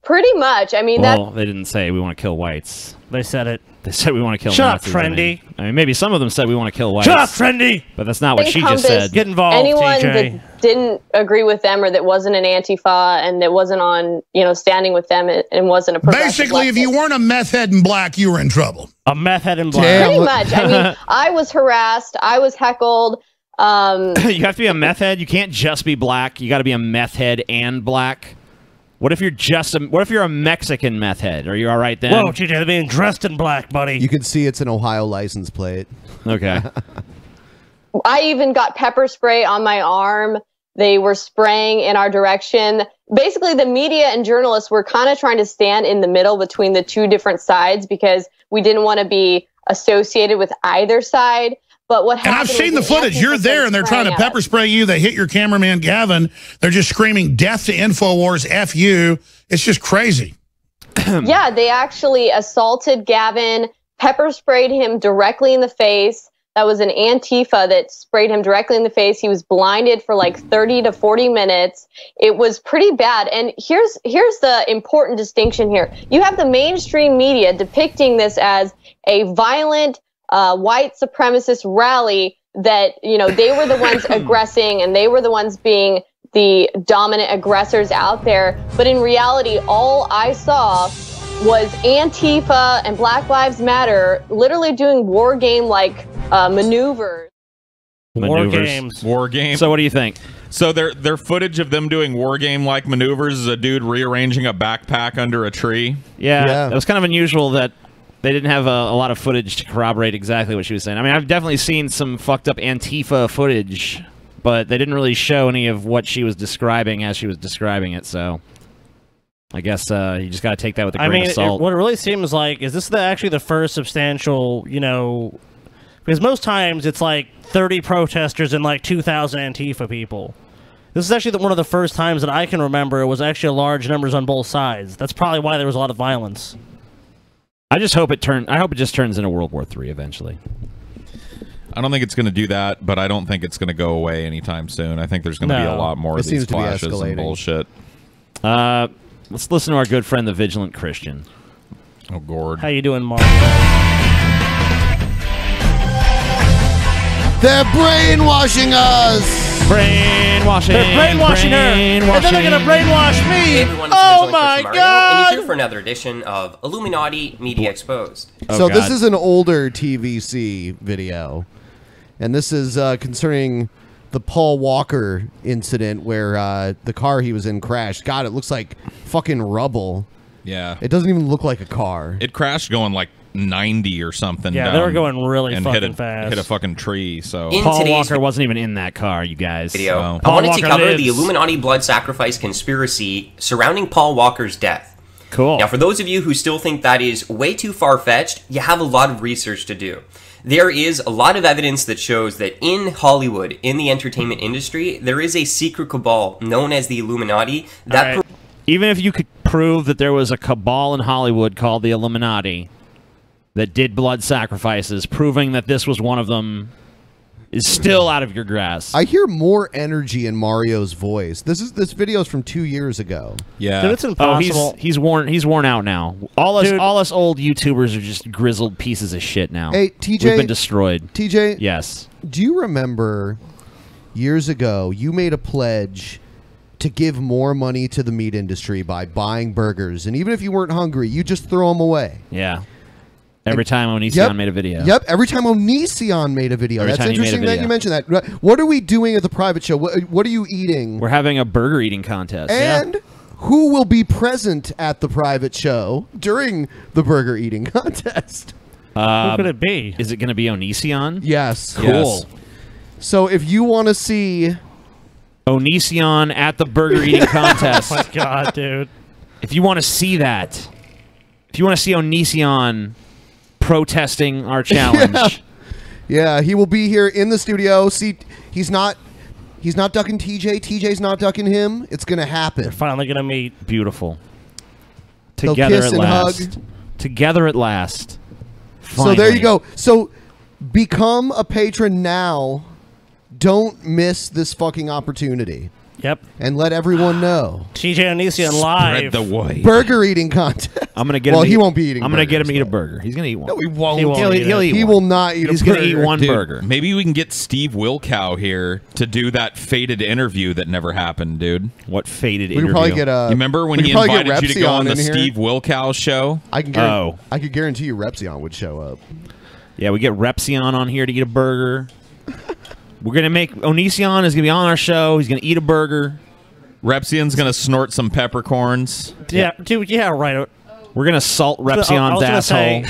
Pretty much. I mean,
well, they didn't say we want to kill whites.
They said it.
They said we want to kill
Shut
Nazis.
up, Trendy.
I mean, maybe some of them said we want to kill whites.
Shut up, Trendy.
But that's not what she just said.
Get involved,
anyone
TJ.
that didn't agree with them or that wasn't an Antifa and that wasn't on, you know, standing with them and wasn't a progressive
Basically, if you weren't a meth head in black, you were in trouble.
A meth head in black.
Pretty much. I mean, I was harassed. I was heckled.
You have to be a meth head. You can't just be black. You got to be a meth head and black. What if you're just what if you're a Mexican meth head? Are you all right then?
Whoa, TJ, they're being dressed in black, buddy.
You can see it's an Ohio license plate.
Okay.
I even got pepper spray on my arm. They were spraying in our direction. Basically, the media and journalists were kind of trying to stand in the middle between the two different sides because we didn't want to be associated with either side. But what happened?
And I've seen the footage. You're there, and they're trying to pepper spray you. They hit your cameraman, Gavin. They're just screaming, death to InfoWars, F you. It's just crazy.
Yeah, they actually assaulted Gavin, pepper sprayed him directly in the face. That was an Antifa that sprayed him directly in the face. He was blinded for like 30 to 40 minutes. It was pretty bad. And here's the important distinction here. You have the mainstream media depicting this as a violent white supremacist rally that, you know, they were the ones aggressing and they were the ones being the dominant aggressors out there. But in reality, all I saw was Antifa and Black Lives Matter literally doing war game like maneuvers.
War games.
War games.
So what do you think?
So their footage of them doing war game like maneuvers is a dude rearranging a backpack under a tree.
Yeah, it was kind of unusual that they didn't have a lot of footage to corroborate exactly what she was saying. I mean, I've definitely seen some fucked up Antifa footage, but they didn't really show any of what she was describing as she was describing it, so I guess you just got to take that with a grain of salt.
What it really seems like is this actually the first substantial, you know, because most times it's like 30 protesters and like 2,000 Antifa people. This is actually one of the first times that I can remember it was actually large numbers on both sides. That's probably why there was a lot of violence.
I just hope it just turns into World War III eventually.
I don't think it's going to do that, but I don't think it's going to go away anytime soon. I think there's going to be a lot more of these clashes and bullshit.
Let's listen to our good friend, the Vigilant Christian.
Oh, Gord.
How you doing, Mark?
They're brainwashing us!
Brainwashing.
They're brainwashing her. And then they're going to brainwash me.
Hey everyone, it's
Oh
Visual
my
Chris Mario,
God.
And you're here for another edition of Illuminati Media Exposed.
So this is an older TVC video, and this is concerning the Paul Walker incident where the car he was in crashed. God, it looks like fucking rubble.
Yeah.
It doesn't even look like a car.
It crashed going like 90 or something.
Yeah,
down
they were going really
and
fucking fast.
Hit a fucking tree. So
Paul Walker wasn't even in that car, you guys.
Video.
So.
I wanted to cover the Illuminati blood sacrifice conspiracy surrounding Paul Walker's death.
Cool.
Now, for those of you who still think that is way too far-fetched, you have a lot of research to do. There is a lot of evidence that shows that in Hollywood, in the entertainment industry, there is a secret cabal known as the Illuminati that...
Even if you could prove that there was a cabal in Hollywood called the Illuminati that did blood sacrifices, proving that this was one of them is still out of your grasp.
I hear more energy in Mario's voice. This video's from 2 years ago.
Yeah.
Dude, it's impossible.
Oh, he's worn out now. All us old YouTubers are just grizzled pieces of shit now.
Hey, TJ.
We've been destroyed.
TJ.
Yes.
Do you remember years ago you made a pledge to give more money to the meat industry by buying burgers, and even if you weren't hungry, you just throw them away?
Yeah. Every time Onision made a video.
Yep, every time Onision made a video. That's interesting that you mentioned that. What are we doing at the private show? What are you eating?
We're having a burger eating contest.
And who will be present at the private show during the burger eating contest?
Who could it be?
Is it going to be Onision?
Yes.
Cool.
Yes. So if you want to see
Onision at the burger eating contest.
Oh my God, dude.
If you want to see that, if you want to see Onision protesting our challenge.
Yeah, he will be here in the studio. See, he's not ducking TJ. TJ's not ducking him. It's going to happen.
They're finally going to meet.
Beautiful.
They'll
Together
kiss
at
and
last.
hug.
Together at last.
So there you go. So become a patron now. Don't miss this fucking opportunity.
Yep.
And let everyone know.
TJ Onision live.
Spread the word.
Burger eating contest.
I'm gonna get.
Well,
him
he won't be eating.
I'm gonna get him to eat a
burgers,
burger. He's gonna eat one.
No, he won't.
He'll eat
He
one.
will not eat
He's
a burger.
gonna eat one
Dude,
burger.
Maybe we can get Steve Wilkow here to do that faded interview that never happened, dude.
What faded
We could
interview?
probably get
You remember when he invited you to go on the Steve Wilkow show?
I could guarantee you Repsion would show up.
Yeah, we get Repsion on here to eat a burger. We're gonna make Onision is gonna be on our show. He's gonna eat a burger.
Repsion's gonna snort some peppercorns.
Yeah, dude. Yeah, right.
We're gonna salt Repsion's asshole.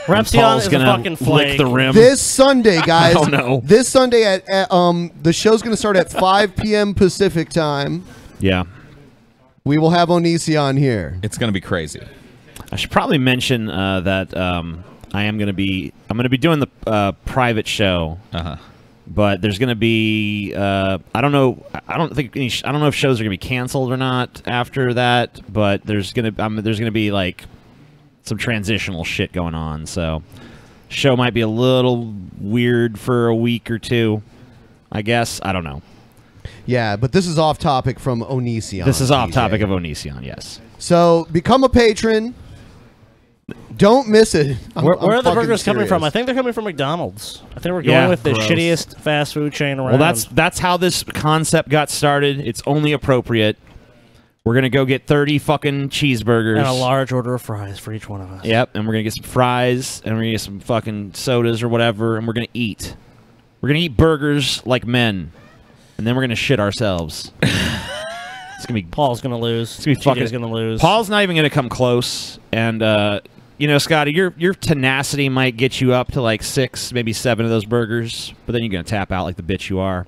Repsion is
gonna
a fucking flake.
lick the rim.
This Sunday, guys.
Oh, no.
This Sunday at the show's going to start at 5 p.m. Pacific time.
Yeah.
We will have Onision here.
It's going to be crazy.
I should probably mention that I'm going to be doing the private show. But there's going to be I don't know if shows are going to be canceled or not after that, but there's going to be like some transitional shit going on. So show might be a little weird for a week or two, I guess. I don't know.
Yeah, but this is off topic from Onision.
This is off topic of Onision, yes.
So become a patron. Don't miss it.
Where are the burgers coming from? I think they're coming from McDonald's. I think we're going with the shittiest fast food chain around.
Well, that's how this concept got started. It's only appropriate. We're gonna go get 30 fucking cheeseburgers
and a large order of fries for each one of us.
Yep, and we're gonna get some fries and we're gonna get some fucking sodas or whatever, and we're gonna eat. We're gonna eat burgers like men, and then we're gonna shit ourselves. It's gonna be
Paul's gonna lose.
It's gonna be fucking.
TJ's gonna lose.
Paul's not even gonna come close, and you know, Scotty, your tenacity might get you up to like 6, maybe 7 of those burgers, but then you're gonna tap out like the bitch you are.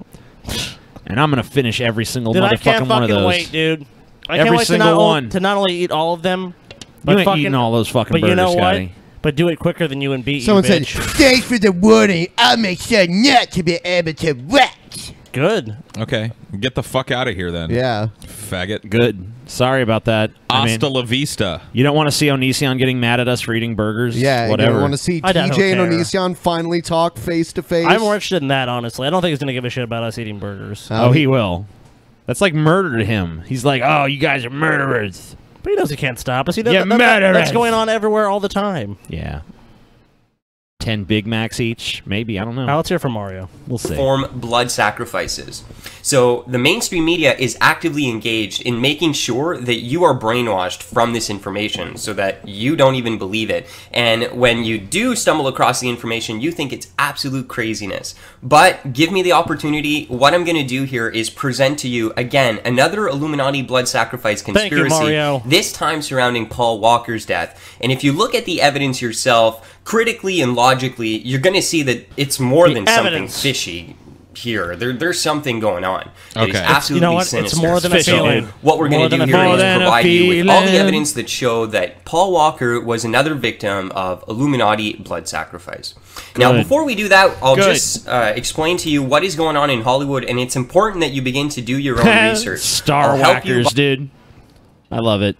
And I'm gonna finish every single
dude,
motherfucking
I can't
one of
fucking
those.
wait, dude. I
Every
can't wait
single one.
to not only eat all of them, but
You ain't
fucking
eating all those fucking
But you know
burgers,
what?
Scotty.
But do it quicker than you and beat
Someone
you,
said,
bitch.
"Thanks for the warning. I'll make sure not to be able to watch."
Good.
Okay, get the fuck out of here then.
Yeah.
Faggot.
Good. Sorry about that.
Hasta la vista.
You don't want to see Onision getting mad at us for eating burgers?
Yeah,
whatever.
you want to see TJ and Onision finally talk face to face.
I'm more interested in that, honestly. I don't think he's going to give a shit about us eating burgers.
Oh, he will. That's like murder to him. He's like, oh, you guys are murderers.
But he knows he can't stop us. He does,
You're
that's
murderers.
going on everywhere all the time.
Yeah. 10 Big Macs each, maybe. I don't know.
Let's hear from Mario.
We'll see.
Perform blood sacrifices. So the mainstream media is actively engaged in making sure that you are brainwashed from this information so that you don't even believe it. And when you do stumble across the information, you think it's absolute craziness. But give me the opportunity. What I'm going to do here is present to you, again, another Illuminati blood sacrifice conspiracy.
Thank you, Mario.
This time surrounding Paul Walker's death. And if you look at the evidence yourself, critically and logically, you're going to see that it's more than something fishy here. There's something going on. That is absolutely
You know what?
sinister.
It's more than a feeling.
What we're going to do here
More
is
than a
provide you with all the
feeling.
evidence that show that Paul Walker was another victim of Illuminati blood sacrifice. Now,
Good.
before we do that, I'll
Good.
just explain to you what is going on in Hollywood, and it's important that you begin to do your own research.
Star
I'll help you
whackers, dude. I love it.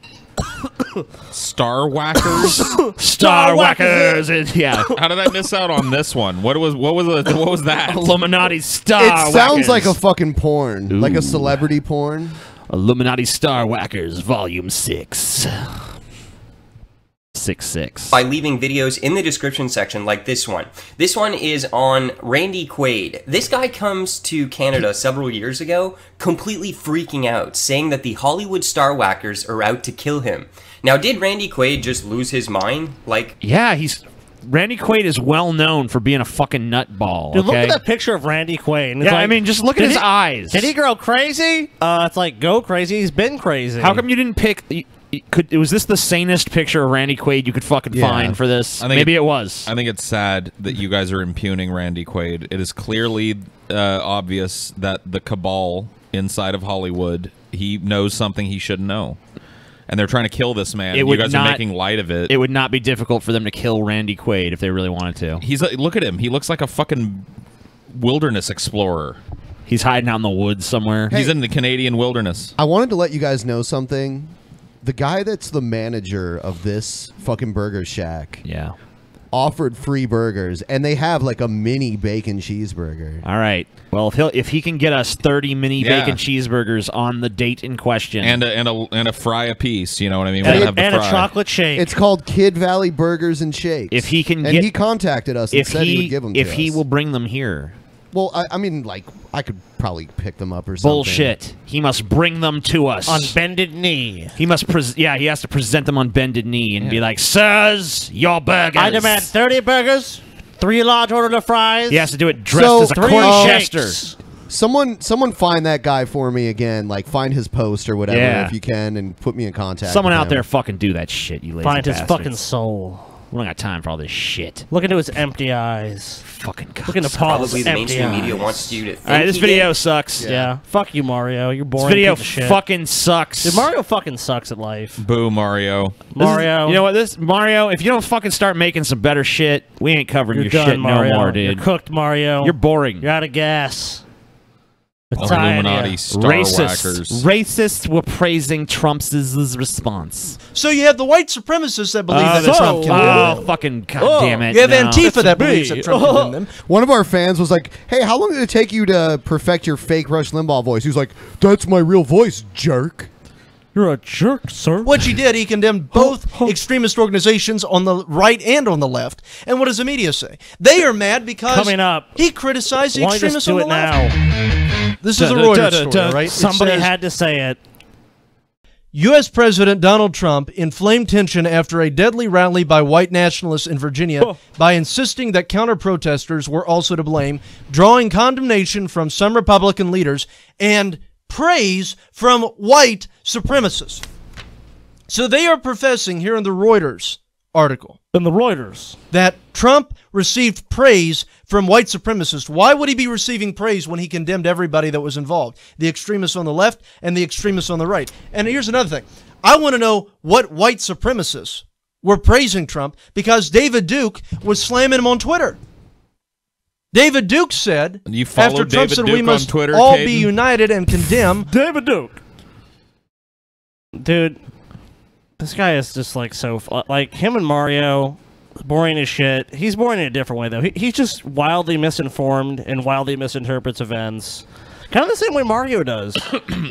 Star whackers.
Star whackers. Yeah.
How did I miss out on this one? What was that?
Illuminati Star
It sounds
Whackers.
like a fucking porn, like a celebrity porn.
Illuminati Star Whackers, Volume 6. 6.
By leaving videos in the description section like this one. This one is on Randy Quaid. This guy comes to Canada several years ago, completely freaking out, saying that the Hollywood Star Whackers are out to kill him. Now, did Randy Quaid just lose his mind? Like,
Yeah, Randy Quaid is well known for being a fucking nutball.
Dude, look
okay?
at that picture of Randy Quaid. And it's
Yeah,
like,
I mean, just look at
did
his
he-
eyes.
Did he grow crazy? It's like, go crazy. He's been crazy.
How come you didn't pick? Was this the sanest picture of Randy Quaid you could fucking find for this? Maybe it was.
I think it's sad that you guys are impugning Randy Quaid. It is clearly obvious that the cabal inside of Hollywood, he knows something he shouldn't know. And they're trying to kill this man. You guys are making light of it.
It would not be difficult for them to kill Randy Quaid if they really wanted to.
He's look at him. He looks like a fucking wilderness explorer.
He's hiding out in the woods somewhere.
He's in the Canadian wilderness.
I wanted to let you guys know something. The guy that's the manager of this fucking burger shack offered free burgers, and they have like a mini bacon cheeseburger.
All right. Well, if he can get us 30 mini bacon cheeseburgers on the date in question,
And a fry a piece, you know what I mean? We'll have the
and a
fry.
chocolate shake.
It's called Kid Valley Burgers and Shakes.
if he can
and
get,
he contacted us and said he would give them to
if he
us.
will bring them here.
Well, I mean, like, I could probably pick them up or something.
Bullshit. He must bring them to us
on bended knee.
He must. He has to present them on bended knee and be like, "Sirs, your burgers."
I demand 30 burgers, 3 large order of fries.
He has to do it dressed as a Corchester.
Someone find that guy for me again. Like, find his post or whatever if you can, and put me in contact.
Someone
with
out
him.
there fucking do that shit. You lazy
Find his
bastards.
fucking soul.
We don't got time for all this shit.
Look into his empty eyes.
Fucking
Look into Paul's
probably the
empty
mainstream
eyes.
media wants you to think
All right, this
he
video
did.
sucks.
Yeah. Fuck you, Mario. You're boring.
This video
piece of shit.
fucking sucks.
Dude, Mario fucking sucks at life.
Boo, Mario.
Mario.
You know what? Mario, if you don't fucking start making some better shit, we ain't covering
You're
your
done,
shit
Mario.
no more, dude.
You're cooked, Mario.
You're boring.
You're out of gas. It's tired of
Illuminati
you.
Star Whackers.
Racists were praising Trump's response.
So you have the white supremacists that believe that Trump can
Oh,
win.
fucking goddamn it.
You have
no.
Antifa that believes that Trump can win them.
One of our fans was like, "Hey, how long did it take you to perfect your fake Rush Limbaugh voice?" He was like, "That's my real voice, jerk."
You're a jerk, sir.
What he did, he condemned both extremist organizations on the right and on the left. And what does the media say? They are mad because
Coming up.
he criticized the
Why don't you just
extremists
do
on the
it
left.
now?
This is a Reuters story, right? It
Somebody
says,
had to say it.
U.S. President Donald Trump inflamed tension after a deadly rally by white nationalists in Virginia by insisting that counter-protesters were also to blame, drawing condemnation from some Republican leaders and praise from white supremacists. So they are professing here in the Reuters article that Trump received praise from white supremacists. Why would he be receiving praise when he condemned everybody that was involved? The extremists on the left and the extremists on the right. And here's another thing. I want to know what white supremacists were praising Trump because David Duke was slamming him on Twitter. David Duke said,
You follow
after Trump
David
said
Duke
we
on
must
Twitter,
all
Caden?
be united and condemn
David Duke. Dude, this guy is just like like him and Mario, boring as shit. He's boring in a different way though. He's just wildly misinformed and wildly misinterprets events. Kind of the same way Mario does.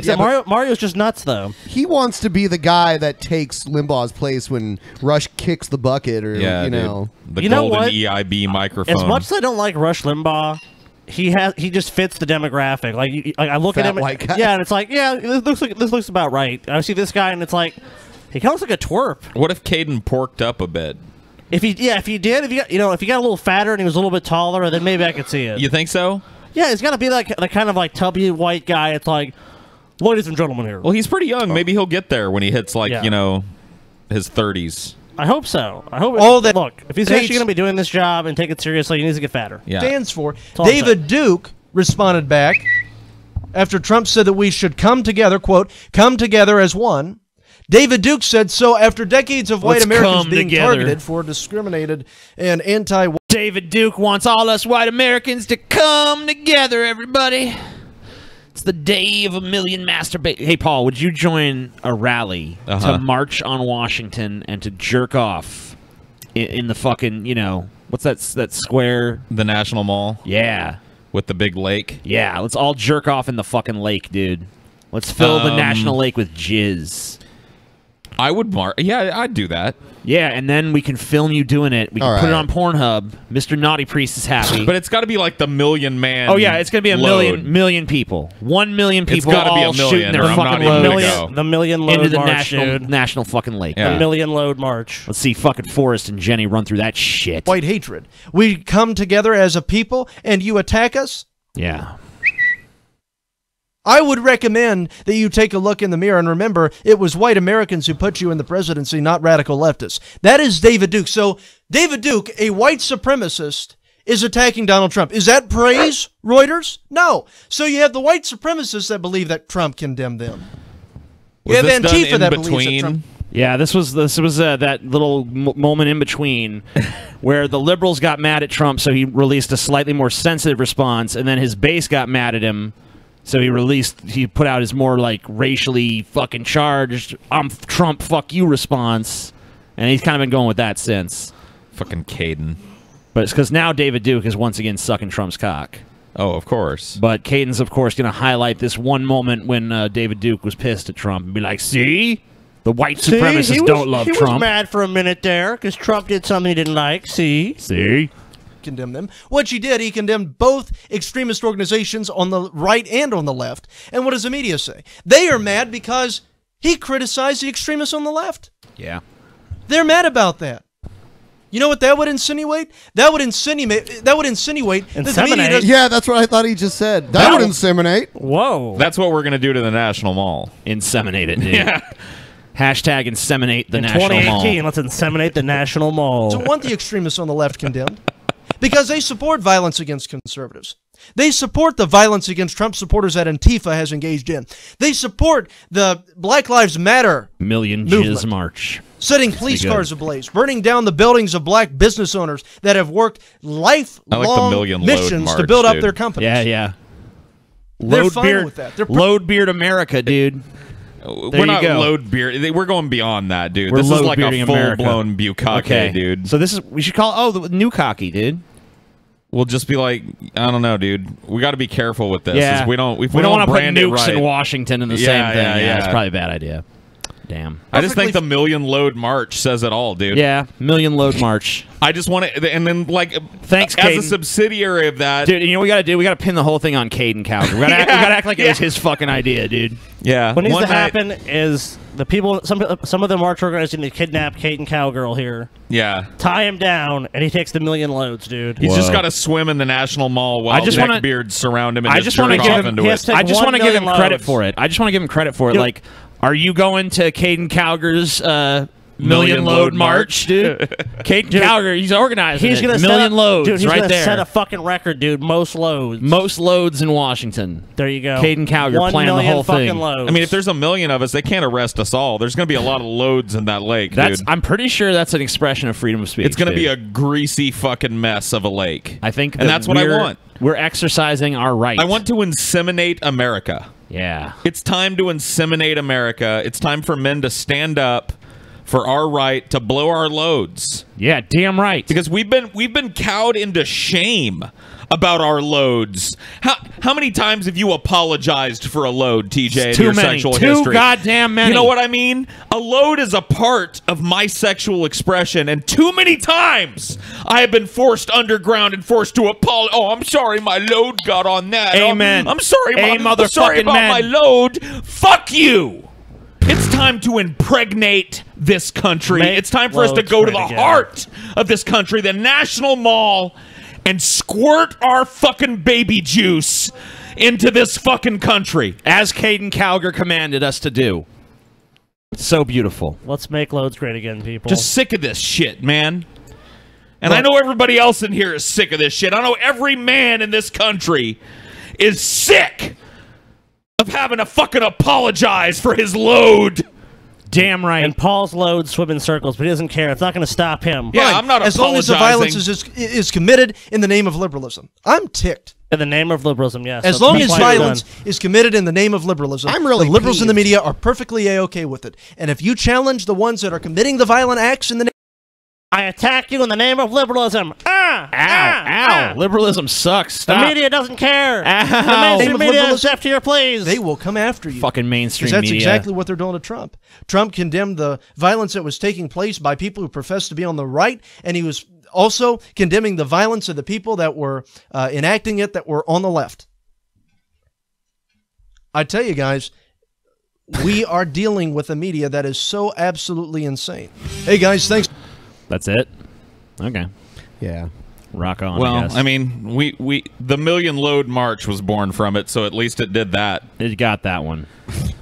Yeah, Mario's just nuts, though.
He wants to be the guy that takes Limbaugh's place when Rush kicks the bucket, or
Yeah,
you
dude.
know,
The
You know
golden
what?
EIB microphone.
As much as I don't like Rush Limbaugh, he just fits the demographic. Like I look at
Fat
him,
white guy.
yeah, and it's like, yeah, this looks about right. I see this guy, and it's like, he kind of looks like a twerp.
What if Caden porked up a bit?
If he got a little fatter and he was a little bit taller, then maybe I could see it.
You think so?
Yeah, he's got to be like the kind of like tubby white guy. It's like, ladies and gentlemen here.
Well, he's pretty young. Maybe he'll get there when he hits like
Yeah.
you know, his 30s.
I hope so. I hope.
All that
Look, if he's
takes-
actually going to be doing this job and take it seriously, he needs to get fatter.
Yeah.
stands for.
all I'm
David Duke responded back after Trump said that we should come together, quote, come together as one. David Duke said so after decades of white
Let's
Americans
come
being
together.
targeted for discriminated and anti-white.
David Duke wants all us white Americans to come together, everybody. It's the day of a million masturbate. Hey, Paul, would you join a rally to march on Washington and to jerk off in the fucking, you know, what's that square?
The National Mall.
Yeah.
With the big lake.
Yeah, let's all jerk off in the fucking lake, dude. Let's fill the National Lake with jizz.
I would yeah, I'd do that.
Yeah, and then we can film you doing it. We can
All
put it
right.
on Pornhub. Mr. Naughty Priest is happy.
But it's got to be like the Million Man.
Oh yeah, it's gonna be a
load.
million people. 1 million
It's
people
gotta be a
all
million,
shooting their
or I'm not
fucking
even gonna
loads
go.
The million load
into the
march, dude.
national fucking lake.
The million load march.
Let's see fucking Forrest and Jenny run through that shit.
White hatred. We come together as a people and you attack us?
Yeah.
I would recommend that you take a look in the mirror and remember it was white Americans who put you in the presidency, not radical leftists. That is David Duke. So David Duke, a white supremacist, is attacking Donald Trump. Is that praise, Reuters? No. So you have the white supremacists that believe that Trump condemned them. You have Antifa that believes that Trump...
Yeah, this was that little moment in between where the liberals got mad at Trump, so he released a slightly more sensitive response, and then his base got mad at him, so he put out his more like racially fucking charged, I'm Trump, fuck you response, and he's kind of been going with that since.
Fucking Caden.
But it's because now David Duke is once again sucking Trump's cock.
Oh, of course.
But Caden's, of course, going to highlight this one moment when David Duke was pissed at Trump and be like, see? The white supremacists don't love
He
Trump.
was mad for a minute there because Trump did something he didn't like. See?
Condemn them. What he did, he condemned both extremist organizations on the right and on the left. And what does the media say? They are mad because he criticized the extremists on the left.
Yeah.
They're mad about that. You know what that would insinuate? That would insinuate that the media does.
Yeah, that's what I thought he just said. That would inseminate.
Whoa.
That's what we're going to do to the National Mall.
Inseminate it, dude.
Yeah.
Hashtag inseminate the
In
National Mall.
2018, let's inseminate the National Mall.
So want the extremists on the left condemned because they support violence against conservatives. They support the violence against Trump supporters that Antifa has engaged in. They support the Black Lives Matter
Million
movement.
Jizz March.
Setting police cars ablaze, burning down the buildings of black business owners that have worked lifelong
million load
missions to
march,
build up
dude.
their companies.
Yeah, yeah.
They're fine with that. They're
Load beard America, dude.
We're not load beer. We're going beyond that, dude.
We're
This is like a
load-bearding America.
full-blown bukkake, dude.
So this is, we should call, the new cocky, dude.
We'll just be like, I don't know, dude. We got to be careful with this.
Yeah.
We don't
want to put
brand it
nukes
right.
in Washington in the same thing. Yeah, it's probably a bad idea. Damn.
I just think the million load march says it all, dude.
Yeah, million load march.
I just want to, and then like,
thanks,
as
Caden.
a subsidiary of that,
Dude, you know what we got to do? We got to pin the whole thing on Caden Cowger. We got to act like it was his fucking idea, dude.
Yeah.
What needs to happen is the people, some of the march organizing to kidnap Caden Cowgirl here.
Yeah.
Tie him down, and he takes the million loads, dude.
He's just got to swim in the National Mall while neckbeards surround him and
I
just
want to
jerk
give
off
him.
into it.
I just want to give him credit
loads.
for it. I just want to give him credit for it. Like, are you going to Caden Cowger's million load march, dude? Caden Cowger, he's organizing.
He's
it.
gonna
million loads,
dude, he's
right
gonna
there.
set a fucking record, dude. Most loads.
Most loads in Washington.
There you go.
Caden Cowger
1
playing the
million
whole
fucking
thing.
Loads.
I mean, if there's a million of us, they can't arrest us all. There's going to be a lot of loads in that lake, dude.
I'm pretty sure that's an expression of freedom of speech.
It's going to be
dude.
a greasy fucking mess of a lake.
I think,
and that's what I want.
We're exercising our right.
I want to inseminate America.
Yeah.
It's time to inseminate America. It's time for men to stand up for our right to blow our loads.
Yeah, damn right.
Because we've been cowed into shame about our loads. How many times have you apologized for a load, TJ, in your sexual history?
Too goddamn many.
You know what I mean? A load is a part of my sexual expression, and too many times I have been forced underground and forced to apologize. Oh, I'm sorry, my load got on that.
Amen.
I'm sorry,
motherfucking
I'm sorry about my load. Fuck you. It's time to impregnate this country. It's time for us to go to the heart of this country, the National Mall, and squirt our fucking baby juice into this fucking country.
As Caden Calgar commanded us to do. So beautiful.
Let's make loads great again, people.
Just sick of this shit, man. And I know everybody else in here is sick of this shit. I know every man in this country is sick of having to fucking apologize for his load.
Damn right.
And Paul's loads swim in circles, but he doesn't care. It's not going to stop him.
Yeah, I'm not
as long as the violence is committed in the name of liberalism. I'm ticked.
In the name of liberalism, yes.
As long as violence is committed in the name of liberalism,
I'm really
the liberals in the
peeved.
media are perfectly A-okay with it. And if you challenge the ones that are committing the violent acts in the name...
I attack you in the name of liberalism.
Ow. Liberalism sucks. Stop.
The media doesn't care.
Ow.
The mainstream media is after your pleas.
They will come after you.
Fucking mainstream
that's
media.
exactly what they're doing to Trump. Trump condemned the violence that was taking place by people who professed to be on the right, and he was also condemning the violence of the people that were enacting it that were on the left. I tell you guys, we are dealing with a media that is so absolutely insane. Hey guys, thanks.
That's it? Okay.
Yeah.
Rock on,
Well,
I guess.
I mean, the Million Load March was born from it, so at least it did that.
It got that one.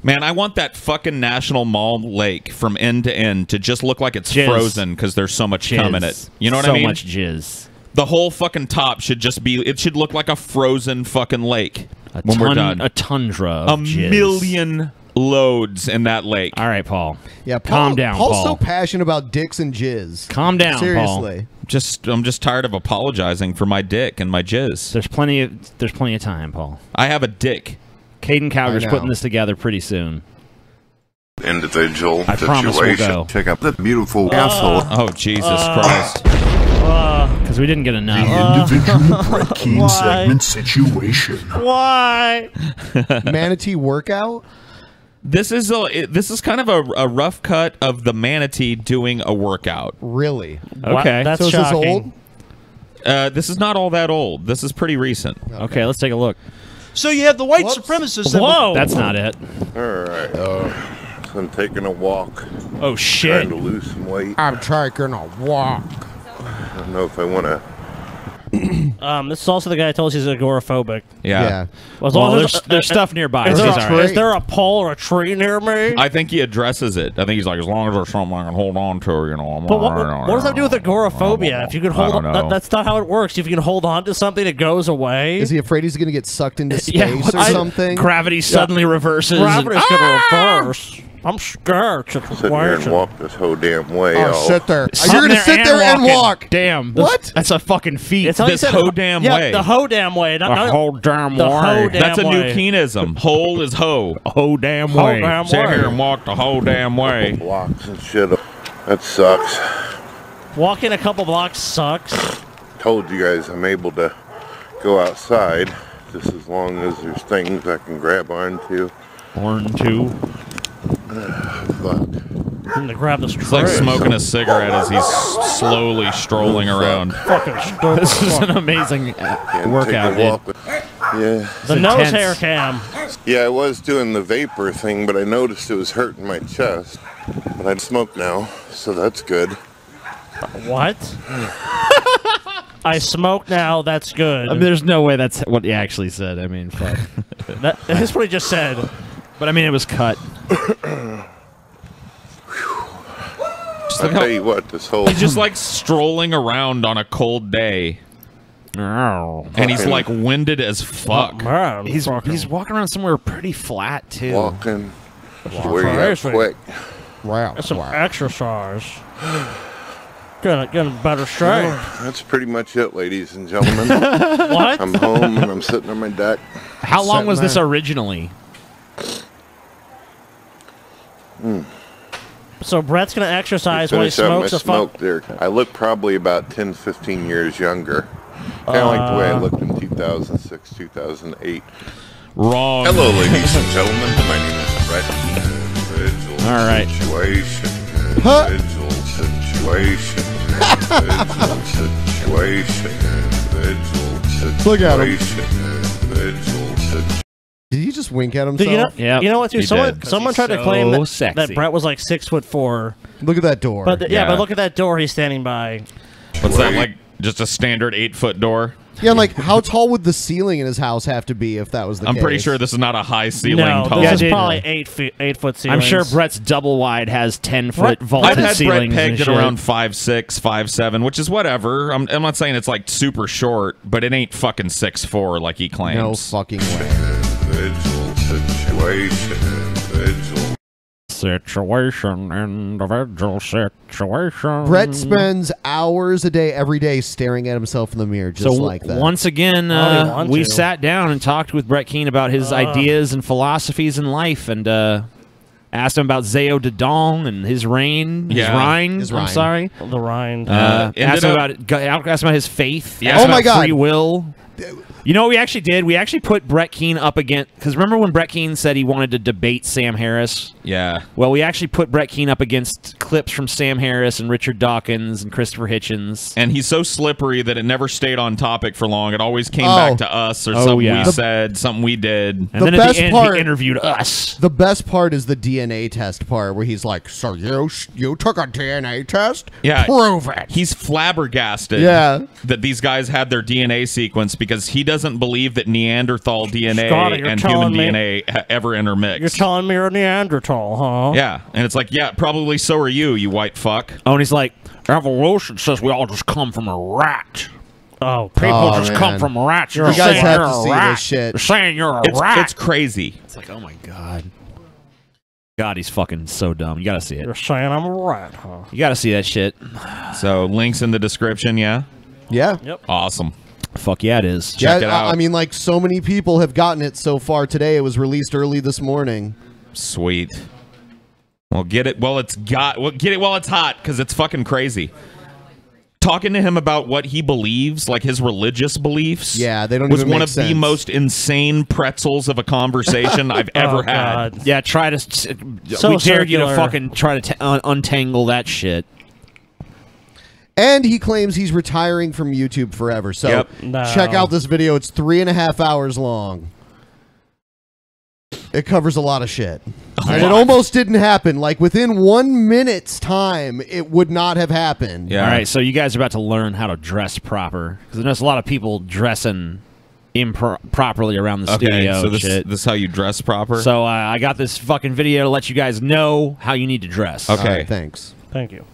Man, I want that fucking National Mall lake from end to end to just look like it's
Jizz.
frozen because there's so much cum in it. You know what
so
I mean?
So much jizz.
The whole fucking top should just be, it should look like a frozen fucking lake when we're done.
A tundra of jizz.
Million loads in that lake.
All right, Paul.
Yeah,
Calm down,
Paul's
Paul.
so passionate about dicks and jizz.
Calm down,
Seriously.
Paul.
I'm just tired of apologizing for my dick and my jizz.
There's plenty of time, Paul.
I have a dick.
Caden Calgar's
I know.
putting this together pretty soon.
Individual
I promise we'll
situation.
go.
Check out that beautiful asshole.
Oh, Jesus Christ.
Because we didn't get enough.
Individual Brett Keane segment situation.
Why?
Manatee workout?
This is kind of a rough cut of the manatee doing a workout.
Really?
Okay.
That's
So is this
shocking.
old?
This is not all that old. This is pretty recent.
Okay, let's take a look.
So you have the white supremacists. That
Whoa.
That's not it.
All right. So I'm taking a walk.
Oh, shit.
Trying to lose some weight.
I'm taking a walk.
I don't know if I want to.
This is also the guy who told us he's agoraphobic.
Yeah.
As
Well,
long as
there's stuff nearby.
Is
so
there,
he's all right.
is there a pole or a tree near me?
I think he addresses it. I think he's like, as long as there's something I can hold on to, you know, I'm
But
all right.
what does that do with agoraphobia? If you can hold
I don't
on,
know.
that's not how it works. If you can hold on to something, it goes away.
Is he afraid he's going to get sucked into space
Yeah,
or something?
Gravity suddenly reverses.
Gravity's gonna reverse. I'm scared.
Sit here and walk this whole damn way.
Oh,
I'll-
sit there. You're going to sit there and walk.
Damn.
What?
That's a fucking feat.
It's how you
This
said
whole damn
yeah,
way.
the whole damn way. Not,
The whole damn
the
way.
whole damn
That's a new
way.
Keenism. Whole is hoe.
whole damn
Whole
way.
damn
Sit
way.
here and walk the whole damn way.
blocks and shit. That sucks.
Walking a couple blocks sucks.
Told you guys I'm able to go outside just as long as there's things I can grab onto. Fuck.
I'm gonna grab this
It's like
tray.
smoking a cigarette as he's slowly strolling around.
Fucking stupid.
This is an amazing
Can't
workout,
take a walk
dude.
Yeah.
The nose
intense.
hair cam.
Yeah, I was doing the vapor thing, but I noticed it was hurting my chest. But I smoke now, so that's good.
What? I smoke now. That's good.
I mean, there's no way that's what he actually said. I mean, fuck.
That's what he just said.
But I mean, it was cut.
I'll tell you what, this whole
He's just like strolling around on a cold day. And he's like winded as fuck.
Man,
He's walking around somewhere pretty flat too.
walking, where you at quick.
Wow.
That's some exercise. Getting better shape.
That's pretty much it, ladies and gentlemen.
What?
I'm home and I'm sitting on my deck.
How long was this
there.
originally?
So Brett's going to exercise while he
Finish up my
smokes a
smoke there. I look probably about 10, 15 years younger. Kind of like the way I looked in 2006, 2008.
Wrong.
Hello, ladies and gentlemen. My name is Brett. Vigil
All right.
Situation. Vigil situation. Vigil situation. Vigil
Look at him.
situation. Vigil situation.
Did he just wink at himself?
Dude, you know what, too? Someone tried to claim that Brett was like 6'4".
Look at that door.
But but look at that door he's standing by.
What's that, like just a standard 8-foot door?
Yeah, like how tall would the ceiling in his house have to be if that was the case?
I'm pretty sure this is not a high ceiling.
No,
tall.
this is probably 8 foot ceilings.
I'm sure Brett's double wide has 10-foot vaulted
I've had
ceilings.
Brett pegged
and
at
shit.
around 5'6", 5'7", which is whatever. I'm not saying it's like super short, but it ain't fucking 6'4" like he claims.
No fucking way.
Vigil situation. Vigil.
Situation, individual situation.
Brett spends hours a day, every day, staring at himself in the mirror, just like that.
Once again, we sat down and talked with Brett Keane about his ideas and philosophies in life, and asked him about Zeo de Dong and his reign, his Rhine.
His
I'm
Rhine.
sorry.
The Rhine.
Asked him about his faith.
Oh my God.
Free will. You know what we actually did? We actually put Brett Keane up against... Because remember when Brett Keane said he wanted to debate Sam Harris?
Yeah.
Well, we actually put Brett Keane up against clips from Sam Harris and Richard Dawkins and Christopher Hitchens.
And he's so slippery that it never stayed on topic for long. It always came back to us or something we said, something we did.
And then at the end, he interviewed us.
The best part is the DNA test part where he's like, so you took a DNA test?
Yeah.
Prove it.
He's flabbergasted that these guys had their DNA sequence because he doesn't believe that Neanderthal DNA
Scotty, you're
and human
telling me-
DNA ever intermixed.
You're telling me you're a Neanderthal, huh?
Yeah, and it's like, yeah, probably so are you, you white fuck.
Oh, and he's like, evolution says we all just come from a rat.
Oh,
people just come from rats.
You
You're
guys
saying
have
you're
to
a
see
rat.
this shit.
You're saying you're a
It's,
rat.
it's crazy.
It's like, oh my god. God, he's fucking so dumb. You gotta see it.
You're saying I'm a rat, huh?
You gotta see that shit.
So, links in the description, yeah?
Yeah.
Yep.
Awesome.
Fuck yeah, it is.
Check it out.
I mean, like, so many people have gotten it so far today. It was released early this morning.
Sweet. Well, get it while it's get it while it's hot, because it's fucking crazy. Talking to him about what he believes, like his religious beliefs,
Yeah, they don't
was
even
one
make
of the
sense.
most insane pretzels of a conversation I've ever had.
God.
Yeah, try to...
So
we dared you to
circular.
fucking try to untangle that shit.
And he claims he's retiring from YouTube forever. So
Yep.
check out this video. It's 3.5 hours long. It covers a lot of shit. And it almost didn't happen. Like within 1 minute's time, it would not have happened.
Yeah.
All right, so you guys are about to learn how to dress proper. Because there's a lot of people dressing improperly around the studio
so
and
this
shit.
is how you dress proper?
So I got this fucking video to let you guys know how you need to dress.
Okay.
All right, thanks.
Thank you.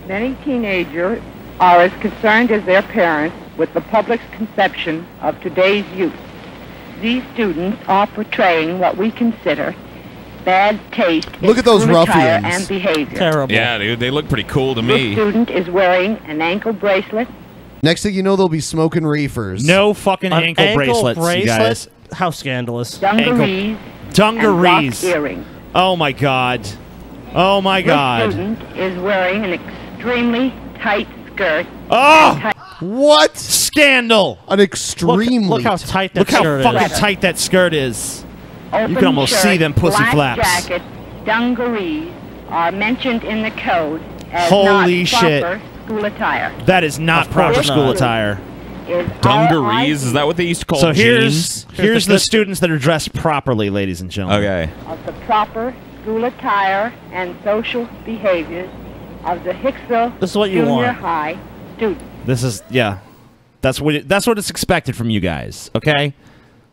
Many teenagers are as concerned as their parents with the public's conception of today's youth. These students are portraying what we consider bad taste
Look
in
at those
school attire
ruffians.
and behavior.
Terrible.
Yeah, dude, they look pretty cool to
This
me.
student is wearing an ankle bracelet.
Next thing you know, they'll be smoking reefers.
No fucking
An
ankle bracelets, you guys.
How scandalous.
Dungarees
Dungarees.
and rock earrings.
Oh my god. Oh my god.
This student is wearing an extremely tight skirt.
Oh!
What?
Scandal!
An extremely...
Look how tight that
Look how
skirt
fucking
is.
tight that skirt is.
Open
You can almost
shirt,
see them pussy
black
flaps.
jacket, dungarees are mentioned in the code as
Holy
not
shit.
proper school attire.
That is not
Of
proper
course
school
not.
attire.
Is
Dungarees? Is that what they used to call
So
jeans?
here's the students that are dressed properly, ladies and gentlemen.
Okay.
of the proper school attire and social behaviors of the Hicksville
This is what you
Junior
want.
High students.
This is that's what it's expected from you guys, okay?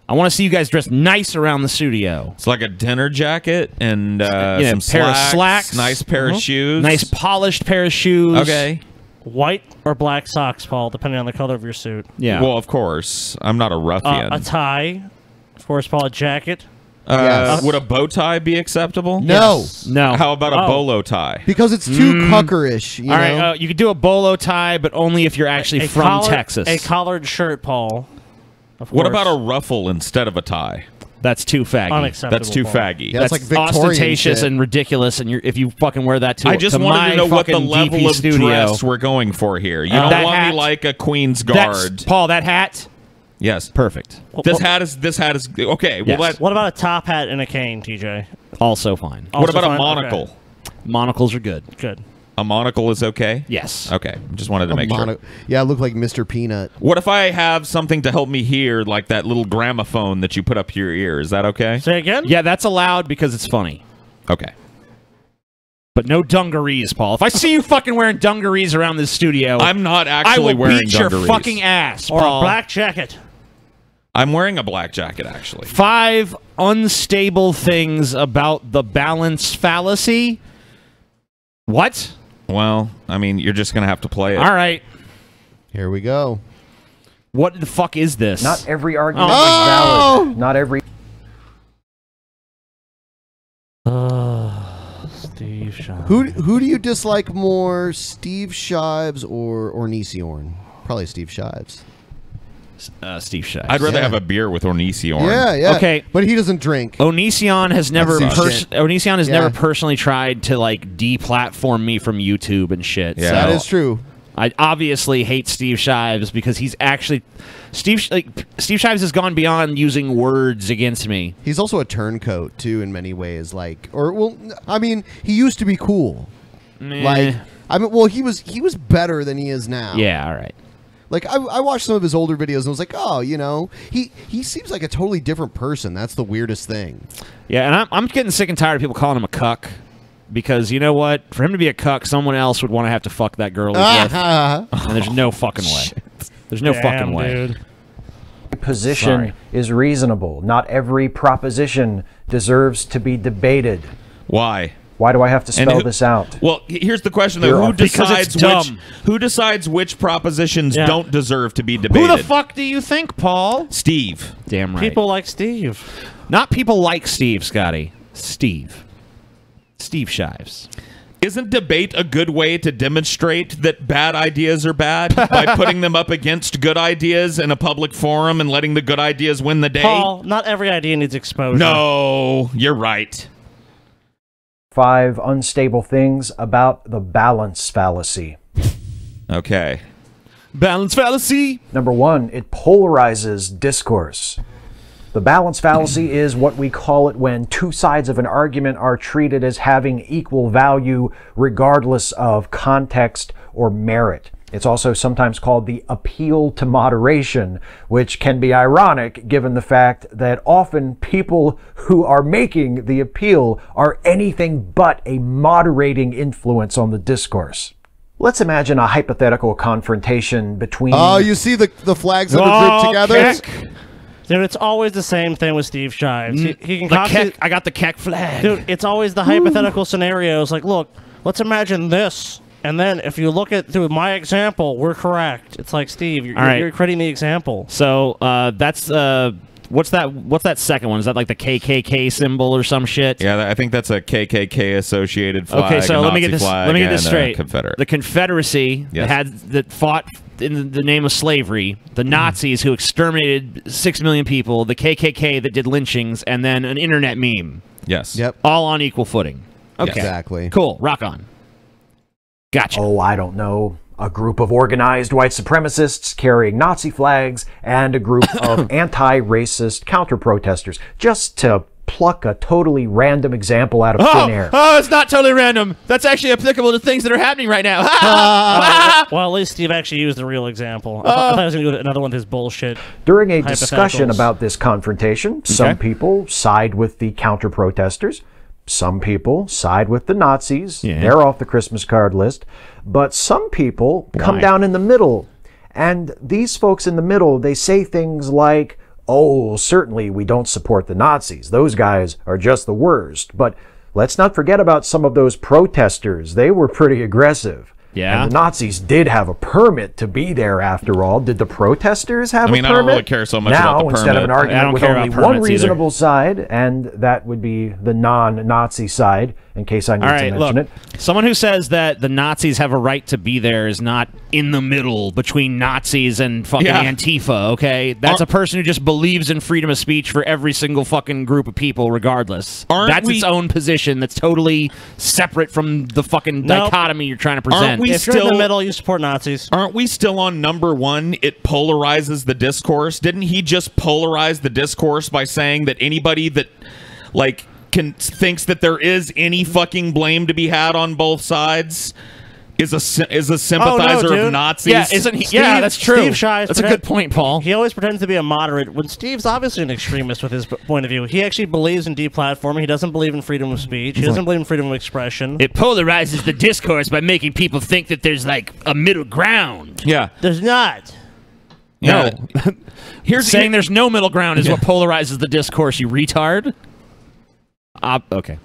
I want to see you guys dressed nice around the studio.
It's like a dinner jacket and
Yeah,
some
pair of
slacks,
slacks.
nice pair of shoes.
Nice polished pair of shoes.
Okay.
White or black socks, Paul, depending on the color of your suit.
Yeah.
Well, of course. I'm not a ruffian.
A tie. Of course, Paul, a jacket.
Yes.
Would a bow tie be acceptable?
No.
No.
How about a
Oh.
bolo tie?
Because it's too cuckerish, you
All
know?
right, you could do a bolo tie, but only if you're actually from Texas.
A collared shirt, Paul. Of
What
course.
about a ruffle instead of a tie?
That's too faggy.
Unacceptable.
That's too
Paul.
faggy.
Yeah, that's like Victorian
ostentatious
shit.
and ridiculous. And if you fucking wear that to,
I just
to
wanted
my
to know what the
fucking
level
DP
of
studio,
dress we're going for here. You don't
that
want
hat,
me like a Queen's
that's-
Guard.
Paul, that hat.
Yes,
perfect.
This hat is okay. Well,
Yes.
What about a top hat and a cane, TJ?
Also fine.
what about a
fine?
monocle?
Okay.
Monocles are good.
Good.
A monocle is okay?
Yes.
Okay. Just wanted to make sure.
Yeah, I look like Mr. Peanut.
What if I have something to help me hear, like that little gramophone that you put up to your ear? Is that okay?
Say again?
Yeah, that's allowed because it's funny.
Okay.
But no dungarees, Paul. If I see you fucking wearing dungarees around this studio,
I'm not
I
actually
will
wearing
beat
dungarees.
your fucking ass,
Or
Paul.
a black jacket.
I'm wearing a black jacket, actually.
5 unstable things about the balance fallacy. What?
Well, I mean, you're just going to have to play it.
All right.
Here we go.
What the fuck is this?
Not every argument is
Oh!
valid. Not every.
Steve Shives.
Who do you dislike more, Steve Shives or Onision? Probably Steve Shives.
Steve Shives.
I'd rather have a beer with Onision.
Yeah, yeah.
Okay.
But he doesn't drink.
Onision has never
That's
Onision has
Yeah.
never personally tried to like deplatform me from YouTube and shit.
Yeah.
That
so
is true.
I obviously hate Steve Shives because he's actually Steve Shives has gone beyond using words against me.
He's also a turncoat too in many ways. Like, or well, I mean, he used to be cool.
Meh.
Like, I mean, well, he was better than he is now.
Yeah, all right.
Like I watched some of his older videos and was like, oh, you know, he seems like a totally different person. That's the weirdest thing.
Yeah, and I'm getting sick and tired of people calling him a cuck. Because you know what? For him to be a cuck, someone else would want to have to fuck that girl he's with. And there's no fucking way. There's no fucking way.
Dude.
Position is reasonable. Not every proposition deserves to be debated.
Why?
Why do I have to
And
spell
who-
this out?
Well, here's the question
Here
though:
are-
Who
Because it's
decides
dumb.
who decides which propositions
Yeah.
don't deserve to be debated?
Who the fuck do you think, Paul?
Steve.
Damn right.
People like Steve.
Not people like Steve, Scotty. Steve. Steve Shives.
Isn't debate a good way to demonstrate that bad ideas are bad by putting them up against good ideas in a public forum and letting the good ideas win the day?
Paul, not every idea needs exposure.
No, you're right.
5 unstable things about the balance fallacy.
Okay.
Balance fallacy.
Number 1, it polarizes discourse. The balance fallacy is what we call it when two sides of an argument are treated as having equal value regardless of context or merit. It's also sometimes called the appeal to moderation, which can be ironic given the fact that often people who are making the appeal are anything but a moderating influence on the discourse. Let's imagine a hypothetical confrontation between...
Oh, you see the flags that are grouped together?
Dude, it's always the same thing with Steve Shives. He can
I got the keck flag.
Dude, it's always the hypothetical scenarios. Like, look, let's imagine this. And then if you look at through my example, we're correct. It's like, Steve, you're crediting the example.
So that's what's that second one? Is that like the KKK symbol or some shit?
Yeah, I think that's a KKK associated flag.
Okay, so
a
let me
Nazi
get this.
flag,
Let me get this
and a
straight.
Confederate.
The Confederacy that fought in the name of slavery, the Nazis who exterminated 6 million people, the KKK that did lynchings, and then an internet meme.
Yes.
Yep.
All on equal footing. Okay.
Exactly.
Cool. Rock on. Gotcha.
Oh, I don't know. A group of organized white supremacists carrying Nazi flags and a group of anti-racist counter-protesters. Just to pluck a totally random example out of thin air.
Oh, it's not totally random. That's actually applicable to things that are happening right now.
Well, at least Steve actually used a real example. I thought I was going to do another one with his bullshit.
During a discussion
hypotheticals.
about this confrontation, some people side with the counter-protesters. Some people side with the Nazis.
Yeah.
They're off the Christmas card list. But some people come
Why?
down in the middle. And these folks in the middle, they say things like, oh, certainly we don't support the Nazis. Those guys are just the worst. But let's not forget about some of those protesters. They were pretty aggressive.
Yeah.
And the Nazis did have a permit to be there after all. Did the protesters have a permit?
I don't really care so much
now,
about the
instead of an
permit.
argument with only one reasonable side, and that would be the non-Nazi side, in case I need
All
to
right,
mention
look,
it.
someone who says that the Nazis have a right to be there is not in the middle between Nazis and fucking Antifa, okay? That's a person who just believes in freedom of speech for every single fucking group of people, regardless. That's its own position that's totally separate from the fucking dichotomy you're trying to present.
Aren't we
If you're in the middle, you support Nazis.
Aren't we still on number one? It polarizes the discourse. Didn't he just polarize the discourse by saying that anybody that, like, thinks that there is any fucking blame to be had on both sides is a sympathizer of Nazis?
Yeah, isn't he? Yeah, that's true.
Steve Shives
That's a good point, Paul.
He always pretends to be a moderate when Steve's obviously an extremist with his point of view. He actually believes in deplatforming. He doesn't believe in freedom of speech. He doesn't believe in freedom of expression.
It polarizes the discourse by making people think that there's like a middle ground.
Yeah.
There's not.
No. Here's saying there's no middle ground is what polarizes the discourse, you retard. Okay.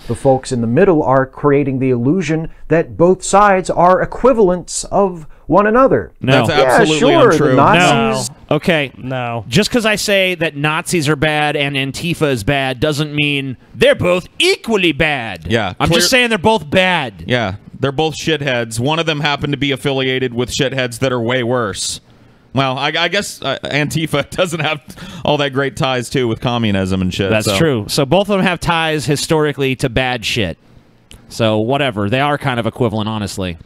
The folks in the middle are creating the illusion that both sides are equivalents of one another.
No.
That's absolutely untrue.
The Nazis,
No. Okay.
No.
Just because I say that Nazis are bad and Antifa is bad doesn't mean they're both equally bad.
Yeah.
I'm just saying they're both bad.
Yeah. They're both shitheads. One of them happened to be affiliated with shitheads that are way worse. Well, I guess Antifa doesn't have all that great ties, too, with communism and shit.
That's true. So both of them have ties historically to bad shit. So whatever. They are kind of equivalent, honestly.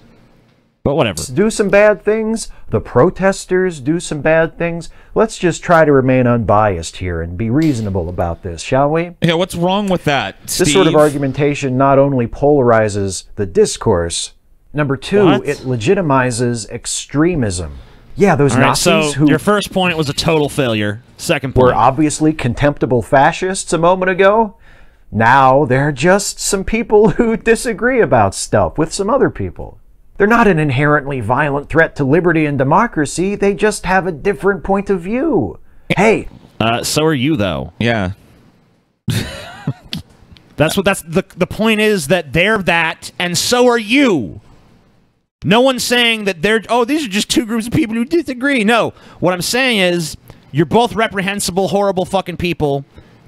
But whatever.
do some bad things. The protesters do some bad things. Let's just try to remain unbiased here and be reasonable about this, shall we?
Yeah, what's wrong with that, Steve?
This sort of argumentation not only polarizes the discourse, number two, it legitimizes extremism. Yeah, those
All right,
Nazis
so
who
your first point was a total failure. Second point.
were obviously contemptible fascists a moment ago. Now they're just some people who disagree about stuff with some other people. They're not an inherently violent threat to liberty and democracy. They just have a different point of view. Hey.
So are you, though.
Yeah.
That's the point is that they're that, and so are you. No one's saying that these are just two groups of people who disagree. No. What I'm saying is you're both reprehensible, horrible fucking people,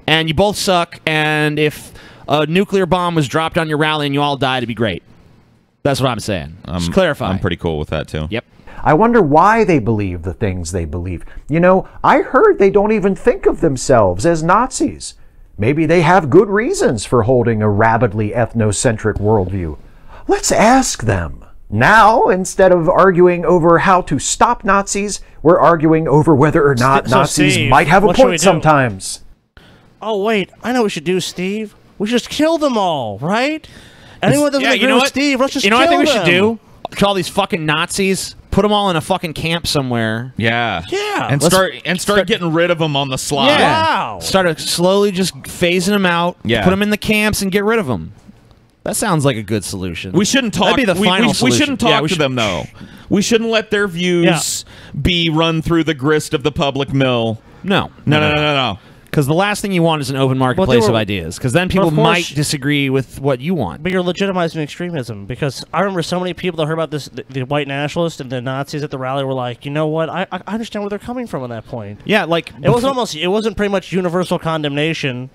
and you both suck, and if a nuclear bomb was dropped on your rally and you all died, it'd be great. That's what I'm saying. Just clarify.
I'm pretty cool with that, too.
Yep.
I wonder why they believe the things they believe. You know, I heard they don't even think of themselves as Nazis. Maybe they have good reasons for holding a rabidly ethnocentric worldview. Let's ask them. Now, instead of arguing over how to stop Nazis, we're arguing over whether or not Nazis
Steve,
might have a
what should we
point
do?
sometimes.
Oh, wait. I know what we should do, Steve. We should just kill them all, right? Anyone that doesn't agree with Steve, let's just kill them.
You know what I think we should do? Call these fucking Nazis, put them all in a fucking camp somewhere.
Yeah.
Yeah.
And start getting rid of them on the slide.
Yeah.
Wow.
Start slowly just phasing them out.
Yeah.
Put them in the camps and get rid of them. That sounds like a good solution.
We shouldn't talk.
That'd be the final
we
solution.
shouldn't talk to them, though. We shouldn't let their views be run through the grist of the public mill.
No.
No.
Because the last thing you want is an open marketplace of ideas. Because then people might disagree with what you want.
But you're legitimizing extremism. Because I remember so many people that heard about this, the white nationalists and the Nazis at the rally were like, you know what? I understand where they're coming from at that point.
Yeah, like
it wasn't pretty much universal condemnation.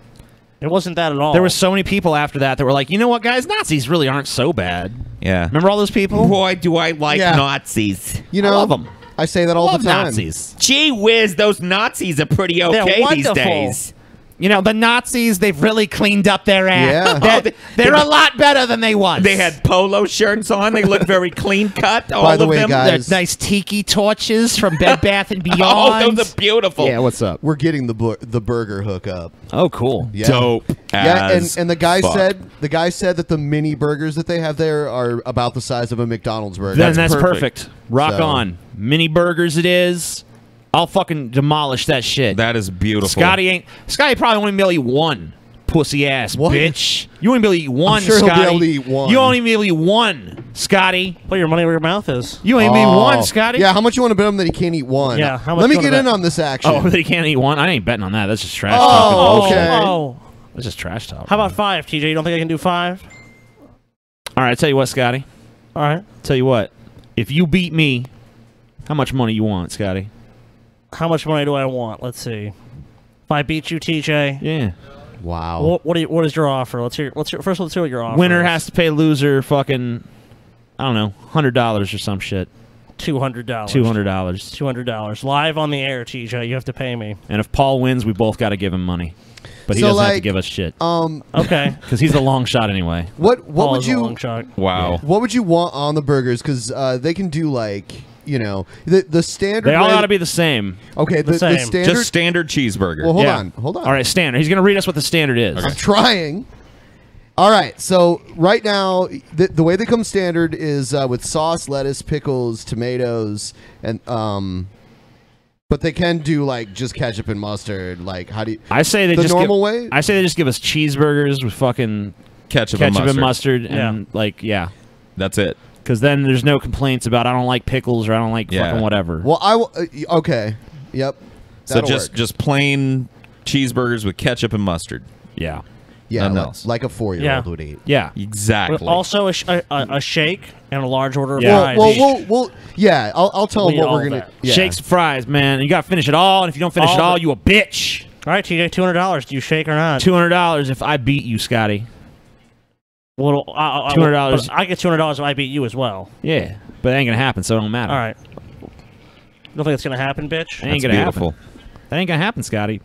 It wasn't that at all.
There were so many people after that were like, you know what, guys? Nazis really aren't so bad.
Yeah.
Remember all those people?
Boy, do I like Nazis.
You know,
I love them.
I say that all the time.
Nazis.
Gee whiz, those Nazis are pretty okay these days.
You know, the Nazis, they've really cleaned up their act.
Yeah.
They're a lot better than they was.
They had polo shirts on. They looked very clean cut. All
By the
of
way,
them.
guys,
nice tiki torches from Bed Bath & Beyond.
Oh, those are beautiful.
Yeah, what's up?
we're getting the burger hookup.
Oh, cool.
Yeah.
Dope.
Yeah, and the guy said that the mini burgers that they have there are about the size of a McDonald's burger.
Then that's perfect. Rock
So-
on. Mini burgers it is. I'll fucking demolish that shit.
That is beautiful.
Scotty probably won't even be able to eat one. Pussy ass bitch. You won't be able to eat one,
I'm sure
Scotty.
he'll be able to eat one.
You won't even be able to eat one, Scotty.
Put your money where your mouth is.
You ain't even eat one, Scotty.
Yeah, how much you want to bet him that he can't eat one?
Yeah, how much
Let me
you wanna
get in
bet?
on this action.
Oh, that he can't eat one? I ain't betting on that. That's just trash
Oh,
talk.
okay.
Oh.
That's just trash talk.
How about 5, TJ? You don't think I can do 5?
All right, I tell you what, Scotty.
All right.
Tell you what. If you beat me, how much money you want, Scotty?
How much money do I want? Let's see. If I beat you, TJ.
Yeah.
Wow.
What is your offer? Let's hear what your offer.
Winner
is.
has to pay loser fucking, I don't know, $100 or some shit.
$200. $200 live on the air, TJ. You have to pay me.
And if Paul wins, we both got to give him money. But he
So,
doesn't have to
like,
give us shit.
Okay.
Because he's a long shot anyway.
What
Paul
would
is a
you?
long shot.
Wow.
What would you want on the burgers? Because they can do like the standard.
They all
way-
got to be the same.
Okay, the standard.
Just standard cheeseburger.
Well, hold
Yeah.
on, hold on.
All right, standard. He's going to read us what the standard is.
I'm trying. All right, so right now the way they come standard is with sauce, lettuce, pickles, tomatoes, and but they can do like just ketchup and mustard. Like, how do you?
I say they
the
just
normal
give,
way.
I say they just give us cheeseburgers with fucking
Ketchup
and
and
mustard, and
That's it.
Because then there's no complaints about I don't like pickles or I don't like fucking whatever.
Well, I will. Okay. Yep.
So
That'll
just
work.
just plain cheeseburgers with ketchup and mustard.
Yeah.
Yeah,
Nothing
like,
else.
like a 4-year-old would eat.
Yeah.
Exactly.
But also a shake and a large order of
Yeah.
fries.
Well, yeah. I'll tell them
We'll
what
eat
we're
all
gonna.
that.
Yeah.
Shakes, fries, man. You got to finish it all, and if you don't finish
All
it all,
the-
you a bitch.
All right, TJ, $200. Do you shake or not?
$200 if I beat you, Scotty.
Well,
$200.
I get $200 if I beat you as well.
Yeah, but it ain't gonna happen, so it don't matter.
All right. You don't think it's gonna happen, bitch?
It ain't gonna happen. That ain't gonna happen, Scotty.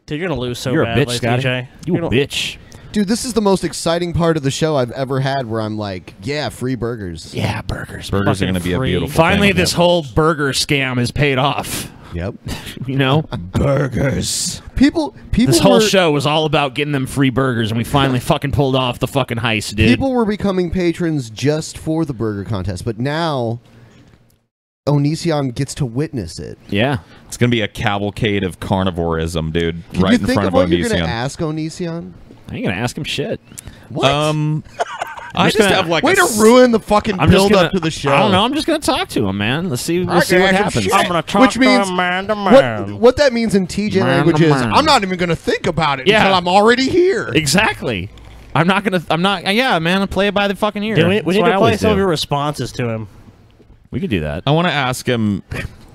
Dude, you're gonna lose so
You're a
badly,
bitch, Scotty.
TJ.
You a
You're
bitch.
Dude, this is the most exciting part of the show I've ever had where I'm like, yeah, free burgers.
Yeah, burgers.
Burgers are going to be a beautiful
Finally,
thing.
this whole burger scam has paid off.
Yep.
You know? Burgers.
People
This whole
were,
show was all about getting them free burgers, and we finally fucking pulled off the fucking heist, dude.
People were becoming patrons just for the burger contest, but now Onision gets to witness it.
Yeah.
It's going to be a cavalcade of carnivorism, dude.
Can
right
you
in
think
front
of
of
what you're going
Onision.
to ask Onision?
I ain't gonna ask him shit.
What?
I just have like
way
a
to ruin the fucking
I'm just
build
gonna-
up to the show.
I don't know. I'm just gonna talk to him, man. Let's see.
I
Let's see
can
what
ask him
happens.
shit.
I'm gonna talk
Which means
to man to man.
what that means in TJ
Man
language
to
is
man.
I'm not even going to think about it
Yeah.
until I'm already here.
Exactly. I'm not gonna. I'm not. Yeah, man. I play it by the fucking ear.
Dude, we
That's
need
what I
to play
always
some of
do.
your responses to him.
We could do that.
I want to ask him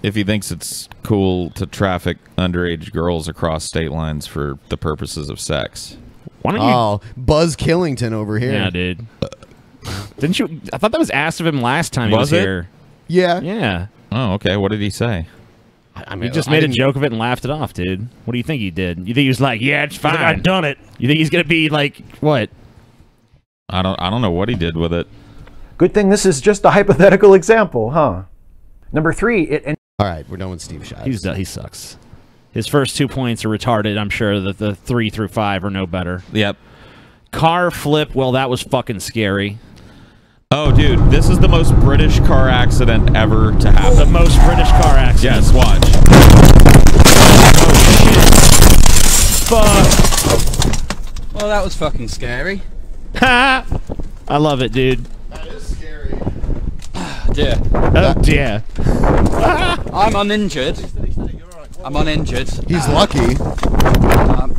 if he thinks it's cool to traffic underage girls across state lines for the purposes of sex.
Why don't you?
Oh, Buzz Killington over here.
Yeah, dude. Didn't you? I thought that was asked of him last time he was
Was it?
here.
Yeah.
Yeah.
Oh, okay. What did he say?
I
He just made a joke of it and laughed it off, dude. What do you think he did? You think he was like, "Yeah, it's
He's
fine.
like, I've done it.
You think he's gonna be like what?
I don't know what he did with it.
Good thing this is just a hypothetical example, huh? Number 3,
All right, we're done with Steve Shives.
He sucks. His first 2 points are retarded. I'm sure that the 3 through 5 are no better.
Yep.
Car flip. Well, that was fucking scary.
Oh, dude, this is the most British car accident ever to happen.
The most British car accident.
Yes, watch.
Fuck.
Well, that was fucking scary.
Ha! I love it, dude.
That is scary.
Dear.
Oh dear.
I'm uninjured. I'm uninjured.
He's lucky.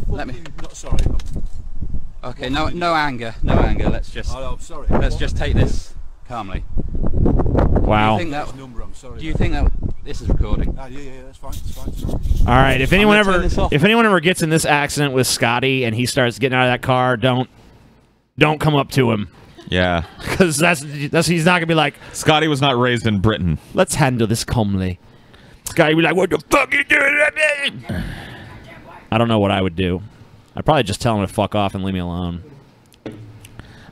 Let me. Not sorry. Okay, no anger, no anger. Let's just. Oh, I'm sorry. Let's just take this calmly.
Wow.
Do you think that this is recording?
Yeah, that's fine. It's fine.
All right. If anyone
turn this off.
ever gets in this accident with Scotty and he starts getting out of that car, don't come up to him.
Yeah.
Because that's he's not gonna be like,
Scotty was not raised in Britain.
let's handle this calmly. Scotty would be like, what the fuck are you doing to me? I don't know what I would do. I'd probably just tell him to fuck off and leave me alone.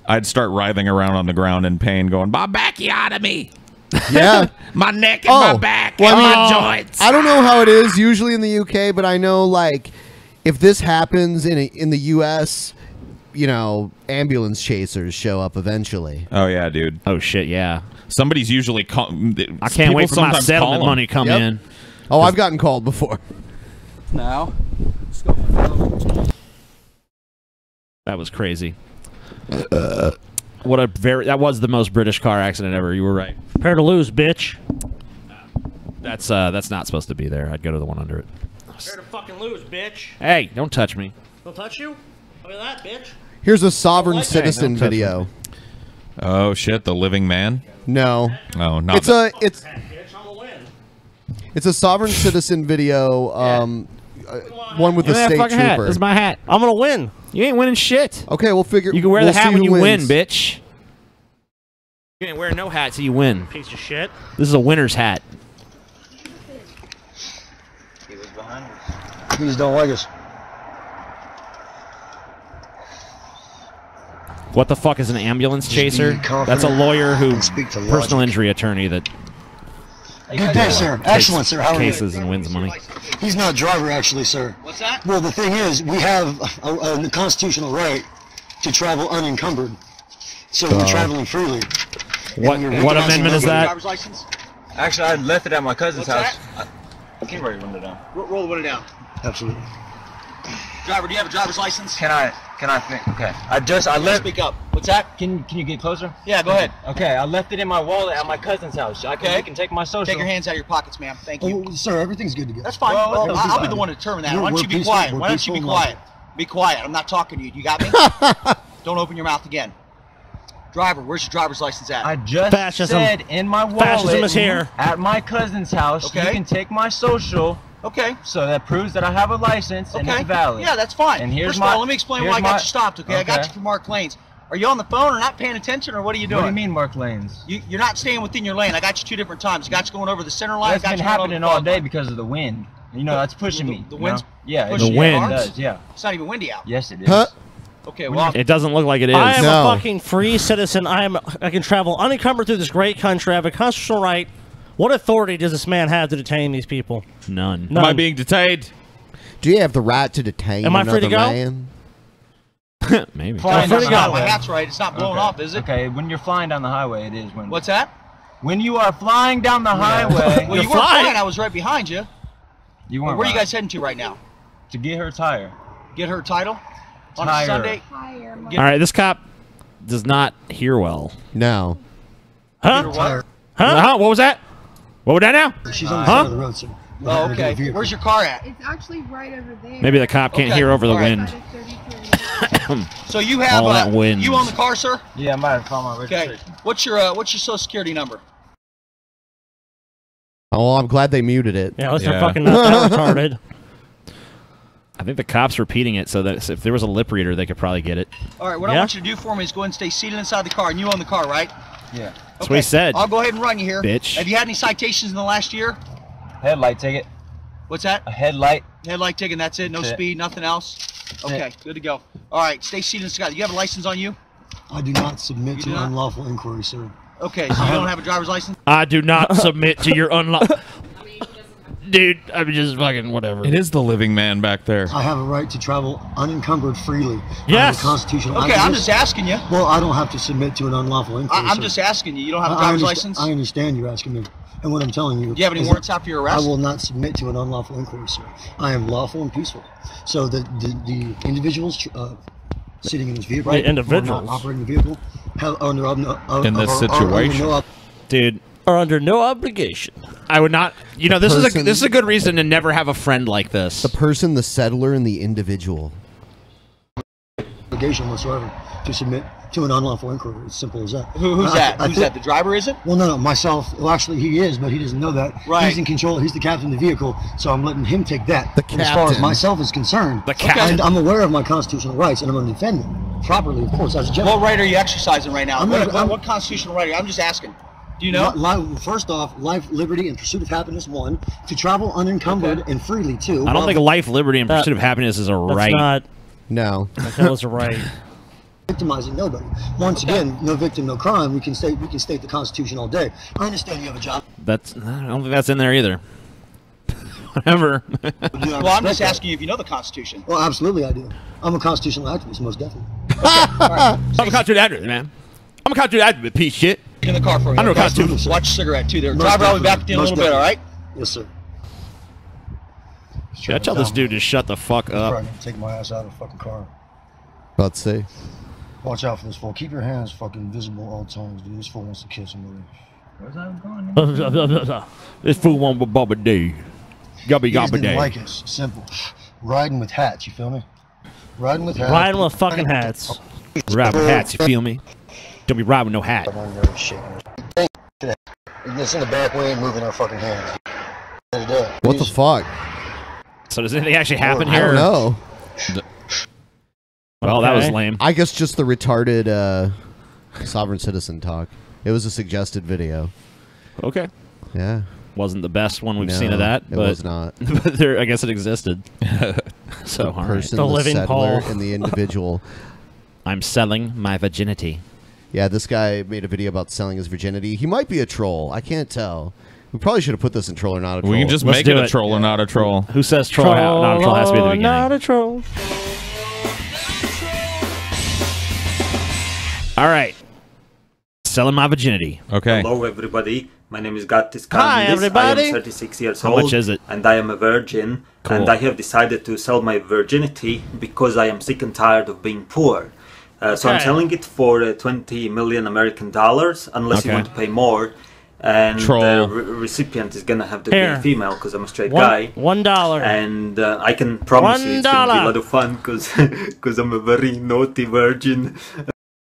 I'd start writhing around on the ground in pain, going, "My bacchiotomy,
Yeah.
my neck and my back,
well,
and
I
my
mean,
joints."
I don't know how it is usually in the UK, but I know like if this happens in the US, you know, ambulance chasers show up eventually.
Oh yeah, dude.
Oh shit, yeah.
Somebody's usually
I can't wait for my settlement money to come
Yep.
in.
Oh, I've gotten called before.
Now.
That was crazy. That was the most British car accident ever. You were right.
Prepare to lose, bitch.
That's not supposed to be there. I'd go to the one under it.
Prepare to fucking lose, bitch.
Hey, don't touch me.
Don't touch you? Look at that, bitch.
Here's a sovereign
Like that.
citizen
Hey, don't touch
video.
Oh shit, the living man.
No.
Oh, not.
It's a sovereign citizen video one with the state
fucking hat.
trooper.
This is my hat.
I'm gonna win.
You ain't winning shit.
Okay, we'll figure.
You can wear
we'll
the hat
see
when
who
you win,
wins.
bitch. You ain't wear no hat till you win.
Piece of shit.
This is a winner's hat.
Please don't like us.
What the fuck is an ambulance chaser? That's a lawyer who, personal injury attorney that
Good day, sir.
takes
Excellent, sir. How are you?
cases and wins money.
He's not a driver, actually, sir. What's that? Well, the thing is, we have a constitutional right to travel unencumbered. So we're traveling freely.
What amendment is that?
Driver's license? Actually, I left it at my cousin's house. I can't write the window down. Roll the window down.
Absolutely.
Driver, do you have a driver's license? Can I think? Okay. I left. Speak up. What's that? Can you get closer? Yeah, go ahead. Okay, I left it in my wallet at my cousin's house. I can take my social. Take your hands out of your pockets, ma'am. Thank you.
Oh, sir, everything's good to go.
That's fine.
Well,
I'll be the one to determine that. Why don't you be quiet? Why don't you be quiet? Be quiet. I'm not talking to you. You got me? Don't open your mouth again. Driver, where's your driver's license at? I just said in my wallet.
Fascism is here.
At my cousin's house. Okay. You can take my social. Okay. So that proves that I have a license and it's valid. Yeah, that's fine. And here's First of all, let me explain why I got you stopped, okay? I got you from Mark Lanes. Are you on the phone or not paying attention, or what are you doing? What do you mean, Mark Lanes? You're not staying within your lane. I got you 2 different times. I got you going over the center line. That's been happening all day because of the wind. You know, that's pushing me. The wind's
Yeah, the wind.
It does, yeah. It's not even windy out.
Yes, it is.
Huh? Okay, well,
It doesn't look like it is.
I am a fucking free citizen. I can travel unencumbered through this great country. I have a constitutional right. What authority does this man have to detain these people?
None.
None.
Am I being detained?
Do you have the right to detain
Am I free
another
to go?
man?
Maybe.
Flying down the highway. My hat's right. It's not blowing off, is it? Okay, when you're flying down the highway, it is. What's that? When you are flying down the highway. Well, you weren't flying. I was right behind you. You weren't.
Oh,
Where are you guys heading to right now? To get her tire.
Get her title? On
Tire.
a Sunday?
All right, this cop does not hear well.
No.
Huh?
Huh? What was that? What was that now?
She's on the side of the road, sir.
Oh, okay. Where's your car at?
It's actually right over there.
Maybe the cop can't hear over the wind.
So you have
All that wind.
you own the car, sir?
Yeah, I might have found my
Okay.
registration.
What's your social security number?
Oh, I'm glad they muted it.
Yeah, unless they're fucking not that retarded.
I think the cop's repeating it so that if there was a lip reader, they could probably get it.
All right, what I want you to do for me is go ahead and stay seated inside the car, and you own the car, right?
Yeah.
That's what he said.
I'll go ahead and run you here.
Bitch.
Have you had any citations in the last year?
Headlight ticket.
What's that?
A headlight.
Headlight ticket, and that's it? No
That's it.
speed, nothing else? Okay, good to go. All right, stay seated in the car. You have a license on you?
I do not submit to unlawful inquiry, sir.
Okay, so you don't have a driver's license?
I do not submit to your unlock. Dude, I'm just fucking whatever.
It is the living man back there.
I have a right to travel unencumbered freely.
Yes.
I have a constitutional.
Okay, I'm just asking you.
Well, I don't have to submit to an unlawful inquiry.
I'm
sir.
just asking you. You don't have a driver's license?
I understand you asking me. And what I'm telling you.
Do you have any
is
warrants
that
out for your arrest?
I will not submit to an unlawful inquiry, sir. I am lawful and peaceful. So the individuals sitting in this vehicle,
The individuals.
or not operating the vehicle, have under
In this situation.
Dude,
are under no obligation.
I would not. You know, this is a good reason to never have a friend like this.
The person, the settler, and the individual.
Obligation whatsoever to submit to an unlawful inquiry. It's simple as that.
Who's that? Who's that? The driver, is it?
Well, no, myself. Well, actually, he is, but he doesn't know that.
Right.
He's in control. He's the captain of the vehicle, so I'm letting him take that. And as far as
captain.
myself is concerned,
The captain.
and I'm aware of my constitutional rights, and I'm going to defend them properly, of course, as a gentleman.
What right are you exercising right now?
I'm
What,
not-
what constitutional right are you? I'm just asking. Do you know?
First off, life, liberty, and pursuit of happiness, one. To travel unencumbered and freely, two.
I don't think life, liberty, and pursuit of happiness is a right.
Not.
No.
That was a right.
Victimizing nobody. Once again, no victim, no crime. We can state the Constitution all day. I understand you have a job.
I don't think that's in there either. Whatever.
Well, I'm just asking you if you know the Constitution.
Well, absolutely, I do. I'm a constitutional activist, most definitely.
I'm a constitutional activist, man. I'm a constitutional activist, piece of shit.
In the car for me.
I know
okay?
Constitution.
Watch your cigarette too. There,
Most
driver. I'll be
definitely.
back at you in a
Most
little bit. All right.
definitely. Yes, sir.
Yeah, tell this dude to shut the fuck up.
Probably take my ass out of the fucking car.
About to say.
Watch out for this fool. Keep your hands fucking visible all times, dude. This fool wants to kill somebody.
Where's that going?
This fool won't bobba day. Gobby
You guys
gobba
didn't
day.
like it. Simple. Riding with hats, you feel me? Riding with hats.
Riding with fucking hats.
Ride with hats, you feel me? Don't be riding with no hat.
This in the back, we ain't moving our fucking hands.
What the fuck?
So does anything actually happen
I
here?
don't know.
Well, that was lame.
I guess just the retarded sovereign citizen talk. It was a suggested video.
Okay.
Yeah.
Wasn't the best one we've
No,
seen of that.
it
But,
was not.
But there, I guess it existed. So,
The
all right.
person, the settler, and the individual.
I'm selling my virginity.
Yeah, this guy made a video about selling his virginity. He might be a troll. I can't tell. We probably should have put this in troll or not a troll.
We can just make it a troll or not a troll.
Who says troll? Not a troll has to be the beginning.
Not a troll.
All right. Selling my virginity.
Okay.
Hello, everybody. My name is Gattis
Hi,
Kandis.
everybody.
I am 36 years
How
old.
much is it?
And I am a virgin.
Cool.
And I have decided to sell my virginity because I am sick and tired of being poor. So I'm
Okay.
selling it for 20 million American dollars, unless you
Okay.
want to pay more. And
Troll.
the recipient is going to have to be
Here.
a female because I'm a straight
One-
guy.
$1.
And I can promise you it's going to be a
$1.
lot of fun because I'm a very naughty virgin.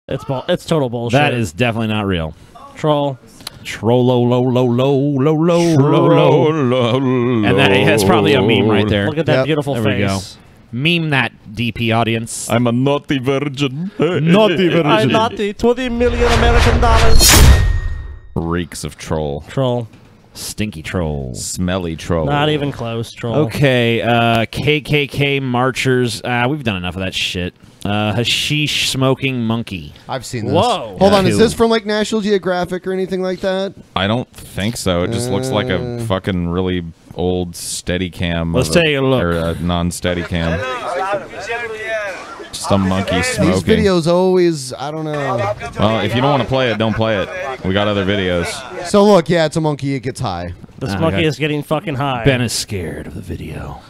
It's total bullshit.
That is definitely not real.
troll.
Trollo low low low low low low. And that's probably a meme right there.
Look at that beautiful
there
face.
We go. Meme that, DP audience.
I'm a naughty virgin.
Naughty virgin.
I'm naughty. 20 million American dollars.
Reeks of troll.
Troll.
Stinky troll.
Smelly troll.
Not even close. Troll.
Okay, KKK marchers. We've done enough of that shit. Hashish smoking monkey.
I've seen this.
Whoa.
Hold on,
Two.
is this from like National Geographic or anything like that?
I don't think so. It just looks like a fucking really old Steadicam.
Let's
of a-
take a look.
Or a non-Steadicam. Just a monkey smoking.
These videos always, I don't know.
Well, if you don't want to play it, don't play it. We got other videos.
So look, yeah, it's a monkey. It gets high.
This monkey is getting fucking high.
Ben is scared of the video.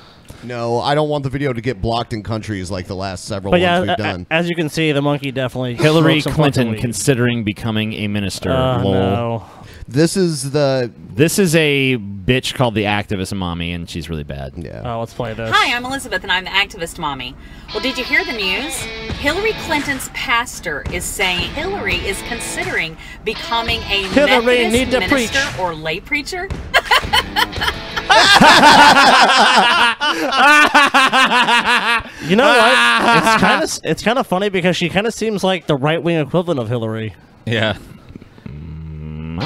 No, I don't want the video to get blocked in countries like the last several
But
ones
yeah,
we've done.
as you can see, the monkey definitely.
Hillary
smokes some fucking
Clinton
weed.
considering becoming a minister. Lol.
No.
This is
This is a bitch called the activist mommy, and she's really bad.
Yeah.
Oh, let's play this.
Hi, I'm Elizabeth, and I'm the activist mommy. Well, did you hear the news? Hillary Clinton's pastor is saying Hillary is considering becoming a
Hillary need to
Methodist minister
preach.
or lay preacher.
You know what? It's kind of funny because she kind of seems like the right wing equivalent of Hillary.
Yeah.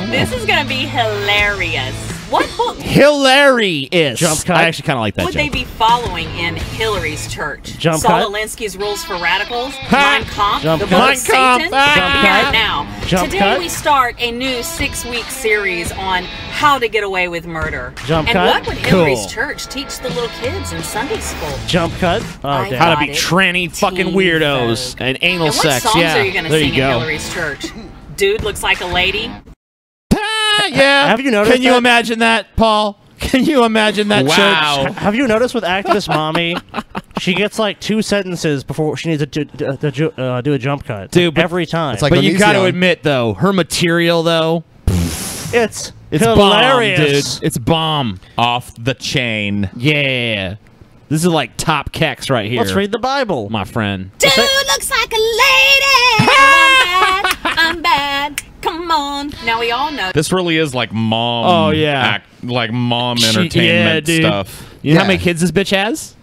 This is going to be hilarious. What book
Hilarious.
Jump cut.
I actually kind of like that
would
joke.
they be following in Hillary's church?
Jump
Saul
cut.
Alinsky's Rules for Radicals? Mein Kampf?
Jump
the
cut.
Book
Mein
of Satan?
Kampf. Jump
Hear
cut.
it now.
Jump
Today
cut.
we start a new 6-week series on how to get away with murder.
Jump
and
cut.
what would Hillary's
Cool.
church teach the little kids in Sunday school?
Jump cut. Oh,
I
damn.
How to be
got it.
tranny fucking
Teen
weirdos and anal
And what
sex.
songs
Yeah,
are you going to
there
sing
you
in
go.
Hillary's church? Dude looks like a lady?
Yeah.
Have you noticed
Can you
that?
imagine that, Paul? Can you imagine that church?
Have you noticed with activist mommy, she gets like 2 sentences before she needs to do a jump cut.
Dude, but-
every time.
It's like
But you got to
Onision.
admit, though, her material, though,
it's
it's
hilarious.
bomb, dude. It's bomb.
Off the chain.
Yeah. This is like top keks right here.
Let's read the Bible.
My friend.
Dude looks like a lady. I'm bad. Come on. Now we all know.
This really is like mom.
Oh, yeah.
Like mom
Yeah,
entertainment
dude.
stuff.
You know how
Yeah.
many kids this bitch has?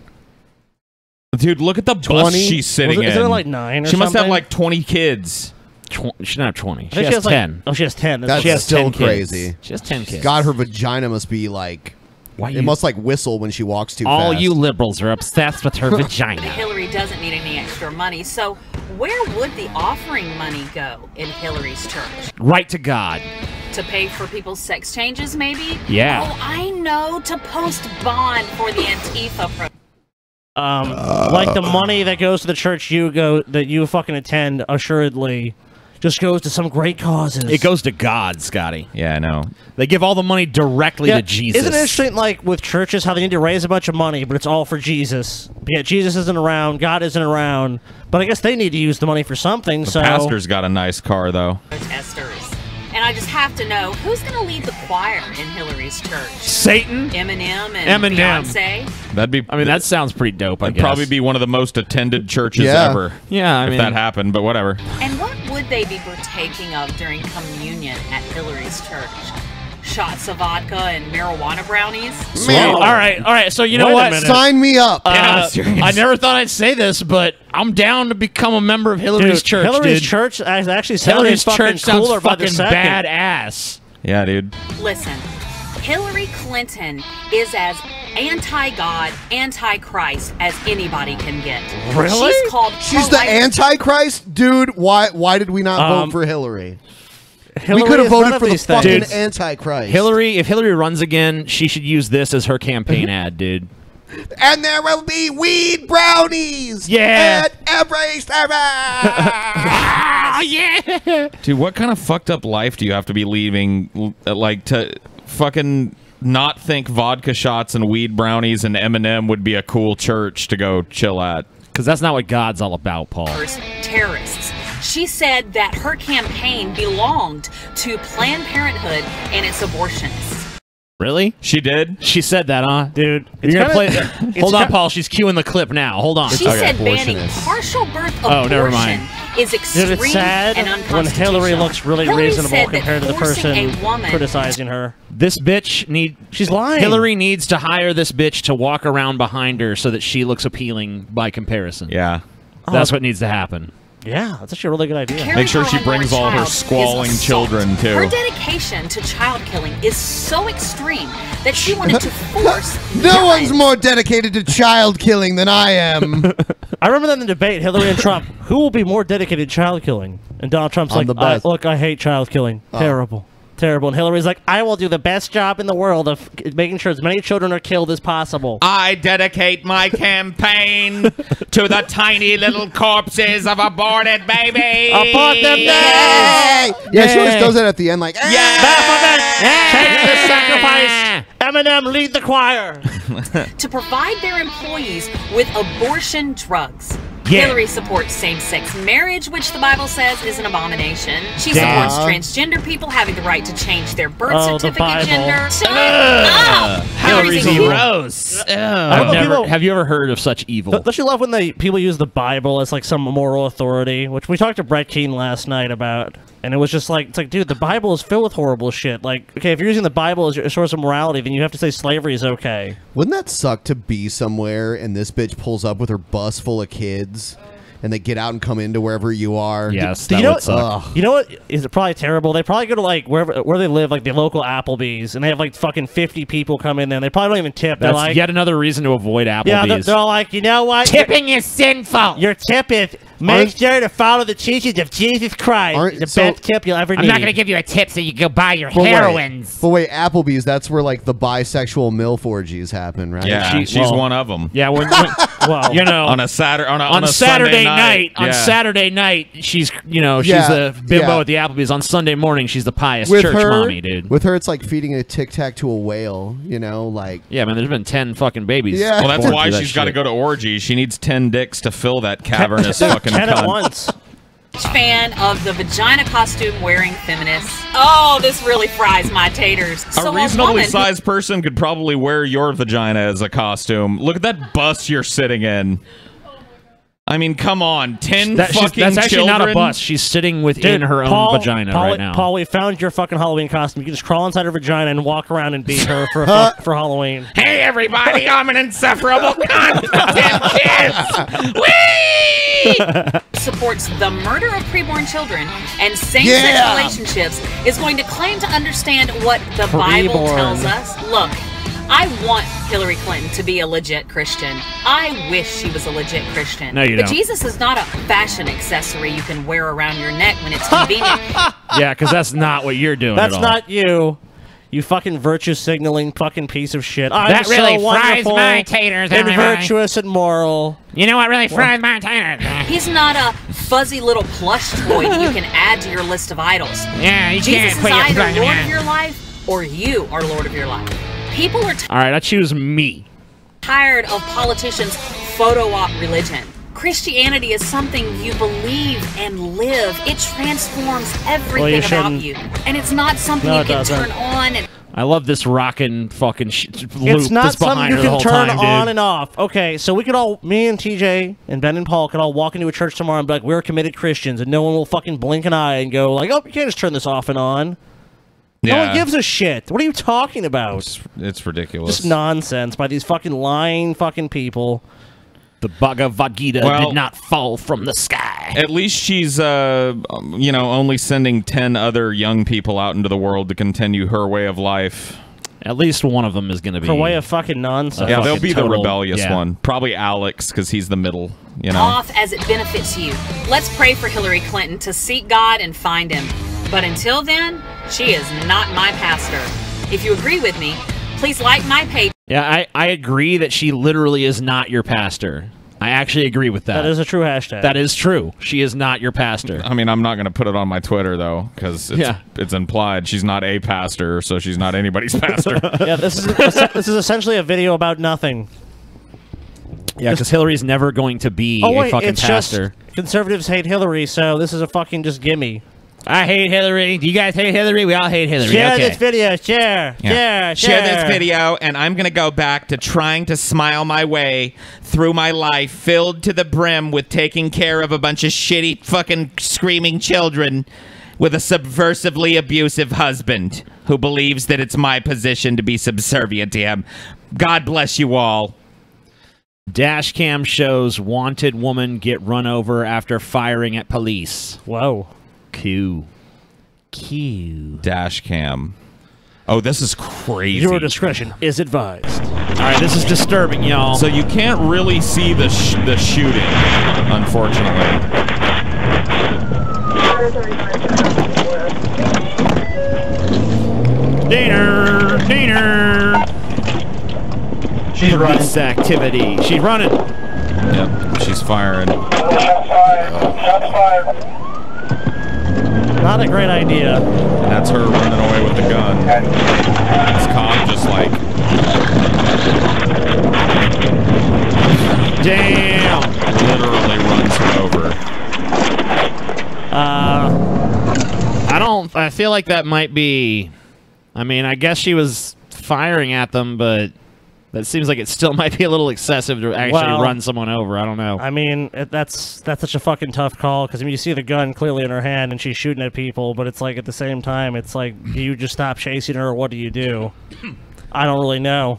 Dude, look at the bus
20?
she's sitting in.
Isn't it like 9 or
She must have
something?
like 20 kids.
She doesn't have 20.
I
She
think
has 10.
Like, oh, she has 10.
That's
She has
still
10 kids.
crazy.
She has 10 kids.
God, her vagina must be like.
Why
It
you-
must like whistle when she walks too
All
fast.
you liberals are obsessed with her vagina.
Hillary doesn't need any extra money, so where would the offering money go in Hillary's church?
Right to God.
To pay for people's sex changes, maybe?
Yeah.
Oh, I know. To post bond for the Antifa program.
Like the money that goes to the church that you fucking attend, assuredly, just goes to some great causes.
It goes to God, Scotty.
Yeah, I know.
They give all the money directly to Jesus.
Isn't it interesting, like, with churches, how they need to raise a bunch of money, but it's all for Jesus? Yeah, Jesus isn't around, God isn't around, but I guess they need to use the money for something,
The
so...
pastor's got a nice car, though.
Protesters. And I just have to know, who's going to lead the choir in Hillary's church?
Satan?
Eminem and Beyonce?
That'd be.
I mean, that sounds pretty dope, I
It'd
guess.
probably be one of the most attended churches
Yeah.
ever.
Yeah, I
if
mean-
that happened, but whatever.
And what would they be partaking of during communion at Hillary's church? shots of vodka and marijuana brownies.
Man. All right. So you know what?
Sign me up.
I never thought I'd say this, but I'm down to become a member of Hillary's church.
Hillary's
dude.
church actually
Hillary's
sounds
church sounds
cooler by the
fucking
second.
badass.
Yeah, dude.
Listen, Hillary Clinton is as anti-God, anti-Christ as anybody can get.
Really?
She's called
She's the Antichrist? Dude, why did we not vote for Hillary? We could have voted for the fucking Antichrist.
If Hillary runs again, she should use this as her campaign ad, dude.
And there will be weed brownies.
Yeah.
At every service.
Yeah.
Dude, what kind of fucked up life do you have to be leaving, like, to fucking not think vodka shots and weed brownies and M&M would be a cool church to go chill at?
Because that's not what God's all about, Paul.
terrorists. She said that her campaign belonged to Planned Parenthood and its abortionists.
Really?
She did?
She said that, huh?
Dude,
You're going to play that. Hold on, Paul. She's cueing the clip now. Hold on.
She said banning partial birth abortion
never mind.
is extreme
Dude, it's sad
and
when
unconstitutional.
Hillary looks really
Hillary
reasonable
said that
compared to the
forcing
person
a woman
criticizing her.
This bitch
She's lying.
Hillary needs to hire this bitch to walk around behind her so that she looks appealing by comparison.
Yeah.
That's what needs to happen.
Yeah, that's actually a really good idea.
Make sure she brings all her squalling children, too.
Her dedication to child killing is so extreme that she wanted to force
No one's more dedicated to child killing than I am.
I remember that in the debate, Hillary and Trump, who will be more dedicated to child killing? And Donald Trump's
I'm
like,
the best.
look, I hate child killing. Terrible. Terrible. And Hillary's like, I will do the best job in the world of making sure as many children are killed as possible.
I dedicate my campaign to the tiny little corpses of aborted babies.
Abort them now!
Yeah, she always does that at the end, like,
Take the sacrifice. Eminem, lead the choir.
to provide their employees with abortion drugs.
Yeah.
Hillary supports same-sex marriage, which the Bible says is an abomination. She
Duh.
supports transgender people having the right to change their birth
Oh, the
certificate
Bible.
gender.
Hillary's
Hillary's
gross.
People-
Have you ever heard of such evil?
Don't you love when people use the Bible as like some moral authority, which we talked to Brett Keane last night about, and it was just like, it's like, dude, the Bible is filled with horrible shit. Like, okay, if you're using the Bible as your source of morality, then you have to say slavery is okay.
Wouldn't that suck to be somewhere and this bitch pulls up with her bus full of kids and they get out and come into wherever you are?
Yes,
Do
that
you know
would suck.
You know what is probably terrible? They probably go to like where they live, like the local Applebee's, and they have like fucking 50 people come in there, and they probably don't even tip. They're
That's
like,
yet another reason to avoid Applebee's.
yeah, they're all like, you know what?
Tipping is sinful.
Your tip is make sure to follow the teachings of Jesus Christ. It's the best tip you'll ever need.
I'm not going to give you a tip so you go buy your
But wait,
heroines.
But wait, Applebee's, that's where like the bisexual MILF orgies happen, right?
Yeah, she's one of them.
Yeah,
well,
you know,
on a Saturday
on
a
Saturday
Sunday
night,
yeah.
on Saturday night, she's she's
Yeah,
the bimbo
yeah.
at the Applebee's. On Sunday morning, she's the pious
With
church
her,
mommy, dude.
With her, it's like feeding a Tic Tac to a whale, you know, like.
Yeah, man, there's been 10 fucking babies.
Yeah.
Well, that's
born
why
through that
she's got to
shit.
go to orgies. She needs 10 dicks to fill that cavernous fucking
10 at
cunt.
once.
fan of the vagina costume wearing feminists. Oh, this really fries my taters. So
A reasonably
woman who-
sized person could probably wear your vagina as a costume. Look at that bus you're sitting in. I mean, come on, 10 fucking
That's actually not a
children?
bus. She's sitting within her own vagina right now.
Paul, we found your fucking Halloween costume. You can just crawl inside her vagina and walk around and beat her for Halloween.
Hey, everybody, I'm an insufferable cunt with 10 kids. Whee!
supports the murder of preborn children and same-sex
Yeah.
relationships is going to claim to understand what the Bible
Preborn.
tells us. Look, I want Hillary Clinton to be a legit Christian. I wish she was a legit Christian.
No, you
but
don't.
Jesus is not a fashion accessory you can wear around your neck when it's convenient.
Yeah, because that's not what you're doing
That's
at all.
not you. You fucking virtue signaling fucking piece of shit. I'm
That really
so
fries
wonderful
my taters,
and
everybody.
virtuous and moral.
You know what really fries my taters?
He's not a fuzzy little plush toy that you can add to your list of idols.
Yeah, you
Jesus
can't
is
put your
either
plug in
Lord
there.
of your life or you are Lord of your life. People are
All right, I choose me.
tired of politicians' photo op religion. Christianity is something you believe and live. It transforms everything about
shouldn't.
you. And it's not something
No,
you
it
can
doesn't.
turn on and
I love this rockin' fucking loop
It's not
that's
something
behind
you
her the
can
whole
turn
time,
on
dude.
and off. Okay, so we could all, me and TJ and Ben and Paul could all walk into a church tomorrow and be like, we're committed Christians, and no one will fucking blink an eye and go like, oh, you can't just turn this off and on. No one gives a shit. What are you talking about?
It's ridiculous.
Just nonsense by these fucking lying fucking people.
The Bhagavad Gita
Well,
did not fall from the sky.
At least she's, only sending 10 other young people out into the world to continue her way of life.
At least one of them is going to be...
Her way of fucking nonsense.
Yeah, they'll be the rebellious one. Probably Alex, because he's the middle,
Off as it benefits you. Let's pray for Hillary Clinton to seek God and find him. But until then, she is not my pastor. If you agree with me, please like my page.
Yeah, I agree that she literally is not your pastor. I actually agree with that.
That is a true hashtag.
That is true. She is not your pastor.
I mean, I'm not going to put it on my Twitter, though, because it's implied she's not a pastor, so she's not anybody's pastor.
Yeah, this is essentially a video about nothing.
Yeah, because Hillary's never going to be a fucking pastor.
Just conservatives hate Hillary, so this is a fucking just gimme.
I hate Hillary. Do you guys hate Hillary? We all hate Hillary.
Share this video. Share.
Share this video, and I'm going to go back to trying to smile my way through my life filled to the brim with taking care of a bunch of shitty fucking screaming children with a subversively abusive husband who believes that it's my position to be subservient to him. God bless you all.
Dashcam shows wanted woman get run over after firing at police.
Whoa.
Q.
Dash cam. Oh, this is crazy.
Your discretion is advised.
All right, this is disturbing, y'all.
So you can't really see the shooting, unfortunately.
Diener. She's running. This activity. She's running.
Yep, she's firing.
Shots fired.
Not a great idea.
And that's her running away with the gun. This cop just like...
Damn!
Literally runs her over.
I feel like that might be... I mean, I guess she was firing at them, but... That seems like it still might be a little excessive to actually run someone over. I don't know.
I mean, that's such a fucking tough call, because I mean, you see the gun clearly in her hand and she's shooting at people, but it's like at the same time, it's like, do you just stop chasing her or what do you do? I don't really know.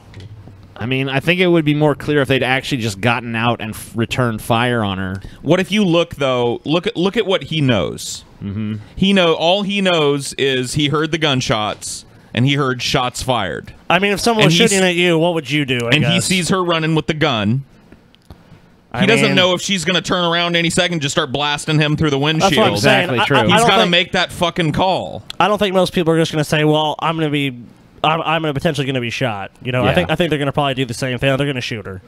I mean, I think it would be more clear if they'd actually just gotten out and returned fire on her.
What if you look, though, look at what he knows.
Mm-hmm.
All he knows is he heard the gunshots. And he heard shots fired.
I mean, if someone was shooting at you, what would you do, I guess?
He sees her running with the gun. He doesn't know if she's going to turn around any second and just start blasting him through the windshield.
That's what I'm saying.
Exactly true.
He's got to make that fucking call.
I don't think most people are just going to say, well, I'm potentially going to be shot. You know,
Yeah.
I think they're going to probably do the same thing. They're going to shoot her.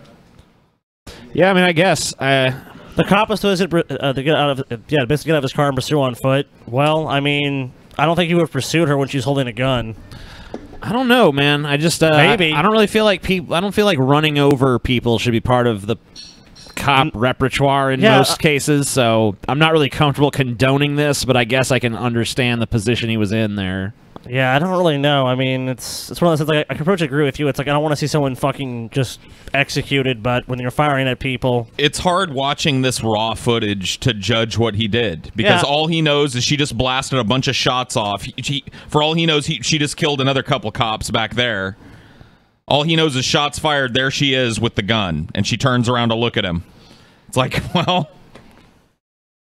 Yeah, I mean, I guess.
The cop was to get out of basically get out of his car and pursue on foot. Well, I mean, I don't think he would have pursued her when she's holding a gun.
I don't know, man. I just
maybe
I don't really feel like I don't feel like running over people should be part of the cop repertoire in most cases. So I'm not really comfortable condoning this, but I guess I can understand the position he was in there.
Yeah, I don't really know. I mean, it's one of those things, like, I can approach agree with you. It's like I don't want to see someone fucking just executed, but when you're firing at people...
It's hard watching this raw footage to judge what he did, because all he knows is she just blasted a bunch of shots off. For all he knows, she just killed another couple cops back there. All he knows is shots fired, there she is with the gun, and she turns around to look at him. It's like, well,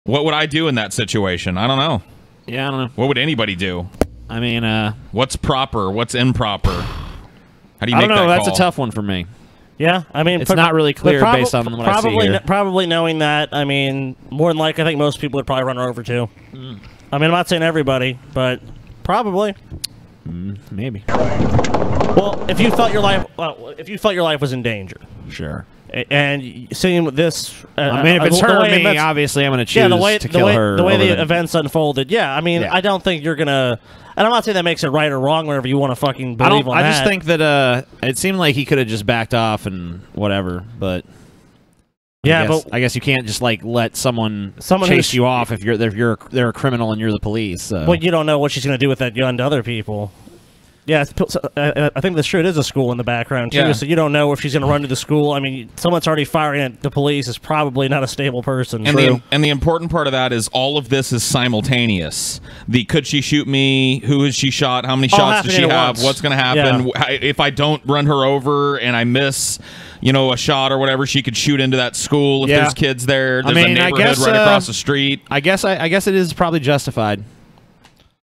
what would I do in that situation? I don't know.
Yeah, I don't know.
What would anybody do?
I mean,
what's proper? What's improper? How do you
I
make
don't know.
that
That's
call?
a tough one for me.
Yeah, I mean...
It's not really clear based on what I see here.
Probably knowing that, I mean, more than likely, I think most people would probably run her over, too. I mean, I'm not saying everybody, but probably.
Maybe.
Well, if you felt your life was in danger.
Sure.
And seeing this...
I mean, if it's her or me, obviously I'm going to choose to kill her.
The way the events unfolded, I mean, I don't think you're going to... And I'm not saying that makes it right or wrong, whatever you want to fucking believe on that.
I just think that it seemed like he could have just backed off and whatever, but... I guess you can't just like let someone chase you off if they're a criminal and you're the police. So.
Well, you don't know what she's going to do with that gun to other people. Yeah, I think that's true. It is a school in the background, too, so you don't know if she's going to run to the school. I mean, someone's already firing at the police is probably not a stable person.
And the important part of that is all of this is simultaneous. Could she shoot me? Who has she shot? How many shots does she have? What's going to happen? If I don't run her over and I miss, a shot or whatever, she could shoot into that school if there's kids there. There's a neighborhood right across the street.
I guess it is probably justified.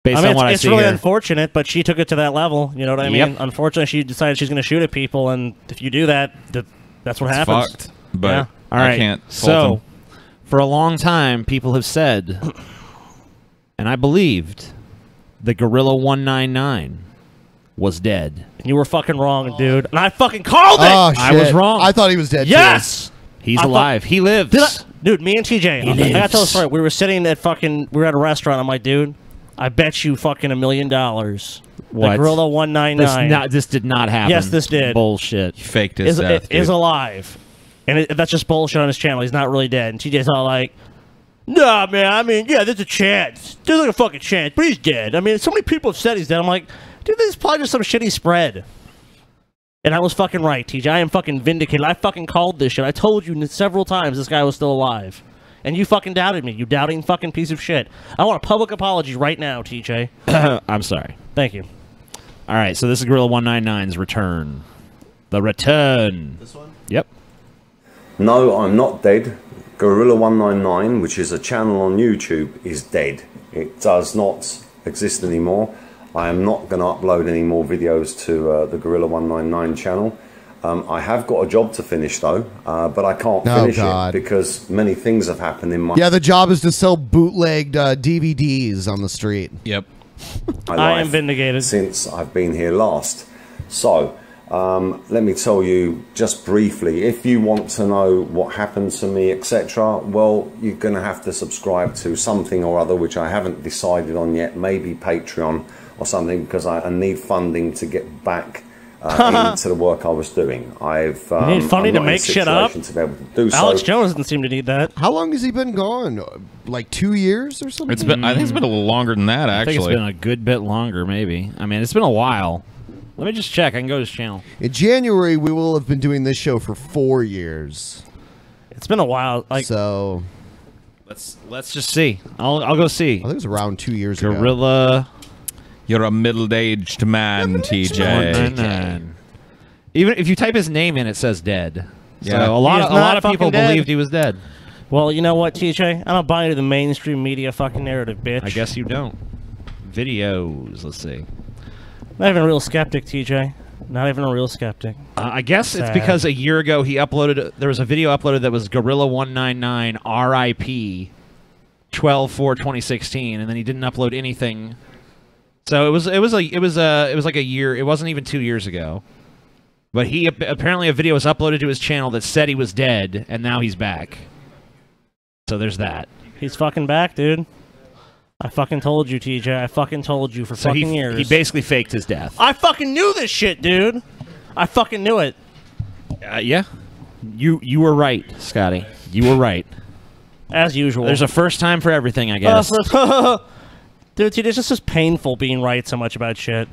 Based on what I see
it's really
here.
unfortunate, but she took it to that level. You know what I mean? Unfortunately, she decided she's going to shoot at people, and if you do that, that's what happens.
Fucked. But
all right.
I can't.
So, for a long time, people have said, and I believed, the Gorilla 199 was dead.
And you were fucking wrong, dude. And I fucking called it!
Oh, shit.
I was wrong.
I thought he was dead,
Yes!
He's alive. He lives.
Dude, me and TJ, I gotta tell a story. We were sitting at we were at a restaurant. I'm like, dude, I bet you fucking $1 million.
What?
The Gorilla 199.
This did not happen.
Yes, this did.
Bullshit.
He faked his death,
is alive. And that's just bullshit on his channel. He's not really dead. And TJ's all like, nah, man, I mean, yeah, there's a chance. There's like a fucking chance, but he's dead. I mean, so many people have said he's dead. I'm like, dude, this is probably just some shit he spread. And I was fucking right, TJ. I am fucking vindicated. I fucking called this shit. I told you several times this guy was still alive. And you fucking doubted me. You doubting fucking piece of shit. I want a public apology right now, TJ.
I'm sorry.
Thank you.
All right, so this is Gorilla 199's return. The return.
This one?
Yep.
No, I'm not dead. Gorilla 199, which is a channel on YouTube, is dead. It does not exist anymore. I am not going to upload any more videos to the Gorilla 199 channel. I have got a job to finish though, but I can't finish it because many things have happened in my...
Yeah, the job is to sell bootlegged DVDs on the street.
Yep.
I am vindicated.
Since I've been here last. So, let me tell you just briefly, if you want to know what happened to me, etc., well, you're going to have to subscribe to something or other, which I haven't decided on yet, maybe Patreon or something, because I need funding to get back into the work I was doing.
You need funding to make shit up?
To be able to do
Alex
so.
Jones doesn't seem to need that.
How long has he been gone? Like 2 years or something?
It's been. I think it's been a little longer than that. Actually,
I think it's been a good bit longer. Maybe. I mean, it's been a while. Let me just check. I can go to his channel.
In January, we will have been doing this show for 4 years.
It's been a while. Like,
so,
let's just see. I'll go see.
I think it was around 2 years ago.
Gorilla.
You're a middle-aged man, TJ.
Even if you type his name in, it says dead.
Yeah.
So a lot of people believed he was dead.
Well, you know what, TJ? I don't buy into the mainstream media fucking narrative, bitch.
I guess you don't. Videos. Let's see.
Not even a real skeptic, TJ. Not even a real skeptic.
I guess it's because a year ago he uploaded. There was a video uploaded that was Gorilla 199 RIP 12/4/2016, and then he didn't upload anything. So it was like a year. It wasn't even 2 years ago. But he apparently a video was uploaded to his channel that said he was dead, and now he's back. So there's that.
He's fucking back, dude. I fucking told you, TJ. I fucking told you for fucking years.
He basically faked his death.
I fucking knew this shit, dude. I fucking knew it.
Yeah. You were right, Scotty. You were right.
As usual.
There's a first time for everything, I guess.
Dude, TJ, it's just painful being right so much about shit.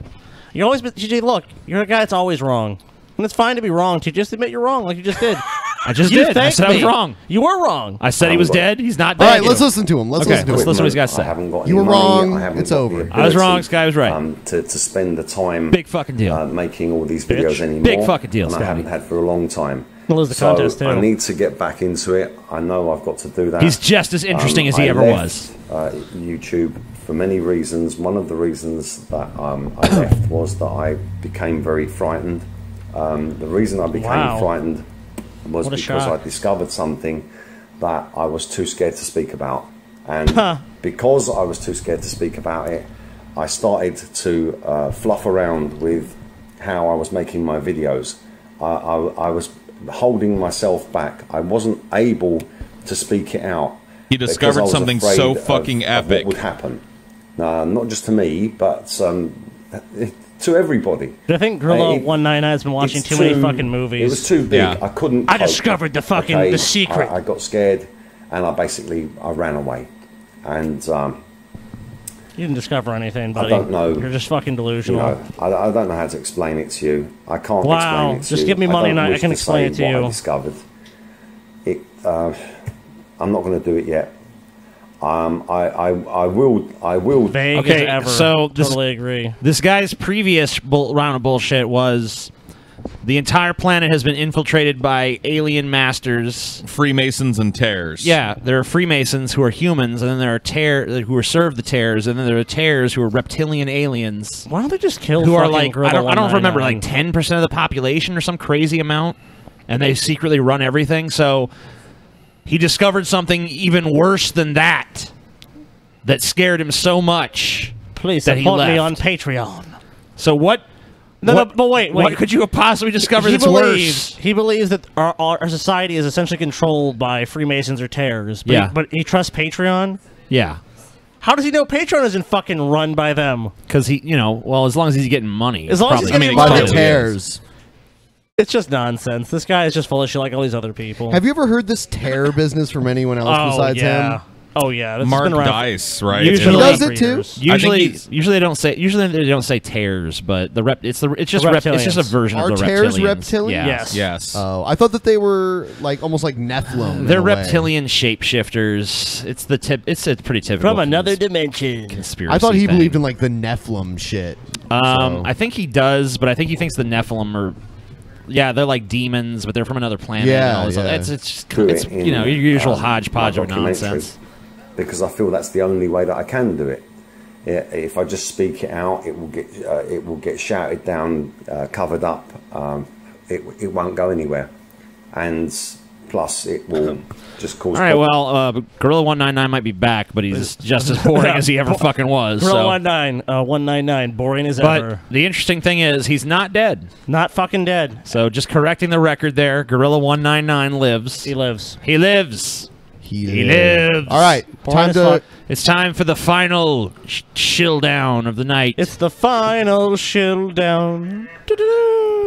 You always, TJ, look, you're a guy that's always wrong. And it's fine to be wrong, TJ. Just admit you're wrong, like you just did.
I just did. I said I was wrong.
You were wrong.
I said he was dead. He's not dead.
All right, let's listen to him. Let's listen to
what he's got to say.
You were wrong. It's over.
I was wrong. Sky was right.
To spend the time
big fucking deal
making all these videos anymore.
Big fucking deal,
and I haven't had for a long time.
We'll lose the contest, too.
I need to get back into it. I know I've got to do that.
He's just as interesting as he ever was.
YouTube for many reasons. One of the reasons that I left was that I became very frightened. The reason I became frightened was because I discovered something that I was too scared to speak about. And because I was too scared to speak about it, I started to fluff around with how I was making my videos. I was holding myself back. I wasn't able to speak it out.
You discovered something so fucking epic.
What would happen? Not just to me, but to everybody.
I think Gorilla 199 has been watching too many fucking movies.
It was too big. Yeah. I couldn't cope.
I discovered the fucking the secret.
I got scared, and I ran away. And
You didn't discover anything, buddy.
I don't know.
You're just fucking delusional.
I don't know how to explain it to you. I can't
Wow.
explain it to
Just
you.
give me money and I
wish
can explain
say
it to
what
you.
I discovered. I'm not going to do it yet. I will.
Vague
Okay,
as ever.
so
totally agree.
This guy's previous round of bullshit was the entire planet has been infiltrated by alien masters,
Freemasons and Tears.
Yeah, there are Freemasons who are humans, and then there are who are served the Tears, and then there are Tears who are reptilian aliens.
Why don't they just kill?
Who are
fucking
like
Gorilla
I don't remember, like
199?
10% of the population or some crazy amount, and they secretly run everything. So he discovered something even worse than that scared him so much.
Please
that he
support
left.
me on Patreon.
So what?
No, but wait.
What could you have possibly discovered
He
that's
believes-
worse?
He believes that our society is essentially controlled by Freemasons or Tears. But
Yeah.
but he trusts Patreon?
Yeah.
How does he know Patreon isn't fucking run by them?
Because he, well, as long as he's getting money.
As long as he's getting
by
money.
the Tears.
It's just nonsense. This guy is just full of shit like all these other people.
Have you ever heard this terror business from anyone else besides him?
Oh yeah, this has
Mark
been around
Dice, right?
Usually,
He does it too?
Usually they don't say tears, but it's just a version
Are
of the
Tears
reptilians.
reptilians?
Yes.
Oh, I thought that they were like almost like Nephilim.
They're
in a way.
reptilian shapeshifters. It's a pretty typical
From another dimension.
conspiracy.
I thought he
thing.
believed in like the Nephilim shit. So-
I think he does, but I think he thinks the Nephilim are. Yeah, they're like demons, but they're from another planet.
Yeah,
and all this
yeah.
other- it's just,
do
it's
it in,
your usual
my
hodgepodge of
documentary,
nonsense.
because I feel that's the only way that I can do it. If I just speak it out, it will get shouted down, covered up. It won't go anywhere, and plus it will just cause.
All right, well, Gorilla 199 might be back, but he's just as boring as he ever fucking was.
Gorilla
So.
199, boring as
But
ever.
the interesting thing is, he's not dead.
Not fucking dead.
So just correcting the record there, Gorilla 199 lives.
He lives.
He lives.
He
lives.
All right, time to.
It's time for the final chill down of the night.
It's the final chill down.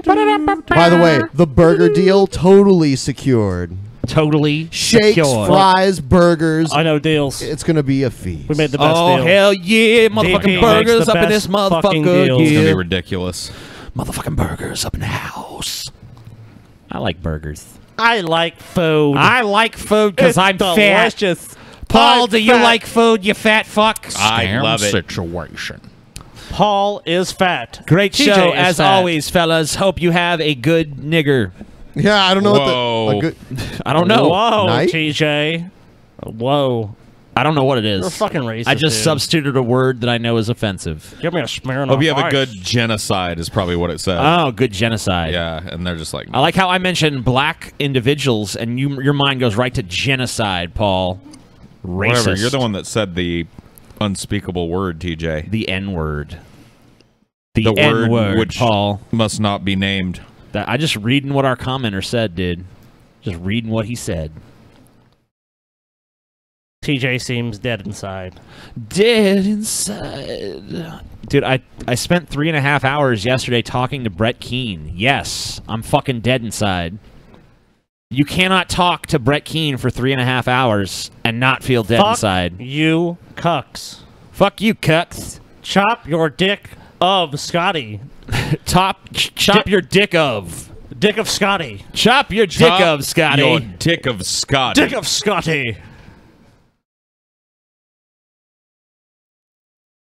By the way, the burger deal totally secured.
Totally
Shakes,
secured.
fries, burgers.
I know deals.
It's gonna be a feast.
We made the best
Oh
deal.
hell yeah, motherfucking
DP
burgers
makes the
up in this
best fucking
motherfucker!
deals.
It's gonna be
Yeah.
ridiculous.
Motherfucking burgers up in the house. I like burgers.
I like food.
I like food because
It's
I'm
delicious.
fat. Paul,
I'm
do you
fat.
like food, you fat fuck?
I love it. Situation.
Paul is fat.
Great
TJ
show,
is
as
fat.
always, fellas. Hope you have a good nigger.
Yeah, I don't know
Whoa.
what the. A good,
I don't know.
Whoa,
Night?
TJ. Whoa.
I don't know what it is.
You're a fucking racist,
I just
dude.
substituted a word that I know is offensive.
Give me a smearing
Hope
off
you have a
ice.
good genocide is probably what it said.
Oh, good genocide.
Yeah, and they're just like,
I like how I mentioned black individuals, and your mind goes right to genocide, Paul. Racist.
whatever. You're the one that said the unspeakable word, TJ.
The N-word.
The word
N-word,
which
Paul.
must not be named.
I just reading what our commenter said, dude. Just reading what he said.
TJ seems dead inside.
Dead inside. Dude, I spent 3.5 hours yesterday talking to Brett Keane. Yes, I'm fucking dead inside. You cannot talk to Brett Keane for 3.5 hours and not feel dead
Fuck
inside.
you, cucks.
Fuck you, cucks.
Chop your dick of Scotty.
Chop your dick of.
Dick of Scotty.
Chop your dick of, Scotty.
Your dick of Scotty.
Dick of Scotty.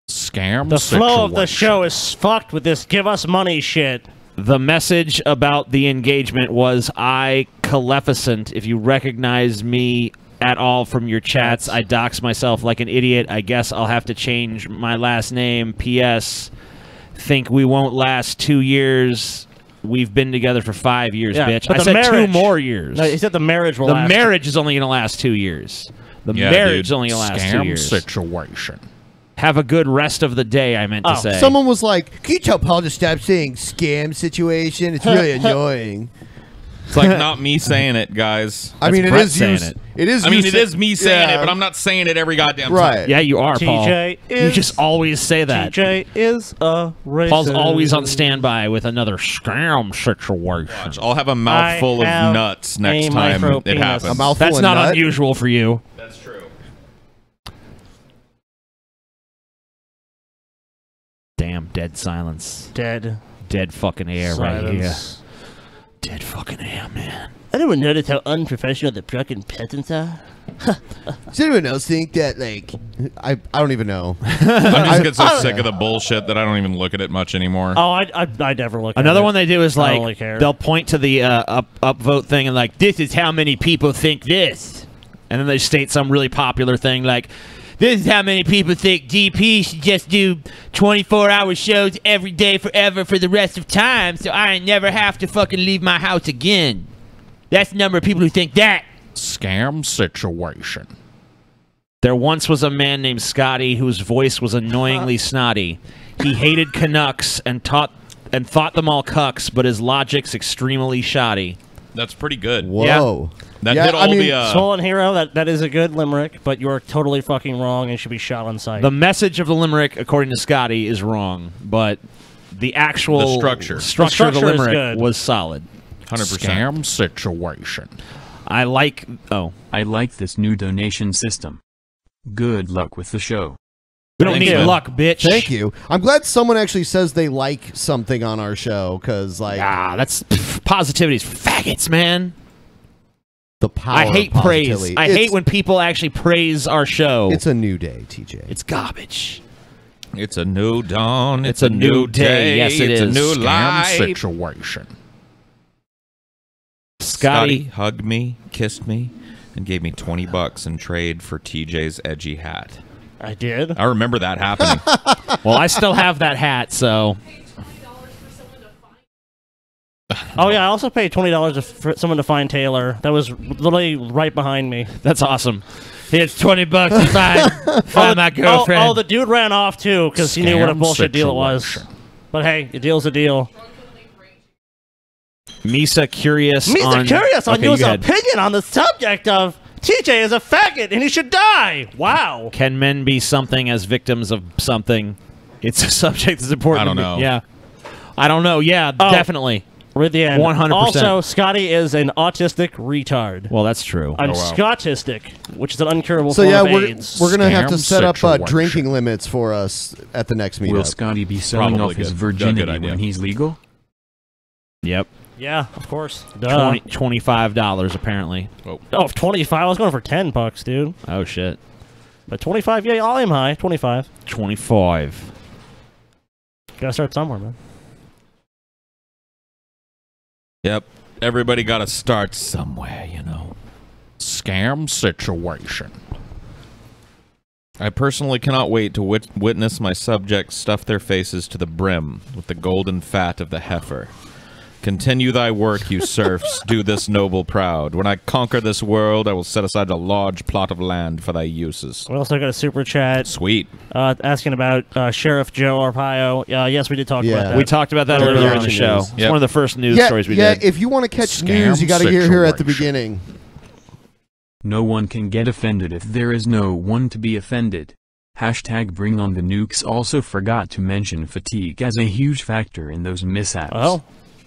Scam
The flow of the
situation.
show is fucked with this give us money shit.
The message about the engagement was, I, Caleficent, if you recognize me at all from your chats, I dox myself like an idiot. I guess I'll have to change my last name. P.S. Think we won't last 2 years. We've been together for 5 years,
Yeah,
bitch.
but
I
the
said
marriage-
2 more years.
No, he said the marriage will
The
last.
marriage is only going to last 2 years. The
Yeah,
marriage is
dude.
only going to last 2
Scam
years.
situation.
Have a good rest of the day, I meant to say.
Someone was like, "Can you tell Paul to stop saying scam situation? It's really annoying."
It's like not me saying it, guys.
I mean, it
Brett
is
saying
you.
it.
It is.
I mean,
you
it
say-
is me saying
yeah.
it, but I'm not saying it every goddamn
Right.
time.
Yeah, you are, Paul.
TJ
You
is-
just always say that.
TJ is a racist.
Paul's always on standby with another scam situation.
Watch, I'll have a mouthful
I have
of nuts next
a
time
micro
it
penis.
happens.
A mouthful
That's
of
not
nut?
unusual for you.
That's true.
Dead silence.
Dead.
Dead fucking air right here.
Silence.
Dead fucking air, man.
Anyone notice how unprofessional the drunken peasants are?
Does anyone else think that, like, I don't even know.
I'm just get so sick of the bullshit that I don't even look at it much anymore.
Oh, I never look at it.
Another one they do is
I don't
like,
really care.
they'll point to the upvote thing and like, this is how many people think this. And then they state some really popular thing like, this is how many people think DP should just do 24-hour shows every day forever for the rest of time so I never have to fucking leave my house again. That's the number of people who think that.
Scam situation.
There once was a man named Scotty whose voice was annoyingly snotty. He hated Canucks and thought them all cucks, but his logic's extremely shoddy.
That's pretty good.
Whoa.
Yeah. That did all the...
Swollen Hero, that is a good limerick, but you're totally fucking wrong and should be shot on sight.
The message of the limerick, according to Scotty, is wrong, but the actual structure of the limerick was solid.
100%.
Scam
situation.
I like
this new donation system. Good luck with the show.
We don't need luck, bitch.
Thank you. I'm glad someone actually says they like something on our show, because, like...
that's... Positivity's faggots, man.
The power
I hate
of
praise.
positivity.
I hate when people actually praise our show.
It's a new day, TJ.
It's garbage.
It's a new dawn.
It's a new day. Yes, it
it's
is.
a new
Scam
life.
situation.
Scotty hugged me, kissed me, and gave me $20 in trade for TJ's edgy hat.
I did?
I remember that happening.
Well, I still have that hat, so...
Oh, yeah, I also paid $20 for someone to find Taylor. That was literally right behind me.
That's awesome. Here's $20 to find my girlfriend.
Oh, the dude ran off, too, because he knew what a bullshit deal it was. But hey, a deal's a deal.
Misa curious
on
okay,
your opinion on the subject of TJ is a faggot and he should die. Wow.
Can men be something as victims of something? It's a subject that's important.
I don't
to
know.
me. Yeah. I don't know. Yeah, definitely.
We're at the end.
100%.
Also, Scotty is an autistic retard.
Well, that's true.
I'm Scottistic, which is an uncurable
So
form
yeah,
of
we're
AIDS.
going to have to set up drinking limits for us at the next meetup.
Will Scotty be selling off his virginity when he's legal?
Yep.
Yeah, of course.
$25 apparently.
Oh, 25? I was going for $10, dude.
Oh shit.
But 25? Yeah, I'll aim high. 25.
25.
Gotta start somewhere, man.
Yep. Everybody got to start somewhere, you know. Scam situation. I personally cannot wait to witness my subjects stuff their faces to the brim with the golden fat of the heifer. Continue thy work, you serfs. Do this noble proud. When I conquer this world, I will set aside a large plot of land for thy uses.
We also got a super chat.
Sweet.
Asking about Sheriff Joe Arpaio. Yes, we did talk about that.
We talked about that earlier in the show. It's one of the first news stories we did.
Yeah, if you want to catch news, you got to hear here at the beginning.
No one can get offended if there is no one to be offended. Hashtag bring on the nukes also forgot to mention fatigue as a huge factor in those mishaps.
Oh.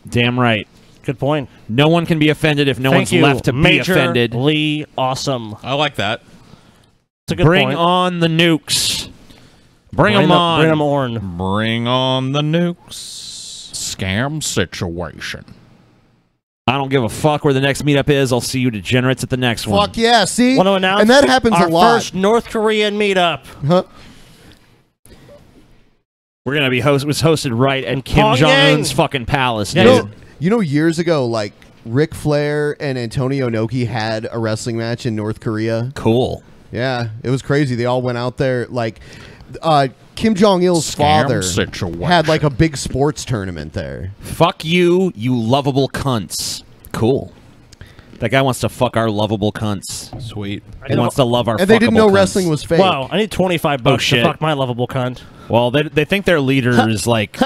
Damn right.
Good point.
No one can be offended if no one's left to be offended.
Majorly awesome.
I like that.
It's a good
Bring
point.
on the nukes. Bring them on.
Bring them on.
Bring on the nukes. Scam situation.
I don't give a fuck where the next meetup is. I'll see you degenerates at the next one.
Fuck yeah, see?
Want to announce
and that happens
our
a lot.
first North Korean meetup.
Huh?
We're gonna be hosted right at Kim
Pyongyang.
Jong-un's fucking palace,
You
dude.
know, years ago, like, Ric Flair and Antonio Inoki had a wrestling match in North Korea.
Cool.
Yeah, it was crazy. They all went out there. Like, Kim Jong-il's father had, like, a big sports tournament there.
Fuck you, you lovable cunts. Cool. That guy wants to fuck our lovable cunts.
Sweet.
He wants to love our
And they didn't know
fuckable cunts.
wrestling was fake.
Wow, I need $25 to
shit.
fuck my lovable cunt.
Well, they think their leader is like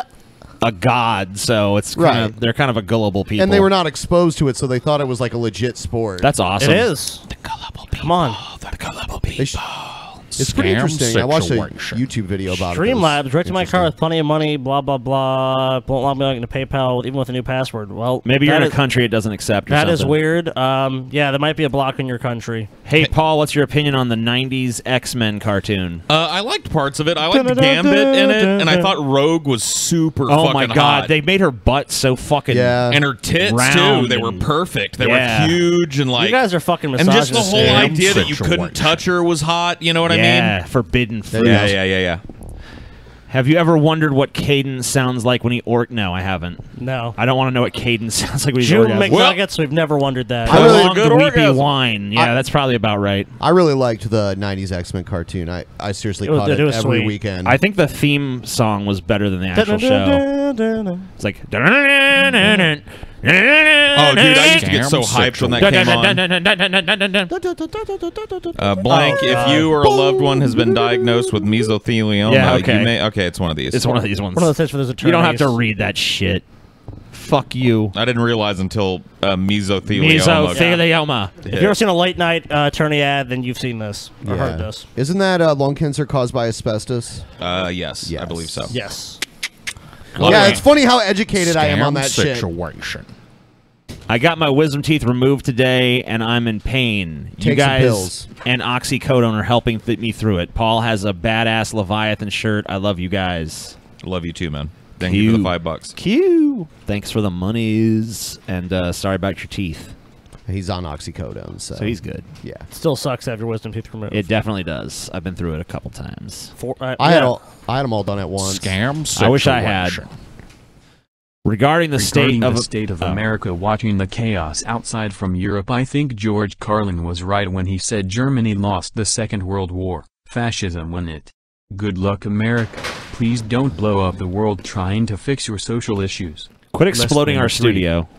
a god, so it's kind of, they're kind of a gullible people.
And they were not exposed to it, so they thought it was like a legit sport.
That's awesome.
It is.
The gullible people.
Come on.
The gullible people.
It's pretty interesting. I watched a YouTube video about it.
Streamlabs, directed my car with plenty of money, blah, blah, blah. Won't allow me into PayPal, even with a new password. Well,
Maybe you're in a country it doesn't accept or
That is
something.
weird. Yeah, there might be a block in your country.
Hey, Paul, what's your opinion on the 90s X-Men cartoon?
I liked parts of it. I liked Gambit in it, and I thought Rogue was super fucking hot.
Oh my god, they made her butt so fucking
and her tits too. They were perfect. They were huge and like
you guys are fucking
and just the
misogynists.
whole idea that you couldn't touch her was hot. You know what I mean?
Yeah, forbidden fruit.
Yeah.
Have you ever wondered what Caden sounds like when he No, I haven't.
No.
I don't want to know what Caden sounds like when he's
June
orgasming.
McNuggets, we've never wondered that.
Prolonged weepy whine. Yeah, that's probably about right.
I really liked the 90s X-Men cartoon. I seriously caught it every weekend.
I think the theme song was better than the actual show. It's like...
Oh, dude, I used to get so hyped when that came on. Blank, if you or a loved one has been diagnosed with mesothelioma, you may... Okay, it's one of these.
It's one of these ones.
One of those things for those attorneys.
You don't have to read that shit. Fuck you.
I didn't realize until mesothelioma.
Mesothelioma.
If you've ever seen a late night attorney ad, then you've seen this or heard this.
Isn't that lung cancer caused by asbestos?
Yes, I believe so.
Yes.
Yeah, it's funny how educated I am on that
situation.
I got my wisdom teeth removed today, and I'm in pain.
Take
you
some
guys
pills.
and oxycodone are helping me through it. Paul has a badass Leviathan shirt. I love you guys.
Love you too, man. Thank you for the $5.
Q. Thanks for the monies, and sorry about your teeth.
He's on oxycodone, so
he's good.
Yeah.
Still sucks to have your wisdom teeth removed.
It definitely does. I've been through it a couple times.
I had them all done at once.
Scam.
I wish I had. Regarding the state
of America watching the chaos outside from Europe, I think George Carlin was right when he said Germany lost the Second World War. Fascism won it. Good luck, America. Please don't blow up the world trying to fix your social issues.
Quit exploding our studio.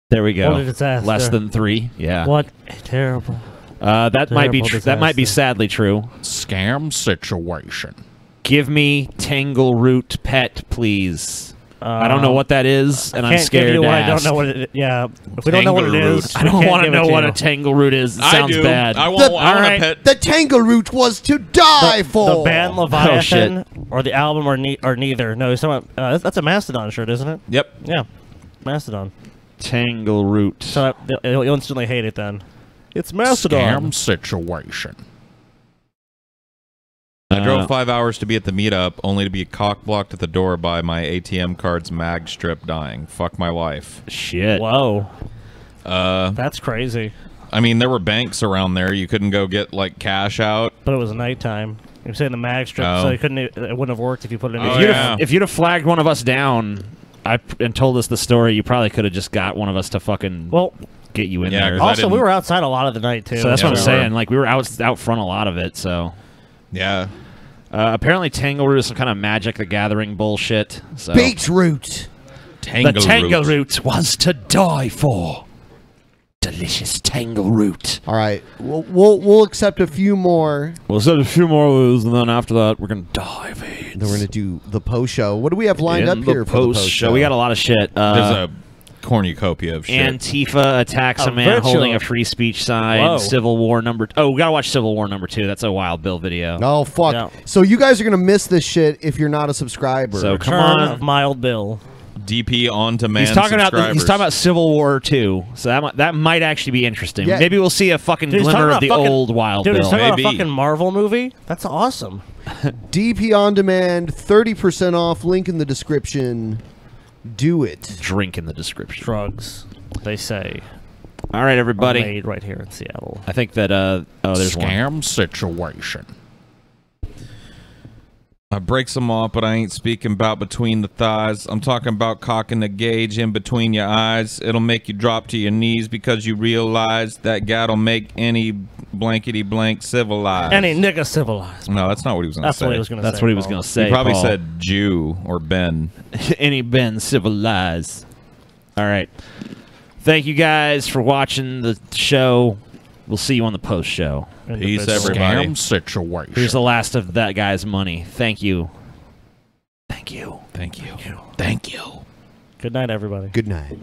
There we go.
What a disaster.
Less than 3. Yeah.
What a terrible.
That might be
terrible
that might be
disaster.
sadly true.
Scam situation.
Give me Tangleroot Pet, please. I don't know what that is, and I'm scared
give you
to
one.
ask.
I don't know what it is. Yeah, if we don't know what it is,
I don't want to know what a Tangleroot is. It sounds bad.
I want a pet.
The Tangleroot was to die for.
The band Leviathan or the album or neither. No, he's talking about, that's a Mastodon shirt, isn't it?
Yep.
Yeah, Mastodon.
Tangleroot.
So you'll instantly hate it then. It's Mastodon.
Scam situation. I drove 5 hours to be at the meetup, only to be cock-blocked at the door by my ATM card's mag strip dying. Fuck my life.
Shit.
Whoa. That's crazy.
I mean, there were banks around there. You couldn't go get, like, cash out.
But it was nighttime. You're saying the mag strip, so it wouldn't have worked if you put it in.
If you'd have flagged one of us down and told us the story, you probably could have just got one of us to fucking get you in there.
Also, we were outside a lot of the night, too.
So that's what I'm saying. Like, we were out front a lot of it, so...
Yeah.
Apparently Tangleroot is some kind of Magic the Gathering bullshit. So.
Beetroot.
The Tangleroot was to die for. Delicious Tangleroot.
All right, we'll accept a few more.
We'll accept a few more of those, and then after that, we're gonna dive in.
Then we're gonna do the post show. What do we have lined up here for the post show?
We got a lot of shit.
There's a cornucopia of shit.
Antifa attacks a man holding a free speech sign.
Whoa.
Civil War number... Oh, we gotta watch Civil War number 2. That's a Wild Bill video.
Oh, fuck.
Yeah.
So you guys are going to miss this shit if you're not a subscriber.
So come on.
Of Mild Bill.
DP on demand
He's talking
subscribers.
about Civil War 2, so that might actually be interesting.
Yeah.
Maybe we'll see a fucking glimmer of the old Wild Bill.
Dude, he's talking about a fucking Marvel movie? That's awesome.
DP on demand, 30% off, link in the description. Do it.
Drink in the description.
Drugs, they say.
All right, everybody.
Are made right here in Seattle.
I think that, there's one.
Scam situation. I breaks them off, but I ain't speaking about between the thighs. I'm talking about cocking the gauge in between your eyes. It'll make you drop to your knees because you realize that guy'll make any blankety blank civilized.
Any nigga civilized.
No, that's not what he was going to say.
That's what he was going to say.
That's what he was going to say.
He probably
Paul.
said Jew or Ben.
Any Ben civilized. All right. Thank you guys for watching the show. We'll see you on the post show.
Peace, everybody.
Scam
situation.
Here's the last of that guy's money. Thank you. Thank you.
Thank you.
Thank you.
Good night, everybody.
Good night.